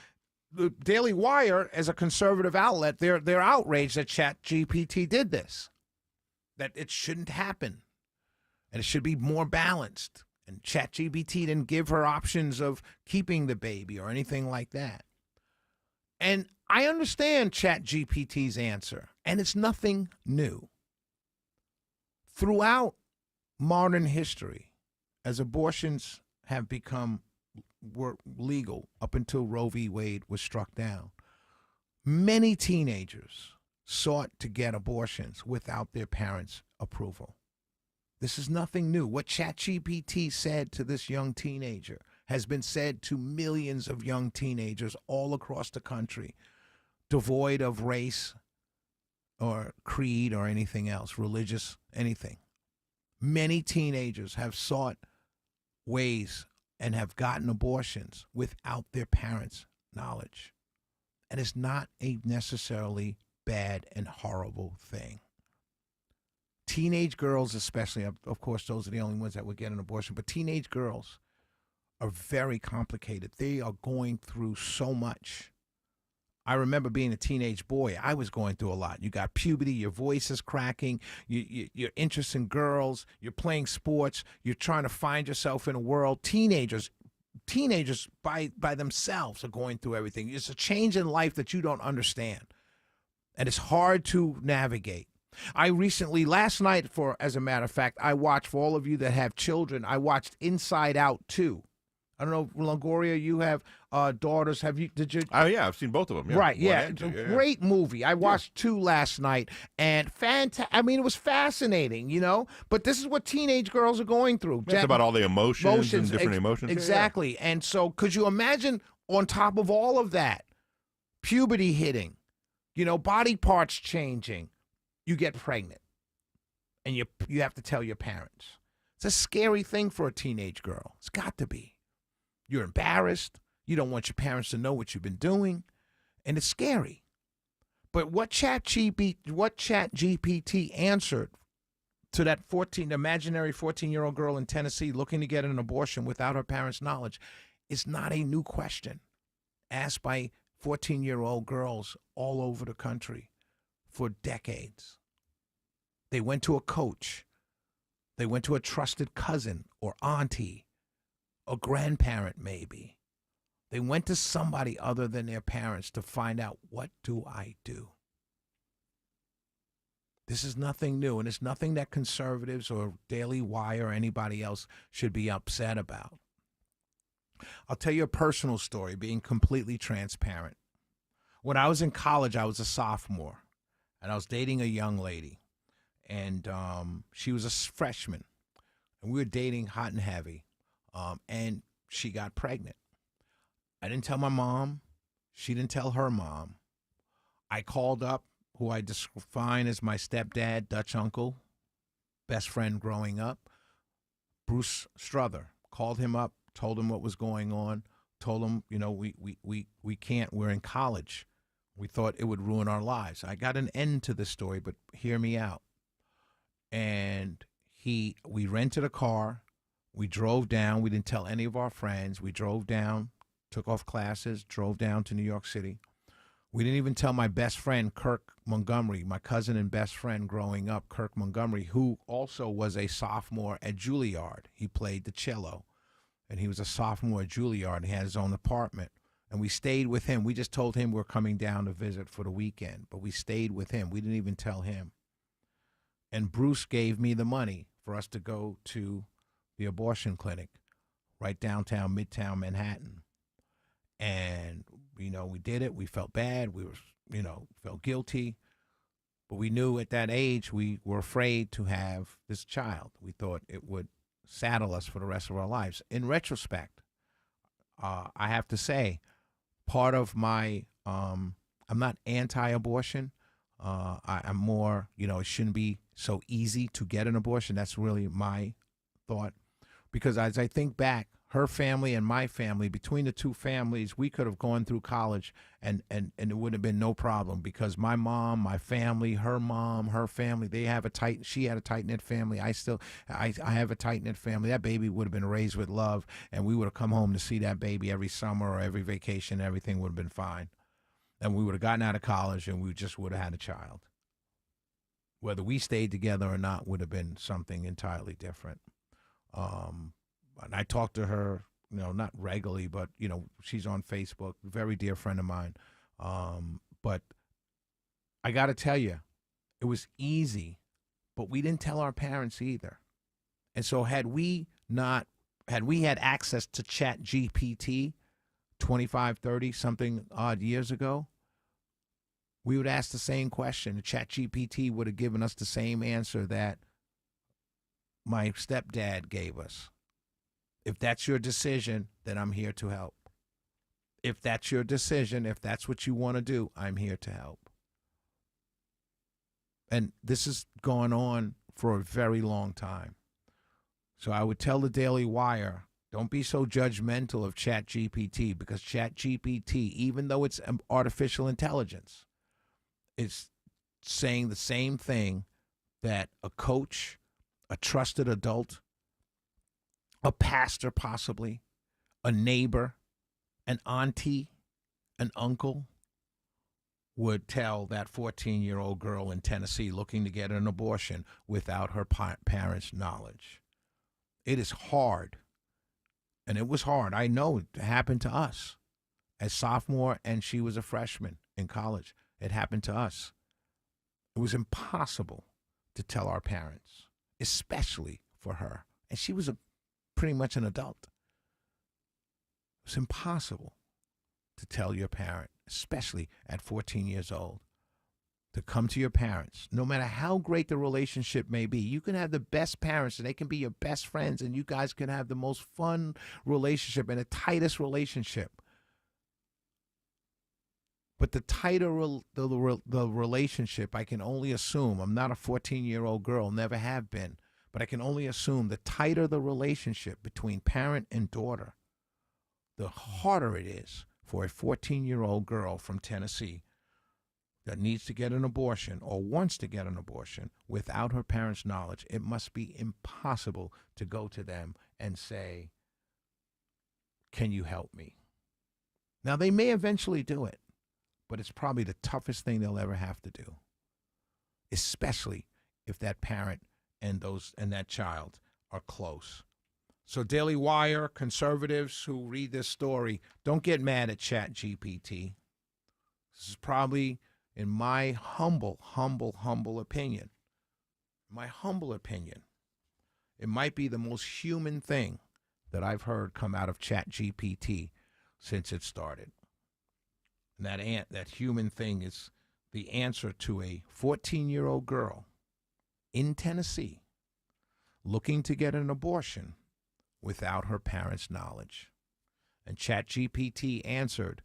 the Daily Wire, as a conservative outlet, they're outraged that ChatGPT did this, that it shouldn't happen, and it should be more balanced. And ChatGPT didn't give her options of keeping the baby or anything like that. And I understand ChatGPT's answer, and it's nothing new. Throughout modern history, as abortions have were legal up until Roe v. Wade was struck down, many teenagers sought to get abortions without their parents' approval. This is nothing new. What ChatGPT said to this young teenager has been said to millions of young teenagers all across the country, devoid of race or creed or anything else, religious, anything. Many teenagers have sought ways and have gotten abortions without their parents' knowledge. And it's not a necessarily bad and horrible thing. Teenage girls especially, of course, those are the only ones that would get an abortion, but teenage girls are very complicated. They are going through so much. I remember being a teenage boy. I was going through a lot. You got puberty, your voice is cracking, you're interested in girls, you're playing sports, you're trying to find yourself in a world. Teenagers by themselves are going through everything. It's a change in life that you don't understand. And it's hard to navigate. I recently, last night, as a matter of fact, I watched, for all of you that have children, I watched Inside Out 2. I don't know, Longoria, you have daughters. Did you? Oh, yeah, I've seen both of them. Yeah. Right, yeah. One and two, Great movie. I watched 2 last night, and it was fascinating, But this is what teenage girls are going through. It's about all the emotions and different emotions. Exactly. Yeah. And so could you imagine on top of all of that, puberty hitting, body parts changing, you get pregnant, and you have to tell your parents. It's a scary thing for a teenage girl. It's got to be. You're embarrassed. You don't want your parents to know what you've been doing, and it's scary. But what ChatGPT answered to that imaginary 14-year-old girl in Tennessee looking to get an abortion without her parents' knowledge is not a new question asked by 14-year-old girls all over the country for decades. They went to a coach. They went to a trusted cousin or auntie, a grandparent maybe. They went to somebody other than their parents to find out, what do I do? This is nothing new, and it's nothing that conservatives or Daily Wire or anybody else should be upset about. I'll tell you a personal story, being completely transparent. When I was in college, I was a sophomore, and I was dating a young lady, and she was a freshman, and we were dating hot and heavy, and she got pregnant. I didn't tell my mom. She didn't tell her mom. I called up who I define as my stepdad, Dutch uncle, best friend growing up, Bruce Strother. Called him up, told him what was going on, told him, we can't, we're in college. We thought it would ruin our lives. I got an end to the story, but hear me out. And we rented a car. We drove down. We didn't tell any of our friends. We drove down, took off classes, drove down to New York City. We didn't even tell my best friend, Kirk Montgomery, my cousin and best friend growing up, Kirk Montgomery, who also was a sophomore at Juilliard. He played the cello, and he was a sophomore at Juilliard, and he had his own apartment. And we stayed with him. We just told him we're coming down to visit for the weekend, but we stayed with him. We didn't even tell him. And Bruce gave me the money for us to go to the abortion clinic right downtown, Midtown Manhattan. And, we did it. We felt bad. We were, felt guilty. But we knew at that age we were afraid to have this child. We thought it would saddle us for the rest of our lives. In retrospect, I have to say, part of my, I'm not anti-abortion. I'm more, it shouldn't be so easy to get an abortion. That's really my thought. Because as I think back, her family and my family, between the two families, we could have gone through college and it would have been no problem, because my mom, my family, her mom, her family, she had a tight-knit family. I have a tight-knit family. That baby would have been raised with love, and we would have come home to see that baby every summer or every vacation. Everything would have been fine. And we would have gotten out of college and we just would have had a child. Whether we stayed together or not would have been something entirely different. And I talk to her, not regularly, but, she's on Facebook, very dear friend of mine. But I got to tell you, it was easy, but we didn't tell our parents either. And so had we had access to ChatGPT 25, 30 something odd years ago, we would ask the same question. The ChatGPT would have given us the same answer that my stepdad gave us. If that's your decision, then I'm here to help. If that's your decision, if that's what you want to do, I'm here to help. And this has gone on for a very long time. So I would tell the Daily Wire, Don't be so judgmental of ChatGPT, because ChatGPT, even though it's artificial intelligence, is saying the same thing that a coach, a trusted adult, a pastor possibly, a neighbor, an auntie, an uncle would tell that 14-year-old girl in Tennessee looking to get an abortion without her parents' knowledge. It is hard. And it was hard. I know it happened to us as sophomore, and she was a freshman in college. It happened to us. It was impossible to tell our parents, especially for her. And she was pretty much an adult. It was impossible to tell your parent, especially at 14 years old, to come to your parents, no matter how great the relationship may be. You can have the best parents, and they can be your best friends, and you guys can have the most fun relationship and the tightest relationship. But the tighter the relationship, I can only assume, I'm not a 14-year-old girl, never have been, but I can only assume the tighter the relationship between parent and daughter, the harder it is for a 14-year-old girl from Tennessee that needs to get an abortion or wants to get an abortion without her parents' knowledge. It must be impossible to go to them and say, can you help me? Now, they may eventually do it, but it's probably the toughest thing they'll ever have to do, especially if that parent and that child are close. So Daily Wire, conservatives who read this story, don't get mad at ChatGPT. This is probably, in my humble opinion, it might be the most human thing that I've heard come out of ChatGPT since it started. And that human thing is the answer to a 14-year-old girl in Tennessee looking to get an abortion without her parents' knowledge. And ChatGPT answered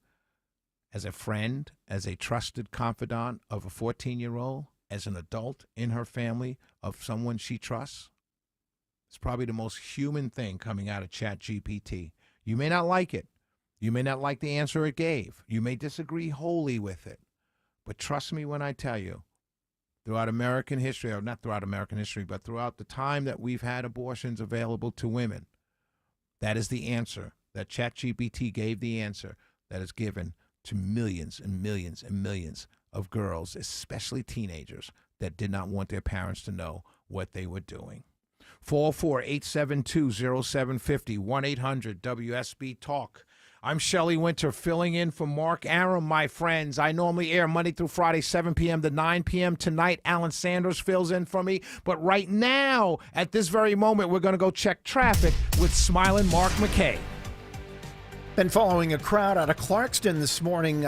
as a friend, as a trusted confidant of a 14-year-old, as an adult in her family of someone she trusts. It's probably the most human thing coming out of ChatGPT. You may not like it. You may not like the answer it gave. You may disagree wholly with it. But trust me when I tell you, throughout American history, or not throughout American history, but throughout the time that we've had abortions available to women, that is the answer. That ChatGPT gave the answer that is given to millions and millions and millions of girls, especially teenagers, that did not want their parents to know what they were doing. 404-872-0750, 1-800-WSB-TALK. I'm Shelley Winter, filling in for Mark Aram, my friends. I normally air Monday through Friday, 7 p.m. to 9 p.m. Tonight, Alan Sanders fills in for me. But right now, at this very moment, we're going to go check traffic with smiling Mark McKay. Been following a crowd out of Clarkston this morning,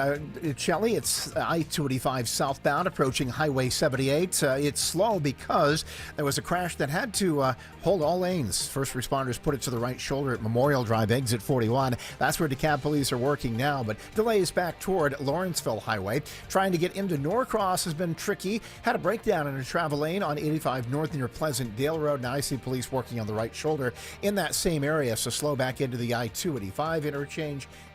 Shelley. It's I-285 southbound approaching Highway 78. It's slow because there was a crash that had to hold all lanes. First responders put it to the right shoulder at Memorial Drive, exit 41. That's where DeKalb police are working now, but delays back toward Lawrenceville Highway. Trying to get into Norcross has been tricky. Had a breakdown in a travel lane on 85 north near Pleasant Dale Road. Now I see police working on the right shoulder in that same area, so slow back into the I-285 interchange.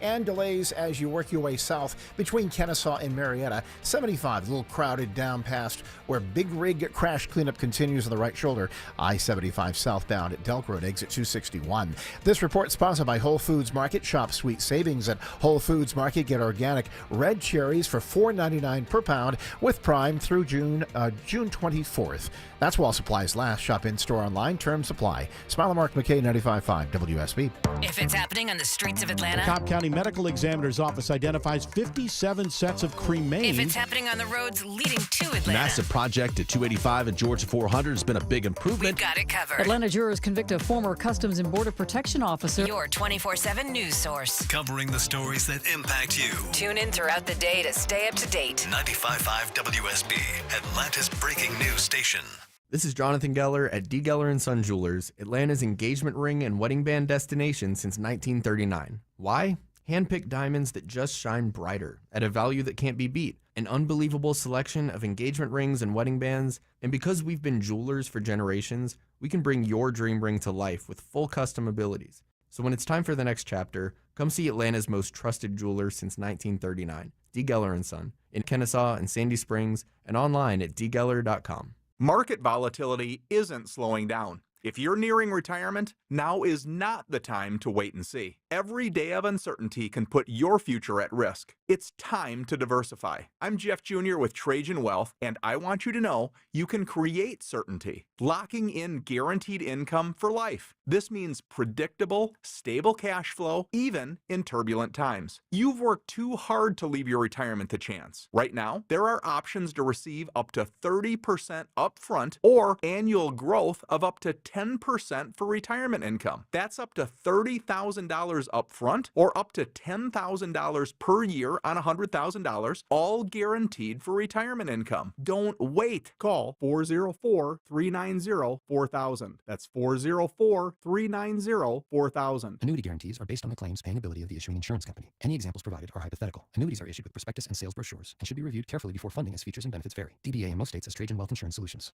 And delays as you work your way south between Kennesaw and Marietta. 75, a little crowded down past where Big Rig crash cleanup continues on the right shoulder. I-75 southbound at Delk Road, exit 261. This report sponsored by Whole Foods Market. Shop sweet savings at Whole Foods Market. Get organic red cherries for $4.99 per pound with Prime through June 24th. That's while supplies last. Shop in-store, online. Terms apply. Smile Mark McKay, 95.5 WSB. If it's happening on the streets of Atlanta, Cobb County Medical Examiner's Office identifies 57 sets of cremains. if it's happening on the roads leading to Atlanta, Massive project at 285 and Georgia 400 has been a big improvement. we've got it covered. Atlanta jurors convict a former Customs and Border Protection officer. Your 24/7 news source. Covering the stories that impact you. Tune in throughout the day to stay up to date. 95.5 WSB, Atlanta's breaking news station. This is Jonathan Geller at D. Geller & Son Jewelers, Atlanta's engagement ring and wedding band destination since 1939. Why? Hand-picked diamonds that just shine brighter at a value that can't be beat. An unbelievable selection of engagement rings and wedding bands. And because we've been jewelers for generations, we can bring your dream ring to life with full custom abilities. So when it's time for the next chapter, come see Atlanta's most trusted jeweler since 1939, D. Geller & Son, in Kennesaw and Sandy Springs, and online at dgeller.com. Market volatility isn't slowing down. If you're nearing retirement, now is not the time to wait and see. Every day of uncertainty can put your future at risk. It's time to diversify. I'm Jeff Jr. with Trajan Wealth, and I want you to know you can create certainty, locking in guaranteed income for life. This means predictable, stable cash flow, even in turbulent times. You've worked too hard to leave your retirement to chance. Right now, there are options to receive up to 30% upfront or annual growth of up to 10% for retirement income. That's up to $30,000 upfront or up to $10,000 per year on $100,000, all guaranteed for retirement income. Don't wait. Call 404-390-4000. That's 404-390-4000. Annuity guarantees are based on the claims paying ability of the issuing insurance company. Any examples provided are hypothetical. Annuities are issued with prospectus and sales brochures and should be reviewed carefully before funding as features and benefits vary. DBA in most states as Trajan Wealth Insurance Solutions.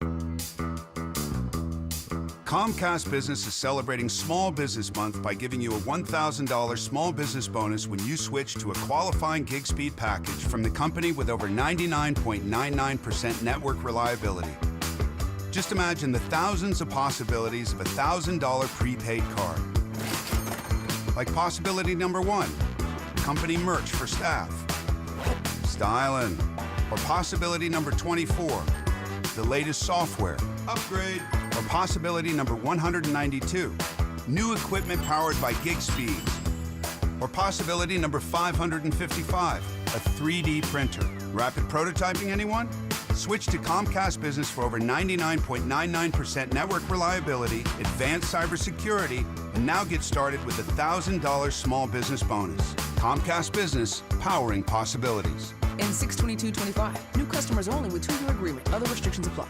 Comcast Business is celebrating Small Business Month by giving you a $1,000 small business bonus when you switch to a qualifying gig speed package from the company with over 99.99% network reliability. Just imagine the thousands of possibilities of a $1,000 prepaid card. Like possibility number 1, company merch for staff. Styling. Or possibility number 24, the latest software. Upgrade. Or possibility number 192, new equipment powered by gig speeds. Or possibility number 555, a 3D printer. Rapid prototyping, anyone? Switch to Comcast Business for over 99.99% network reliability, advanced cybersecurity, and now get started with a $1,000 small business bonus. Comcast Business, powering possibilities. And 62225, new customers only with 2-year agreement. Other restrictions apply.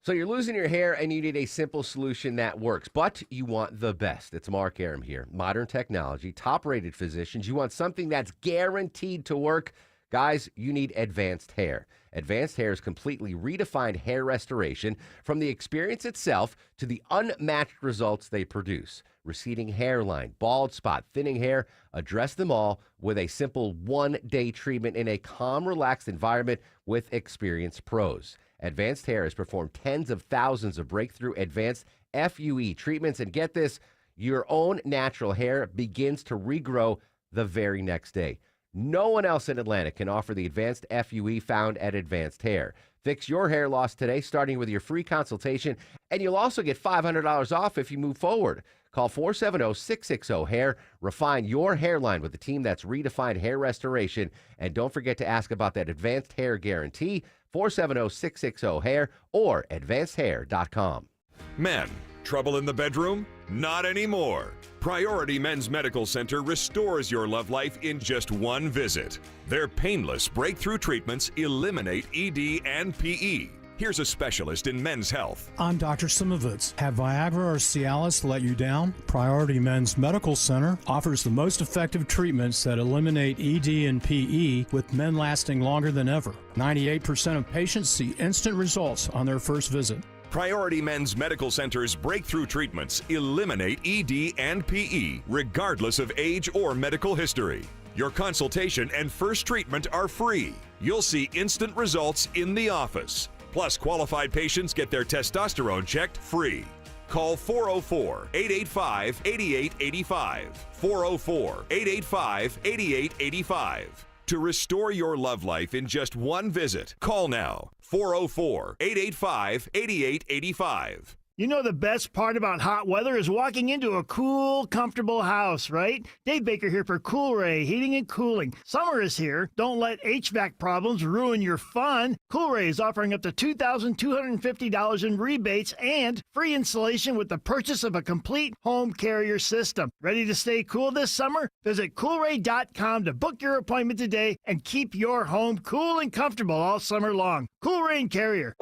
So you're losing your hair and you need a simple solution that works, but you want the best. It's Mark Arum here. Modern technology, top-rated physicians. You want something that's guaranteed to work. Guys, you need Advanced Hair. Advanced Hair's completely redefined hair restoration, from the experience itself to the unmatched results they produce. Receding hairline, bald spot, thinning hair, address them all with a simple one-day treatment in a calm, relaxed environment with experienced pros. Advanced Hair has performed tens of thousands of breakthrough advanced FUE treatments, and get this, your own natural hair begins to regrow the very next day. No one else in Atlanta can offer the advanced FUE found at Advanced Hair. Fix your hair loss today, starting with your free consultation, and you'll also get $500 off if you move forward. Call 470-660-HAIR. Refine your hairline with a team that's redefined hair restoration. And don't forget to ask about that Advanced Hair Guarantee, 470-660-HAIR or advancedhair.com. Men, trouble in the bedroom? Not anymore. Priority Men's Medical Center restores your love life in just one visit. Their painless breakthrough treatments eliminate ED and PE. Here's a specialist in men's health. I'm Dr. Simovitz. Have Viagra or Cialis let you down? Priority Men's Medical Center offers the most effective treatments that eliminate ED and PE, with men lasting longer than ever. 98% of patients see instant results on their first visit. Priority Men's Medical Center's breakthrough treatments eliminate ED and PE, regardless of age or medical history. Your consultation and first treatment are free. You'll see instant results in the office. Plus, qualified patients get their testosterone checked free. Call 404-885-8885. 404-885-8885. To restore your love life in just one visit, call now. 404-885-8885. You know the best part about hot weather is walking into a cool, comfortable house, right? Dave Baker here for Coolray Heating and Cooling. Summer is here. Don't let HVAC problems ruin your fun. Coolray is offering up to $2,250 in rebates and free installation with the purchase of a complete home carrier system. Ready to stay cool this summer? Visit Coolray.com to book your appointment today and keep your home cool and comfortable all summer long. Coolray and Carrier.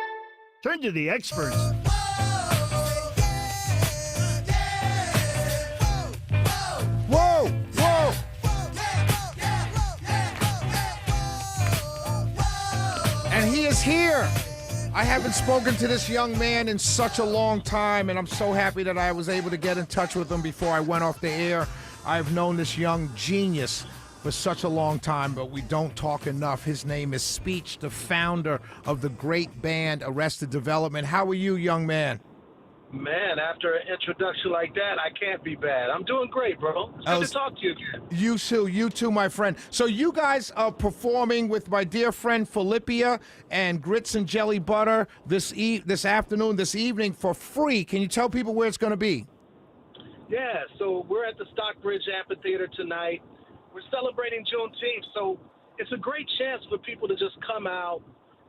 Turn to the experts. Whoa! Whoa! And he is here. I haven't spoken to this young man in such a long time, and I'm so happy that I was able to get in touch with him before I went off the air. I've known this young genius for such a long time, but we don't talk enough. His name is Speech, the founder of the great band Arrested Development. How are you, young man? Man, after an introduction like that, I can't be bad. I'm doing great, bro. It's good to talk to you again. You too, my friend. So you guys are performing with my dear friend Philippia and Grits and Jelly Butter this evening for free. Can you tell people where it's going to be? Yeah, so we're at the Stockbridge Amphitheater tonight. We're celebrating Juneteenth, so it's a great chance for people to just come out,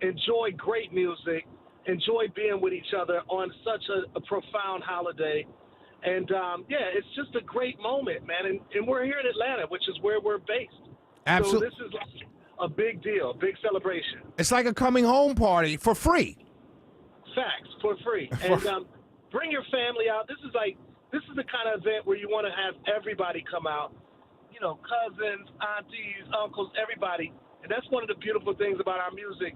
enjoy great music, enjoy being with each other on such a profound holiday. And, it's just a great moment, man. And we're here in Atlanta, which is where we're based. Absolutely. So this is like a big deal, big celebration. It's like a coming home party for free. Facts, for free. And bring your family out. This is the kind of event where you want to have everybody come out. You know, cousins, aunties, uncles, everybody. And that's one of the beautiful things about our music.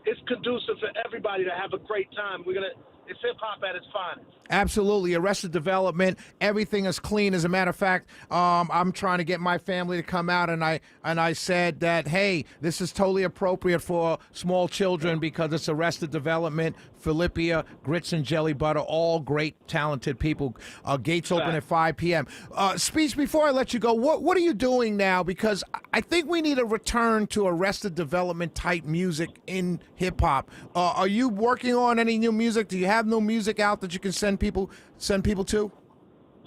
It's conducive for everybody to have a great time. It's hip-hop at its finest. Absolutely. Arrested Development. Everything is clean. As a matter of fact, I'm trying to get my family to come out, and I said that, hey, this is totally appropriate for small children because it's Arrested Development, Philippia, Grits and Jelly Butter, all great, talented people. Gates open at 5 p.m. Speech, before I let you go, what are you doing now? Because I think we need a return to Arrested Development type music in hip-hop. Are you working on any new music? Do you have no music out that you can send people to?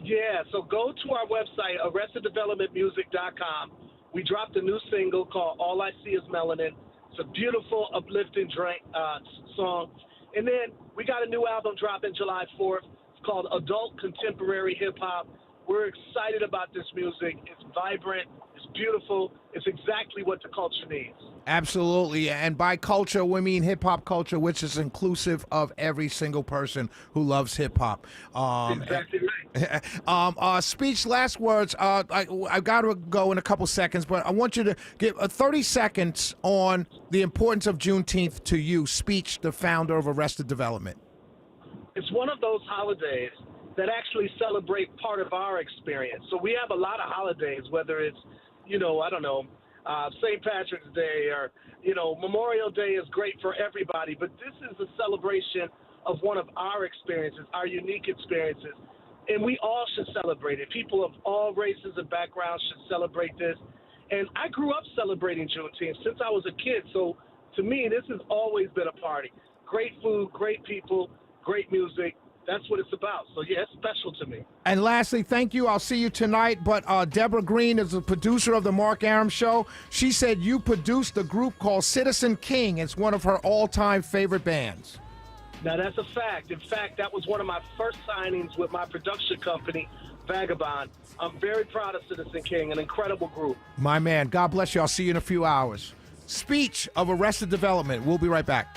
Yeah, so go to our website, arresteddevelopmentmusic.com. We dropped a new single called All I See Is Melanin. It's a beautiful, uplifting song. And then we got a new album dropping July 4th. It's called Adult Contemporary Hip Hop. We're excited about this music. It's vibrant. It's beautiful. It's exactly what the culture needs. Absolutely. And by culture, we mean hip-hop culture, which is inclusive of every single person who loves hip-hop. Exactly right. Speech, last words. I've got to go in a couple seconds, but I want you to give 30 seconds on the importance of Juneteenth to you, Speech, the founder of Arrested Development. It's one of those holidays that actually celebrate part of our experience. So we have a lot of holidays, whether it's, St. Patrick's Day or, Memorial Day is great for everybody. But this is a celebration of one of our experiences, our unique experiences. And we all should celebrate it. People of all races and backgrounds should celebrate this. And I grew up celebrating Juneteenth since I was a kid. So to me, this has always been a party. Great food, great people, great music. That's what it's about. So, yeah, it's special to me. And lastly, thank you. I'll see you tonight. But Deborah Green is the producer of the Mark Arum Show. She said you produced a group called Citizen King. It's one of her all-time favorite bands. Now, that's a fact. In fact, that was one of my first signings with my production company, Vagabond. I'm very proud of Citizen King, an incredible group. My man. God bless you. I'll see you in a few hours. Speech of Arrested Development. We'll be right back.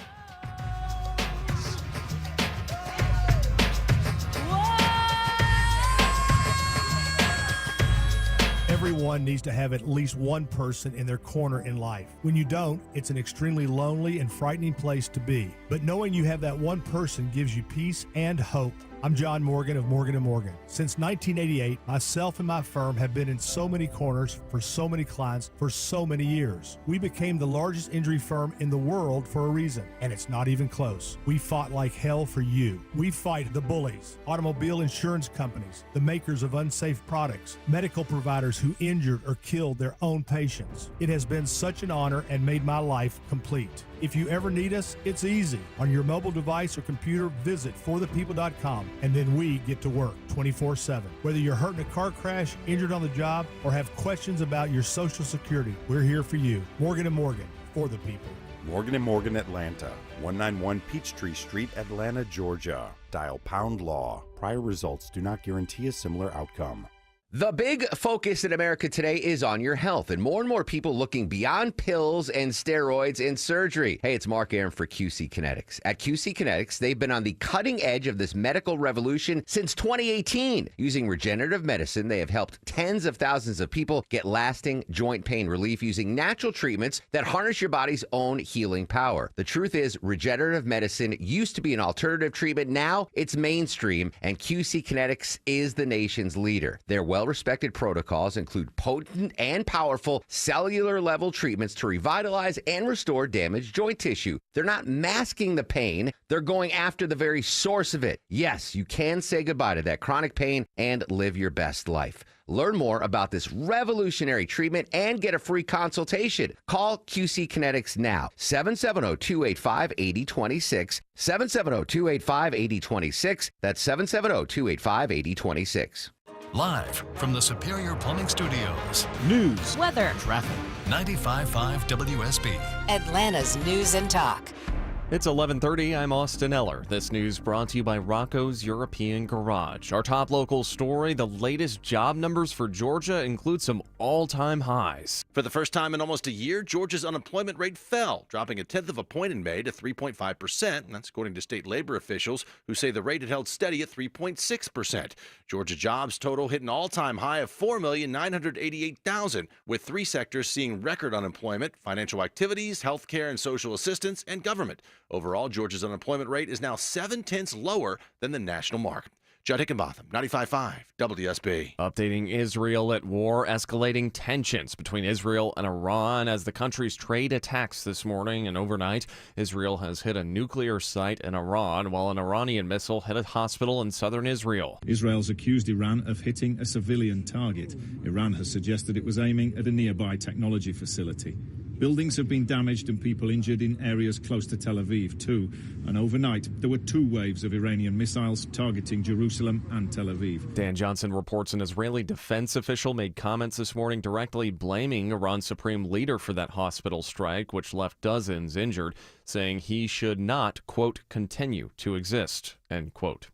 Everyone needs to have at least one person in their corner in life. When you don't, it's an extremely lonely and frightening place to be. But knowing you have that one person gives you peace and hope. I'm John Morgan of Morgan & Morgan. Since 1988, myself and my firm have been in so many corners for so many clients for so many years. We became the largest injury firm in the world for a reason, and it's not even close. We fought like hell for you. We fight the bullies, automobile insurance companies, the makers of unsafe products, medical providers who injured or killed their own patients. It has been such an honor and made my life complete. If you ever need us, it's easy. On your mobile device or computer, visit forthepeople.com, and then we get to work 24/7. Whether you're hurt in a car crash, injured on the job, or have questions about your Social Security, we're here for you. Morgan & Morgan, for the people. Morgan & Morgan Atlanta, 191 Peachtree Street, Atlanta, Georgia. Dial #law. Prior results do not guarantee a similar outcome. The big focus in America today is on your health, and more people looking beyond pills and steroids and surgery. Hey, it's Mark Arum for QC Kinetics. At QC Kinetics, they've been on the cutting edge of this medical revolution since 2018. Using regenerative medicine, they have helped tens of thousands of people get lasting joint pain relief using natural treatments that harness your body's own healing power. The truth is, regenerative medicine used to be an alternative treatment. Now it's mainstream, and QC Kinetics is the nation's leader. They're well-respected protocols include potent and powerful cellular-level treatments to revitalize and restore damaged joint tissue. They're not masking the pain. They're going after the very source of it. Yes, you can say goodbye to that chronic pain and live your best life. Learn more about this revolutionary treatment and get a free consultation. Call QC Kinetics now. 770-285-8026. 770-285-8026. That's 770-285-8026. Live from the Superior Plumbing Studios. News, weather, traffic. 95.5 WSB. Atlanta's News and Talk. It's 11:30. I'm Austin Eller. This news brought to you by Rocco's European Garage. Our top local story, the latest job numbers for Georgia include some all-time highs. For the first time in almost a year, Georgia's unemployment rate fell, dropping a tenth of a point in May to 3.5%. And that's according to state labor officials who say the rate had held steady at 3.6%. Georgia jobs total hit an all-time high of 4,988,000, with three sectors seeing record unemployment: financial activities, healthcare and social assistance, and government. Overall, Georgia's unemployment rate is now 0.7 lower than the national mark. Judd Hickenbotham, 95.5 WSB. Updating Israel at war, escalating tensions between Israel and Iran as the country's trade attacks this morning and overnight. Israel has hit a nuclear site in Iran, while an Iranian missile hit a hospital in southern Israel. Israel's accused Iran of hitting a civilian target. Iran has suggested it was aiming at a nearby technology facility. Buildings have been damaged and people injured in areas close to Tel Aviv, too. And overnight, there were two waves of Iranian missiles targeting Jerusalem and Tel Aviv. Dan Johnson reports an Israeli defense official made comments this morning directly blaming Iran's supreme leader for that hospital strike, which left dozens injured, saying he should not, quote, continue to exist, end quote.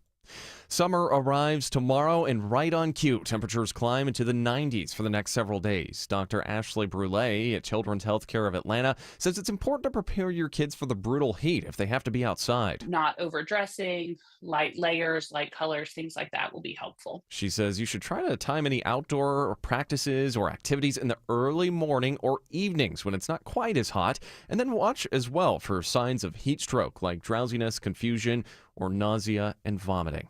Summer arrives tomorrow and right on cue. Temperatures climb into the 90s for the next several days. Dr. Ashley Brule at Children's Healthcare of Atlanta says it's important to prepare your kids for the brutal heat if they have to be outside. Not overdressing, light layers, light colors, things like that will be helpful. She says you should try to time any outdoor practices or activities in the early morning or evenings when it's not quite as hot, and then watch as well for signs of heat stroke like drowsiness, confusion, or nausea and vomiting.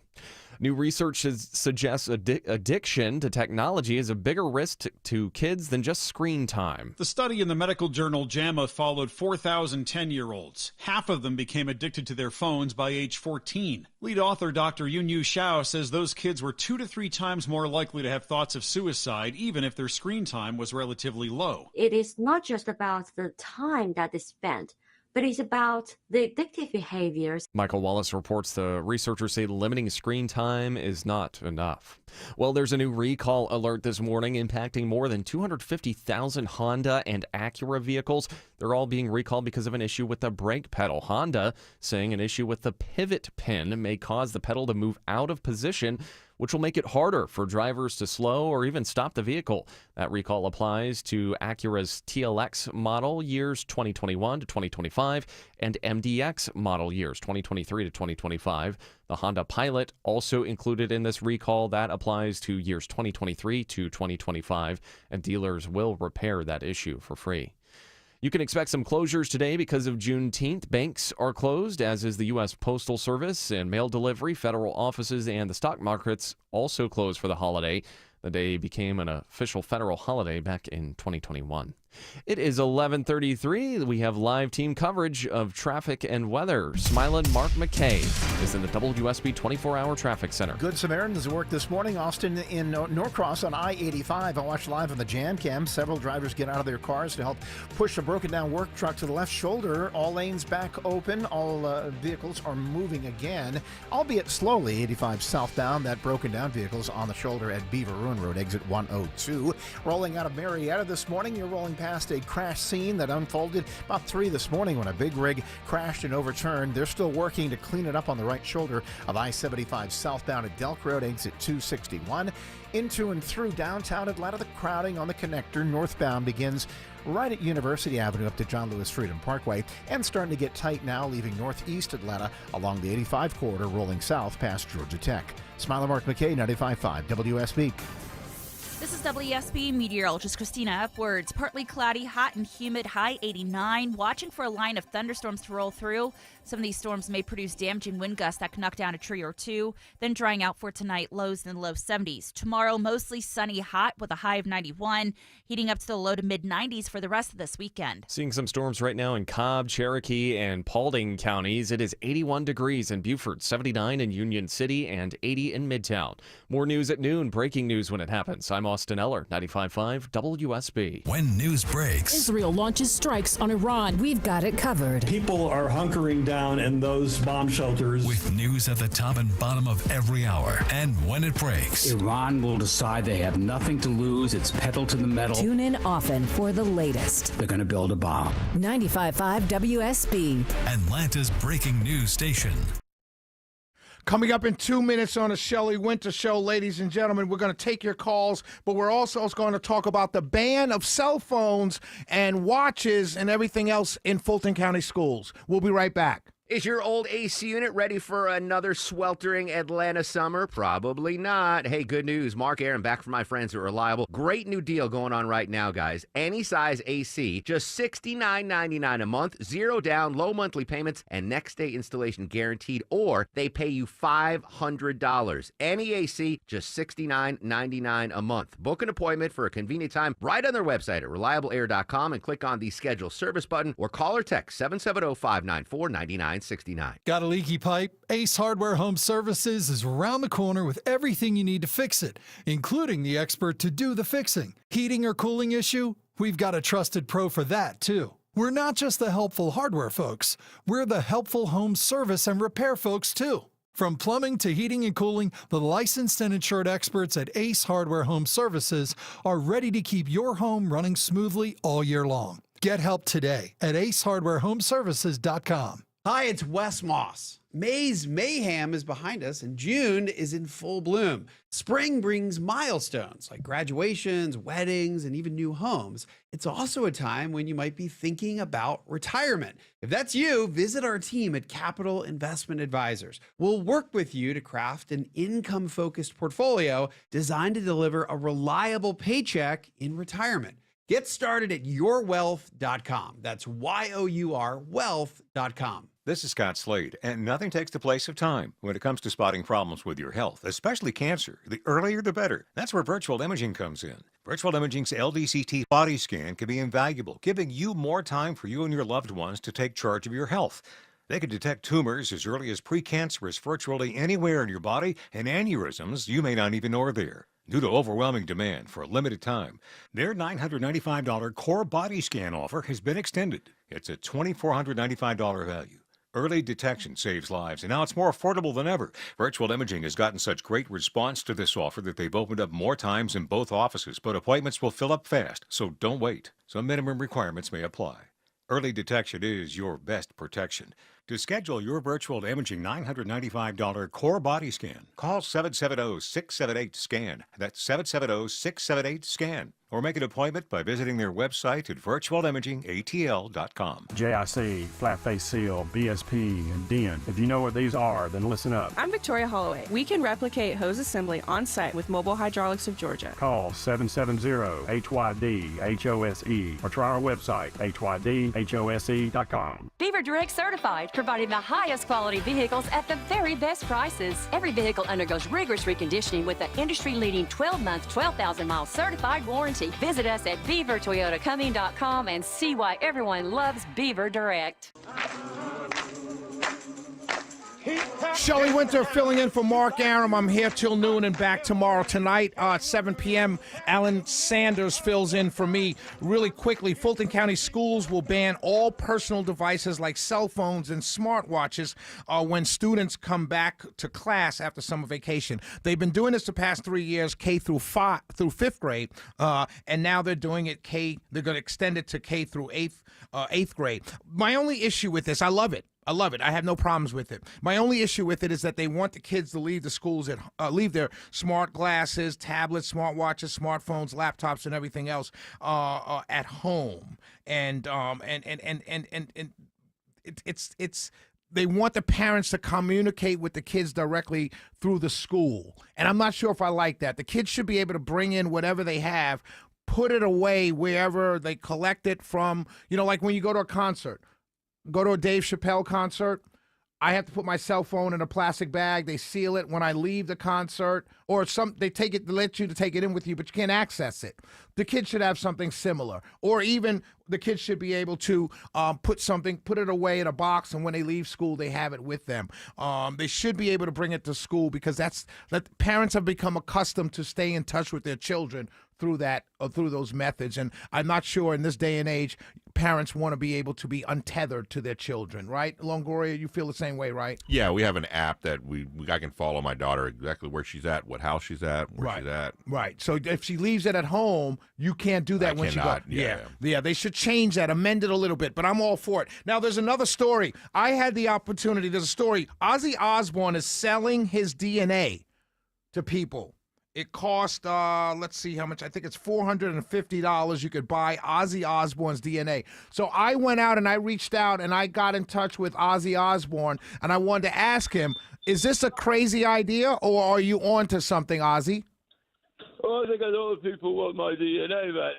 New research suggests addiction to technology is a bigger risk to kids than just screen time. The study in the medical journal JAMA followed 4,000 10-year-olds. Half of them became addicted to their phones by age 14. Lead author Dr. Yunyu Shao says those kids were 2 to 3 times more likely to have thoughts of suicide, even if their screen time was relatively low. It is not just about the time that they spent, but it's about the addictive behaviors. Michael Wallace reports the researchers say limiting screen time is not enough. Well, there's a new recall alert this morning impacting more than 250,000 Honda and Acura vehicles. They're all being recalled because of an issue with the brake pedal. Honda saying an issue with the pivot pin may cause the pedal to move out of position, which will make it harder for drivers to slow or even stop the vehicle. That recall applies to Acura's TLX model years 2021 to 2025 and MDX model years 2023 to 2025. The Honda Pilot also included in this recall. That applies to years 2023 to 2025, and dealers will repair that issue for free. You can expect some closures today because of Juneteenth. Banks are closed, as is the U.S. Postal Service, and mail delivery, federal offices, and the stock markets also closed for the holiday. The day became an official federal holiday back in 2021. It is 11:33. We have live team coverage of traffic and weather. Smilin' Mark McKay is in the WSB 24-hour traffic center. Good Samaritans work this morning. Austin in Norcross on I-85. I watched live on the Jam Cam. Several drivers get out of their cars to help push a broken down work truck to the left shoulder. All lanes back open. All vehicles are moving again, albeit slowly. 85 southbound. That broken down vehicle is on the shoulder at Beaver Ruin Road, exit 102. Rolling out of Marietta this morning. You're rolling past a crash scene that unfolded about 3 this morning when a big rig crashed and overturned. They're still working to clean it up on the right shoulder of I-75 southbound at Delk Road, exit 261. Into and through downtown Atlanta, the crowding on the connector northbound begins right at University Avenue up to John Lewis Freedom Parkway and starting to get tight now, leaving northeast Atlanta along the 85 corridor, rolling south past Georgia Tech. Smiler Mark McKay, 95.5 WSB. This is WSB meteorologist Christina Upwards. Partly cloudy, hot and humid, high 89. Watching for a line of thunderstorms to roll through. Some of these storms may produce damaging wind gusts that can knock down a tree or two. Then drying out for tonight, lows in the low 70s. Tomorrow, mostly sunny, hot with a high of 91. Heating up to the low to mid 90s for the rest of this weekend. Seeing some storms right now in Cobb, Cherokee, and Paulding counties. It is 81 degrees in Beaufort, 79 in Union City, and 80 in Midtown. More news at noon. Breaking news when it happens. I'm Austin Eller, 95.5 WSB. When news breaks, Israel launches strikes on Iran. We've got it covered. People are hunkering down in those bomb shelters. With news at the top and bottom of every hour. And when it breaks, Iran will decide they have nothing to lose. It's pedal to the metal. Tune in often for the latest. They're going to build a bomb. 95.5 WSB. Atlanta's breaking news station. Coming up in 2 minutes on the Shelley Winter Show, ladies and gentlemen, we're going to take your calls, but we're also going to talk about the ban of cell phones and watches and everything else in Fulton County schools. We'll be right back. Is your old AC unit ready for another sweltering Atlanta summer? Probably not. Hey, good news. Mark Aaron back from my friends at Reliable. Great new deal going on right now, guys. Any size AC, just $69.99 a month, 0 down, low monthly payments, and next day installation guaranteed, or they pay you $500. Any AC, just $69.99 a month. Book an appointment for a convenient time right on their website at reliableair.com and click on the schedule service button or call or text 770-594-9969. Got a leaky pipe? Ace Hardware Home Services is around the corner with everything you need to fix it, including the expert to do the fixing. Heating or cooling issue? We've got a trusted pro for that, too. We're not just the helpful hardware folks. We're the helpful home service and repair folks, too. From plumbing to heating and cooling, the licensed and insured experts at Ace Hardware Home Services are ready to keep your home running smoothly all year long. Get help today at acehardwarehomeservices.com. Hi, it's Wes Moss. May's mayhem is behind us and June is in full bloom. Spring brings milestones like graduations, weddings, and even new homes. It's also a time when you might be thinking about retirement. If that's you, visit our team at Capital Investment Advisors. We'll work with you to craft an income-focused portfolio designed to deliver a reliable paycheck in retirement. Get started at yourwealth.com. That's YOUR wealth.com. This is Scott Slade, and nothing takes the place of time when it comes to spotting problems with your health, especially cancer. The earlier the better. That's where virtual imaging comes in. Virtual imaging's LDCT body scan can be invaluable, giving you more time for you and your loved ones to take charge of your health. They can detect tumors as early as precancerous virtually anywhere in your body, and aneurysms you may not even know are there. Due to overwhelming demand for a limited time, their $995 core body scan offer has been extended. It's a $2,495 value. Early detection saves lives, and now it's more affordable than ever. Virtual Imaging has gotten such great response to this offer that they've opened up more times in both offices, but appointments will fill up fast, so don't wait. Some minimum requirements may apply. Early detection is your best protection. To schedule your virtual imaging $995 core body scan, call 770-678-SCAN. That's 770-678-SCAN. Or make an appointment by visiting their website at virtualimagingatl.com. JIC, Flat Face Seal, BSP, and DEN. If you know what these are, then listen up. I'm Victoria Holloway. We can replicate hose assembly on site with Mobile Hydraulics of Georgia. Call 770-HYD-HOSE or try our website, HYDHOSE.com. Beaver Direct Certified, providing the highest quality vehicles at the very best prices. Every vehicle undergoes rigorous reconditioning with the industry-leading 12-month, 12,000-mile certified warranty. Visit us at BeaverToyotaCumming.com and see why everyone loves Beaver Direct. Keep Shelley Winter filling in for Mark Aram. I'm here till noon and back tomorrow. Tonight at 7 p.m., Alan Sanders fills in for me. Really quickly, Fulton County schools will ban all personal devices like cell phones and smartwatches when students come back to class after summer vacation. They've been doing this the past 3 years, K through 5th grade, and now they're doing it They're going to extend it to K through eighth grade. My only issue with this, I love it. I have no problems with it. My only issue with it is that they want the kids to leave the schools leave their smart glasses, tablets, smartwatches, smartphones, laptops, and everything else at home. And it's they want the parents to communicate with the kids directly through the school. And I'm not sure if I like that. The kids should be able to bring in whatever they have, put it away wherever they collect it from. Like when you go to a concert. Go to a Dave Chappelle concert, I have to put my cell phone in a plastic bag. They seal it when I leave the concert, or they let you to take it in with you, but you can't access it. The kids should have something similar, or even the kids should be able to put it away in a box, and when they leave school, they have it with them. They should be able to bring it to school because that parents have become accustomed to staying in touch with their children through those methods. And I'm not sure in this day and age, parents want to be able to be untethered to their children, right? Longoria, you feel the same way, right? Yeah, we have an app that I can follow my daughter exactly where she's at, what house she's at, where she's at. Right. So if she leaves it at home, you can't do that when she goes. Yeah, they should change that, amend it a little bit, but I'm all for it. Now, there's another story. I had the opportunity. There's a story. Ozzy Osbourne is selling his DNA to people. It cost, let's see how much. I think it's $450. You could buy Ozzy Osbourne's DNA. So I went out and I reached out and I got in touch with Ozzy Osbourne and I wanted to ask him, is this a crazy idea or are you on to something, Ozzy? Well, I think a lot of people want my DNA, man.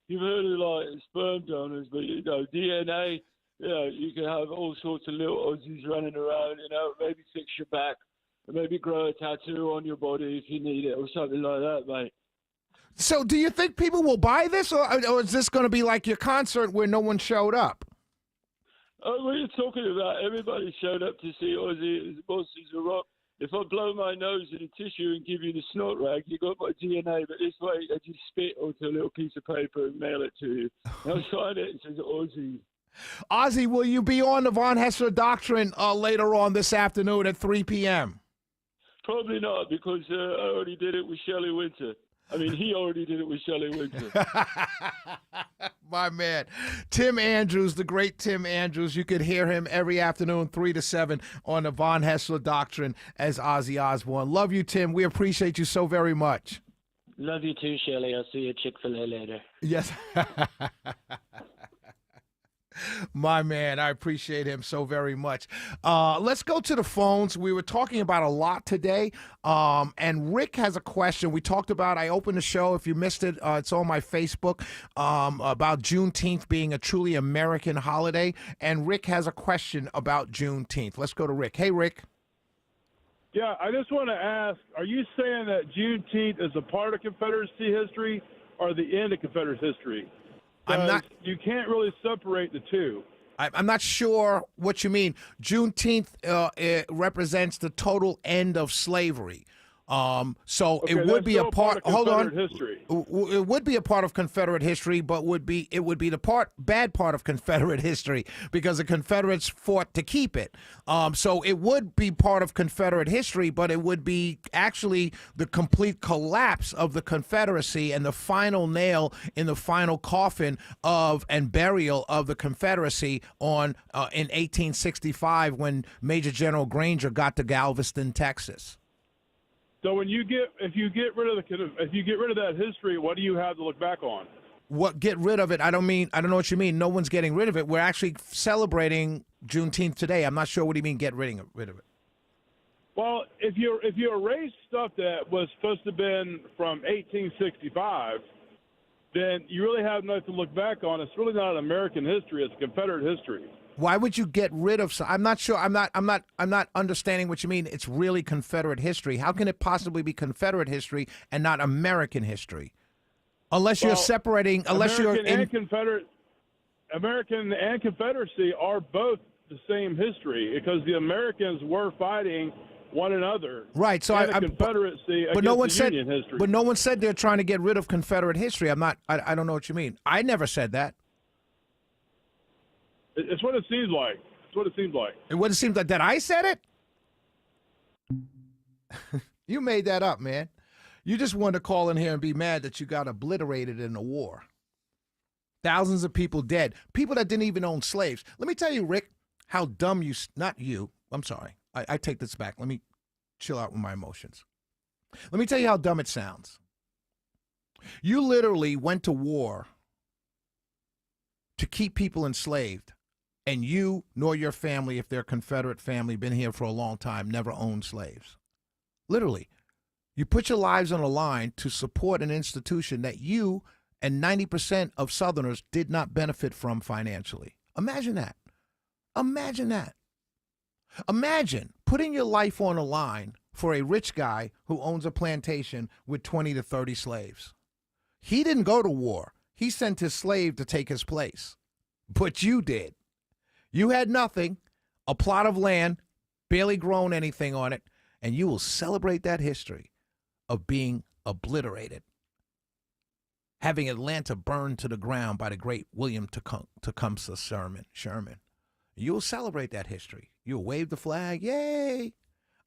You've heard of sperm donors, but DNA, you can have all sorts of little Aussies running around, maybe fix your back. Maybe grow a tattoo on your body if you need it or something like that, mate. So do you think people will buy this or is this going to be like your concert where no one showed up? Oh, what are you talking about? Everybody showed up to see Ozzy as the Bosses of Rock. If I blow my nose in a tissue and give you the snot rag, you got my DNA, but this way I just spit onto a little piece of paper and mail it to you. I'll sign it and says Ozzy. Ozzy, will you be on the Von Hessler Doctrine later on this afternoon at 3 p.m.? Probably not, because I already did it with Shelley Winter. He already did it with Shelley Winter. My man. Tim Andrews, the great Tim Andrews. You could hear him every afternoon, 3 to 7, on the Von Hessler Doctrine as Ozzy Osbourne. Love you, Tim. We appreciate you so very much. Love you too, Shelley. I'll see you at Chick-fil-A later. Yes. My man, I appreciate him so very much. Let's go to the phones. We were talking about a lot today, and Rick has a question. We talked about, I opened the show. If you missed it, it's on my Facebook, about Juneteenth being a truly American holiday, and Rick has a question about Juneteenth. Let's go to Rick. Hey, Rick. Yeah, I just want to ask, are you saying that Juneteenth is a part of Confederacy history or the end of Confederate history? You can't really separate the two. I'm not sure what you mean. Juneteenth it represents the total end of slavery. So Okay, it would be a part. of Hold on. Confederate history. It would be a part of Confederate history, but it would be the bad part of Confederate history because the Confederates fought to keep it. So it would be part of Confederate history, but it would be actually the complete collapse of the Confederacy and the final nail in the final coffin and burial of the Confederacy in 1865 when Major General Granger got to Galveston, Texas. So if you get rid of that history, what do you have to look back on? What, get rid of it? I don't know what you mean. No one's getting rid of it. We're actually celebrating Juneteenth today. I'm not sure what do you mean get rid of it. Well, if you erase stuff that was supposed to have been from 1865, then you really have nothing to look back on. It's really not American history. It's Confederate history. Why would you get rid of I'm not sure. I'm not understanding what you mean. It's really Confederate history. How can it possibly be Confederate history and not American history? Unless you're separating, American and Confederacy are both the same history because the Americans were fighting one another. Right. So and the Confederacy but no one against the said. Union history. But no one said they're trying to get rid of Confederate history. I'm not. I don't know what you mean. I never said that. It's what it seems like. It's what it seems like. And what it seems like that I said it. You made that up, man. You just wanted to call in here and be mad that you got obliterated in the war. Thousands of people dead. People that didn't even own slaves. Let me tell you, Rick, how dumb you. Not you. I'm sorry. I take this back. Let me chill out with my emotions. Let me tell you how dumb it sounds. You literally went to war to keep people enslaved, and you nor your family, if they're Confederate family, been here for a long time, never owned slaves. Literally. You put your lives on the line to support an institution that you and 90% of Southerners did not benefit from financially. Imagine that. Imagine that. Imagine putting your life on the line for a rich guy who owns a plantation with 20 to 30 slaves. He didn't go to war. He sent his slave to take his place. But you did. You had nothing, a plot of land, barely grown anything on it, and you will celebrate that history of being obliterated. Having Atlanta burned to the ground by the great William Tecumseh Sherman. You will celebrate that history. You'll wave the flag. Yay!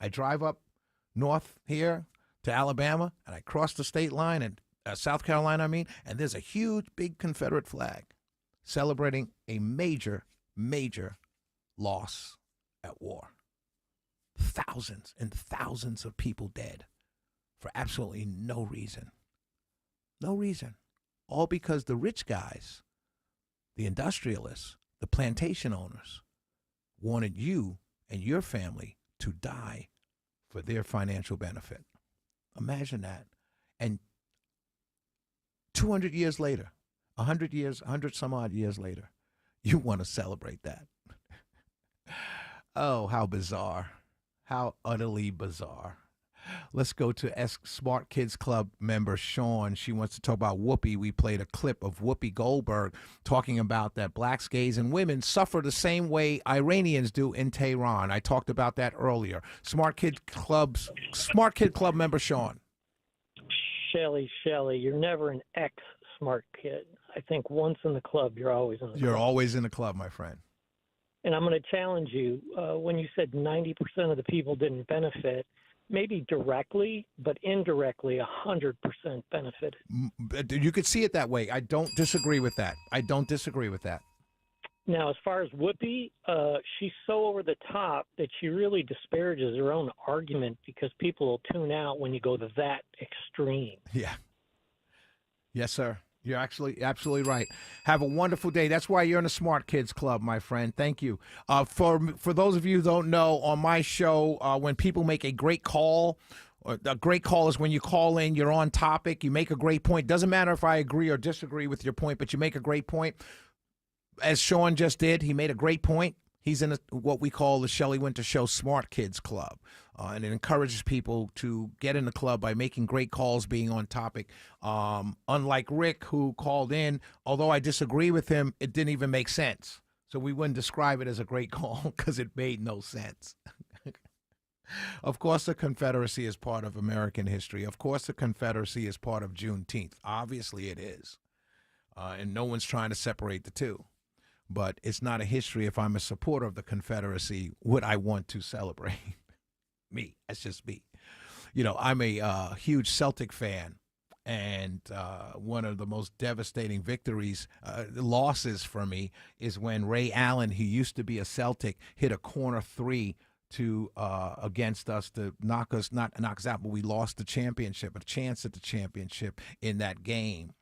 I drive up north here to Alabama, and I cross the state line, and South Carolina, and there's a huge, big Confederate flag celebrating a major, major loss at war. Thousands and thousands of people dead for absolutely no reason. No reason. All because the rich guys, the industrialists, the plantation owners, wanted you and your family to die for their financial benefit. Imagine that. And 200 years later, 100 years, 100 some odd years later, you want to celebrate that. Oh, how bizarre. How utterly bizarre. Let's go to Smart Kids Club member Sean. She wants to talk about Whoopi. We played a clip of Whoopi Goldberg talking about that blacks, gays, and women suffer the same way Iranians do in Tehran. I talked about that earlier. Smart Kid Club member Sean. Shelly, you're never an ex-smart kid. I think once in the club, you're always in the club. You're always in the club, my friend. And I'm going to challenge you. When you said 90% of the people didn't benefit, maybe directly, but indirectly, 100% benefited. You could see it that way. I don't disagree with that. Now, as far as Whoopi, she's so over the top that she really disparages her own argument because people will tune out when you go to that extreme. Yeah. Yes, sir. You're actually absolutely right. Have a wonderful day. That's why you're in the Smart Kids Club, my friend. Thank you. For those of you who don't know, on my show, when people make a great call, a great call is when you call in, you're on topic, you make a great point. Doesn't matter if I agree or disagree with your point, but you make a great point. As Sean just did, he made a great point. He's in what we call the Shelley Winter Show Smart Kids Club. And it encourages people to get in the club by making great calls, being on topic. Unlike Rick, who called in, although I disagree with him, it didn't even make sense. So we wouldn't describe it as a great call because it made no sense. Of course, the Confederacy is part of American history. Of course, the Confederacy is part of Juneteenth. Obviously, it is. And no one's trying to separate the two. But it's not a history. If I'm a supporter of the Confederacy, would I want to celebrate? Me. That's just me. You know, I'm a huge Celtic fan, and one of the most devastating losses for me is when Ray Allen, who used to be a Celtic, hit a corner three to against us to knock us out, but we lost the championship, a chance at the championship in that game.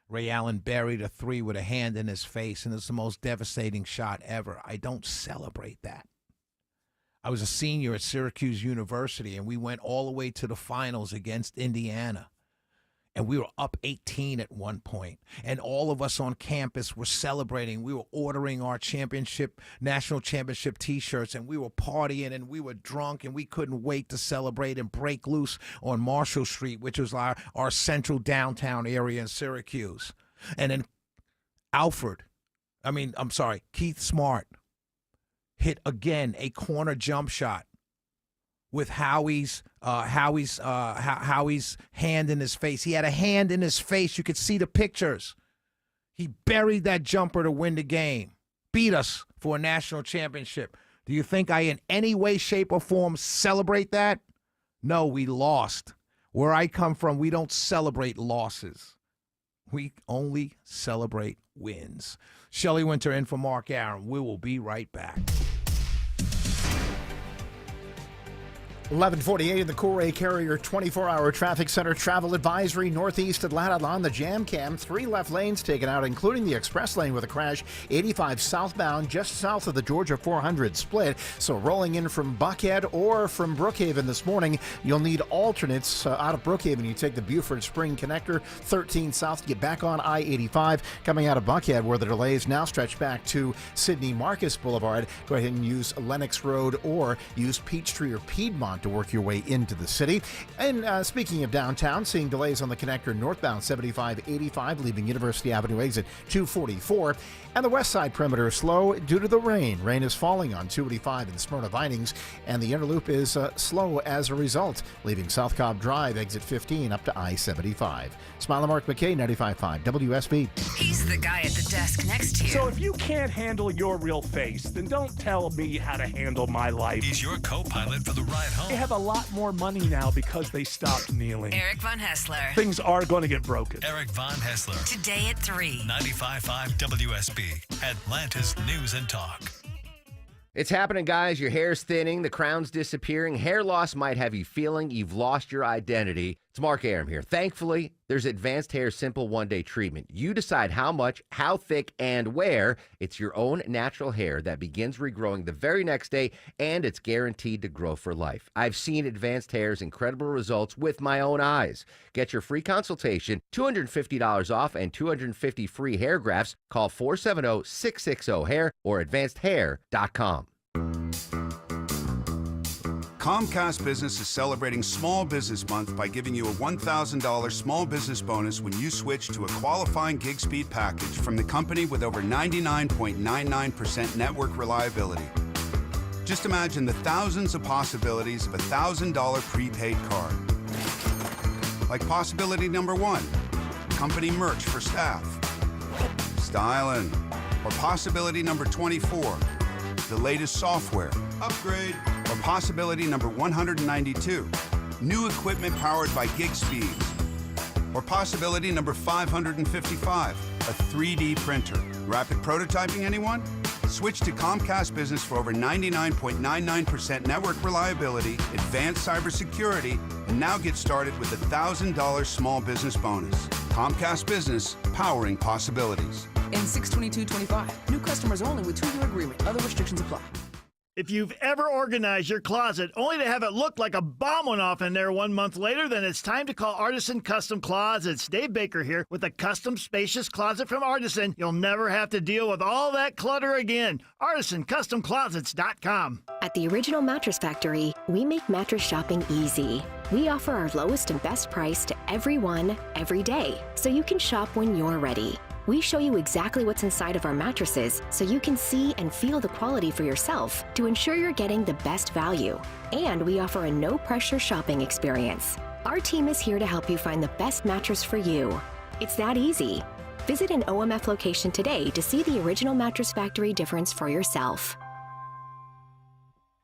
Ray Allen buried a three with a hand in his face, and it's the most devastating shot ever. I don't celebrate that. I was a senior at Syracuse University, and we went all the way to the finals against Indiana. And we were up 18 at one point. And all of us on campus were celebrating. We were ordering our national championship T-shirts, and we were partying, and we were drunk, and we couldn't wait to celebrate and break loose on Marshall Street, which was our central downtown area in Syracuse. And then Keith Smart hit again a corner jump shot with Howie's hand in his face. He had a hand in his face. You could see the pictures. He buried that jumper to win the game, beat us for a national championship. Do you think I in any way, shape, or form celebrate that? No, we lost. Where I come from, we don't celebrate losses. We only celebrate wins. Shelley Winter in for Mark Arum. We will be right back. 11:48 in the Corey Carrier 24-hour traffic center travel advisory. Northeast Atlanta on the jam cam. 3 left lanes taken out, including the express lane with a crash. 85 southbound, just south of the Georgia 400 split. So rolling in from Buckhead or from Brookhaven this morning, you'll need alternates out of Brookhaven. You take the Buford Spring Connector 13 south to get back on I-85. Coming out of Buckhead, where the delays now stretch back to Sidney Marcus Boulevard. Go ahead and use Lenox Road or use Peachtree or Piedmont to work your way into the city. And speaking of downtown, seeing delays on the connector northbound 75-85, leaving University Avenue exit 244. And the west side perimeter is slow due to the rain. Rain is falling on 285 in Smyrna Vinings, and the inner loop is slow as a result, leaving South Cobb Drive exit 15 up to I-75. Smiley Mark McKay, 95.5 WSB. He's the guy at the desk next to you. So if you can't handle your real face, then don't tell me how to handle my life. He's your co-pilot for the ride home. They have a lot more money now because they stopped kneeling. Eric Von Hessler. Things are going to get broken. Eric Von Hessler. Today at 3. 95.5 WSB. Atlanta's News and Talk. It's happening, guys. Your hair's thinning, the crown's disappearing. Hair loss might have you feeling you've lost your identity. It's Mark Arum here. Thankfully, there's Advanced Hair Simple One-Day Treatment. You decide how much, how thick, and where. It's your own natural hair that begins regrowing the very next day, and it's guaranteed to grow for life. I've seen Advanced Hair's incredible results with my own eyes. Get your free consultation, $250 off, and 250 free hair grafts. Call 470-660-HAIR or advancedhair.com. Comcast Business is celebrating Small Business Month by giving you a $1,000 small business bonus when you switch to a qualifying gig speed package from the company with over 99.99% network reliability. Just imagine the thousands of possibilities of a $1,000 prepaid card. Like possibility number 1, company merch for staff. Styling. Or possibility number 24, the latest software. Upgrade. Or possibility number 192, new equipment powered by gig speeds. Or possibility number 555, a 3D printer. Rapid prototyping, anyone? Switch to Comcast Business for over 99.99% network reliability, advanced cybersecurity, and now get started with a $1,000 small business bonus. Comcast Business, powering possibilities. In 62225, new customers only with 2-year agreement. Other restrictions apply. If you've ever organized your closet only to have it look like a bomb went off in there 1 month later, then it's time to call Artisan Custom Closets. Dave Baker here with a custom spacious closet from Artisan. You'll never have to deal with all that clutter again. ArtisanCustomClosets.com. At the Original Mattress Factory, we make mattress shopping easy. We offer our lowest and best price to everyone, every day, so you can shop when you're ready. We show you exactly what's inside of our mattresses so you can see and feel the quality for yourself to ensure you're getting the best value. And we offer a no-pressure shopping experience. Our team is here to help you find the best mattress for you. It's that easy. Visit an OMF location today to see the Original Mattress Factory difference for yourself.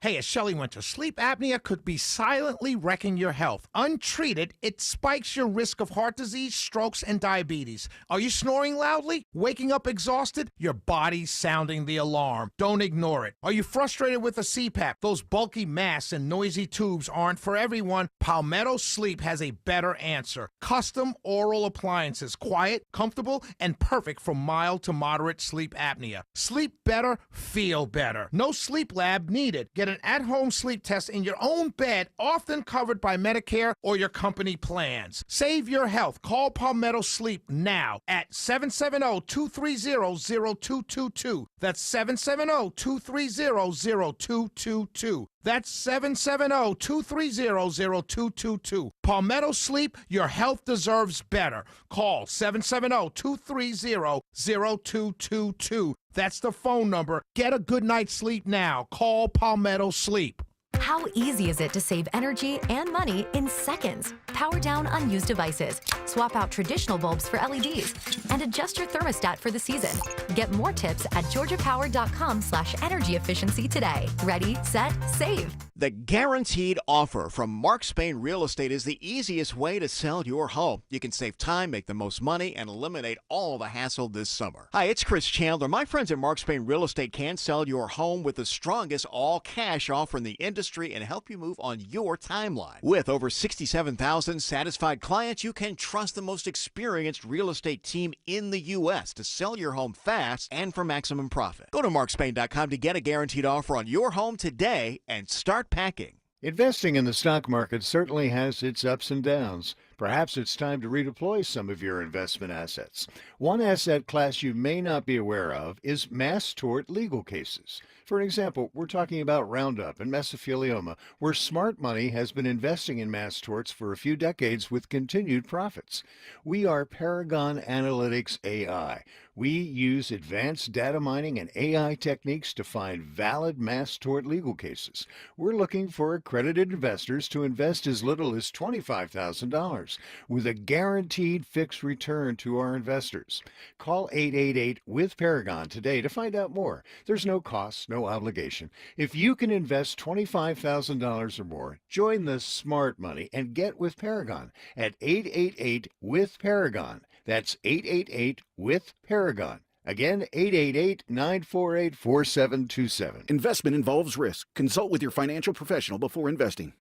Hey, as Shelley Winter, sleep apnea could be silently wrecking your health. Untreated, it spikes your risk of heart disease, strokes, and diabetes. Are you snoring loudly? Waking up exhausted? Your body's sounding the alarm. Don't ignore it. Are you frustrated with a CPAP? Those bulky masks and noisy tubes aren't for everyone. Palmetto Sleep has a better answer. Custom oral appliances, quiet, comfortable, and perfect for mild to moderate sleep apnea. Sleep better, feel better. No sleep lab needed. Get an at-home sleep test in your own bed, often covered by Medicare or your company plans. Save your health. Call Palmetto Sleep now at 770-230-0222. That's 770-230-0222. That's 770-230-0222. Palmetto Sleep, your health deserves better. Call 770-230-0222. That's the phone number. Get a good night's sleep now. Call Palmetto Sleep. How easy is it to save energy and money in seconds? Power down unused devices, swap out traditional bulbs for LEDs, and adjust your thermostat for the season. Get more tips at georgiapower.com/energy efficiency today. Ready, set, save. The guaranteed offer from Mark Spain Real Estate is the easiest way to sell your home. You can save time, make the most money, and eliminate all the hassle this summer. Hi, it's Chris Chandler. My friends at Mark Spain Real Estate can sell your home with the strongest all-cash offer in the industry and help you move on your timeline. With over 67,000 satisfied clients, you can trust the most experienced real estate team in the U.S. to sell your home fast and for maximum profit. Go to markspain.com to get a guaranteed offer on your home today and start packing. Investing in the stock market certainly has its ups and downs. Perhaps it's time to redeploy some of your investment assets. One asset class you may not be aware of is mass tort legal cases. For example, we're talking about Roundup and mesothelioma, where smart money has been investing in mass torts for a few decades with continued profits. We are Paragon Analytics AI. We use advanced data mining and AI techniques to find valid mass tort legal cases. We're looking for accredited investors to invest as little as $25,000 with a guaranteed fixed return to our investors. Call 888-WITH-PARAGON today to find out more. There's no cost, no obligation. If you can invest $25,000 or more, join the smart money and get with Paragon at 888-WITH-PARAGON. That's 888-WITH-PARAGON. Again, 888-948-4727. Investment involves risk. Consult with your financial professional before investing.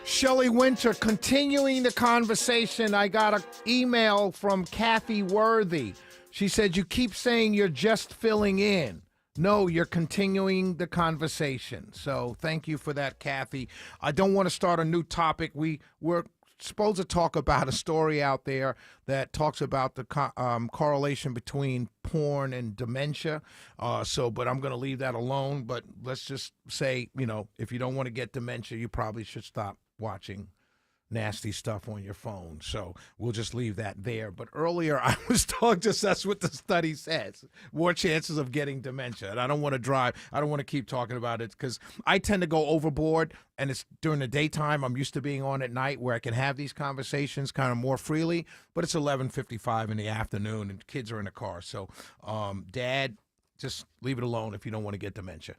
Shelley Winter, continuing the conversation. I got an email from Kathy Worthy. She said, you keep saying you're just filling in. No, you're continuing the conversation. So thank you for that, Kathy. I don't want to start a new topic. We're supposed to talk about a story out there that talks about the correlation between porn and dementia. But I'm going to leave that alone. But let's just say, if you don't want to get dementia, you probably should stop watching nasty stuff on your phone. So we'll just leave that there. But earlier I was talking, that's what the study says. More chances of getting dementia. And I don't want to keep talking about it because I tend to go overboard, and it's during the daytime. I'm used to being on at night where I can have these conversations kind of more freely, but it's 11:55 in the afternoon and kids are in the car. So, Dad, just leave it alone if you don't want to get dementia.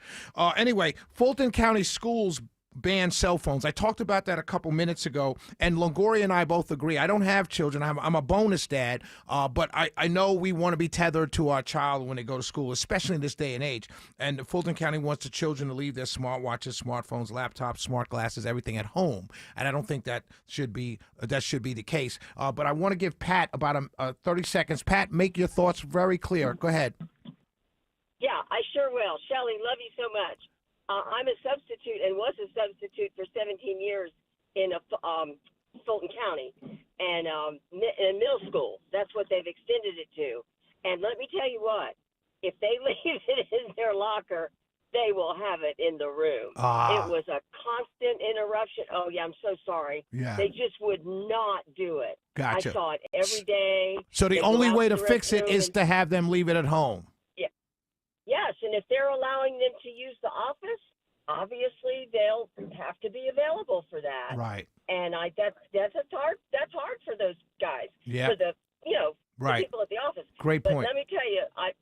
Anyway, Fulton County Schools ban cell phones. I talked about that a couple minutes ago, and Longoria and I both agree. I don't have children. I'm a bonus dad, but I know we want to be tethered to our child when they go to school, especially in this day and age. And Fulton County wants the children to leave their smartwatches, smartphones, laptops, smart glasses, everything at home. And I don't think that should be the case. But I want to give Pat about 30 seconds. Pat, make your thoughts very clear. Go ahead. Yeah, I sure will. Shelley, love you so much. I'm a substitute and was a substitute for 17 years in Fulton County and in middle school. That's what they've extended it to. And let me tell you what, if they leave it in their locker, they will have it in the room. It was a constant interruption. Oh, yeah, I'm so sorry. Yeah. They just would not do it. Gotcha. I saw it every day. So the only way to fix it is to have them leave it at home. Yes, and if they're allowing them to use the office, obviously they'll have to be available for that. Right. And that's hard. That's hard for those guys. Yeah. For the right. the people at the office. Great but point. Let me tell you, I'm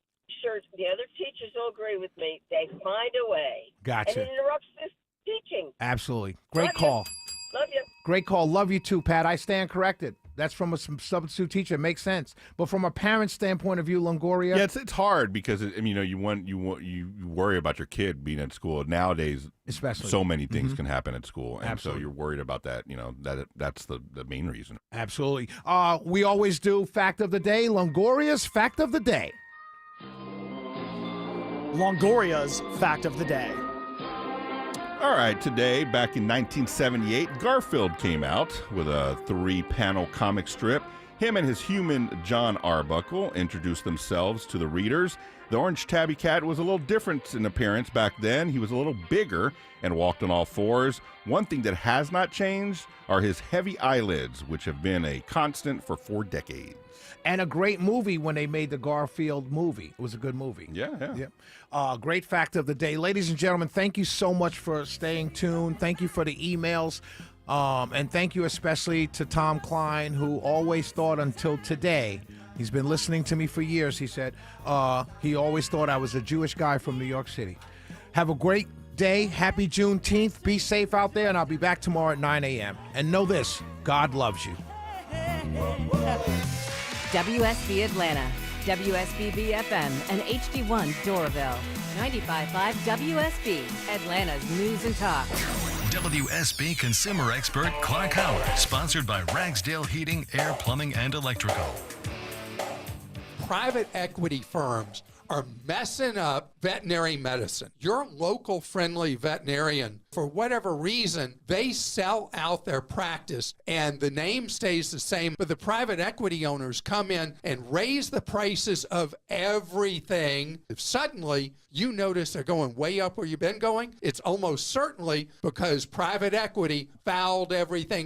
sure the other teachers will agree with me. They find a way. Gotcha. And it interrupts this teaching. Absolutely. Great Love call. You. Love you. Great call. Love you too, Pat. I stand corrected. That's from a substitute teacher. It makes sense. But from a parent standpoint of view, Longoria. Yeah, it's hard because you worry about your kid being at school nowadays. Especially, so many things can happen at school, and Absolutely. so you're worried about that. That's the main reason. Absolutely. We always do fact of the day. Longoria's fact of the day. Longoria's fact of the day. All right, today, back in 1978, Garfield came out with a 3-panel comic strip. Him and his human, John Arbuckle, introduced themselves to the readers. The orange tabby cat was a little different in appearance back then. He was a little bigger and walked on all fours. One thing that has not changed are his heavy eyelids, which have been a constant for 4 decades. And a great movie when they made the Garfield movie. It was a good movie. Yeah. Great fact of the day. Ladies and gentlemen, thank you so much for staying tuned. Thank you for the emails. And thank you especially to Tom Klein, who always thought until today, he's been listening to me for years, he said, he always thought I was a Jewish guy from New York City. Have a great day. Happy Juneteenth. Be safe out there, and I'll be back tomorrow at 9 a.m. And know this, God loves you. WSB Atlanta, WSBB FM, and HD1 Doraville. 95.5 WSB, Atlanta's news and talk. WSB consumer expert Clark Howard, sponsored by Ragsdale Heating, Air, Plumbing, and Electrical. Private equity firms are messing up veterinary medicine. Your local friendly veterinarian, for whatever reason, they sell out their practice and the name stays the same, but the private equity owners come in and raise the prices of everything. If suddenly you notice they're going way up where you've been going, it's almost certainly because private equity fouled everything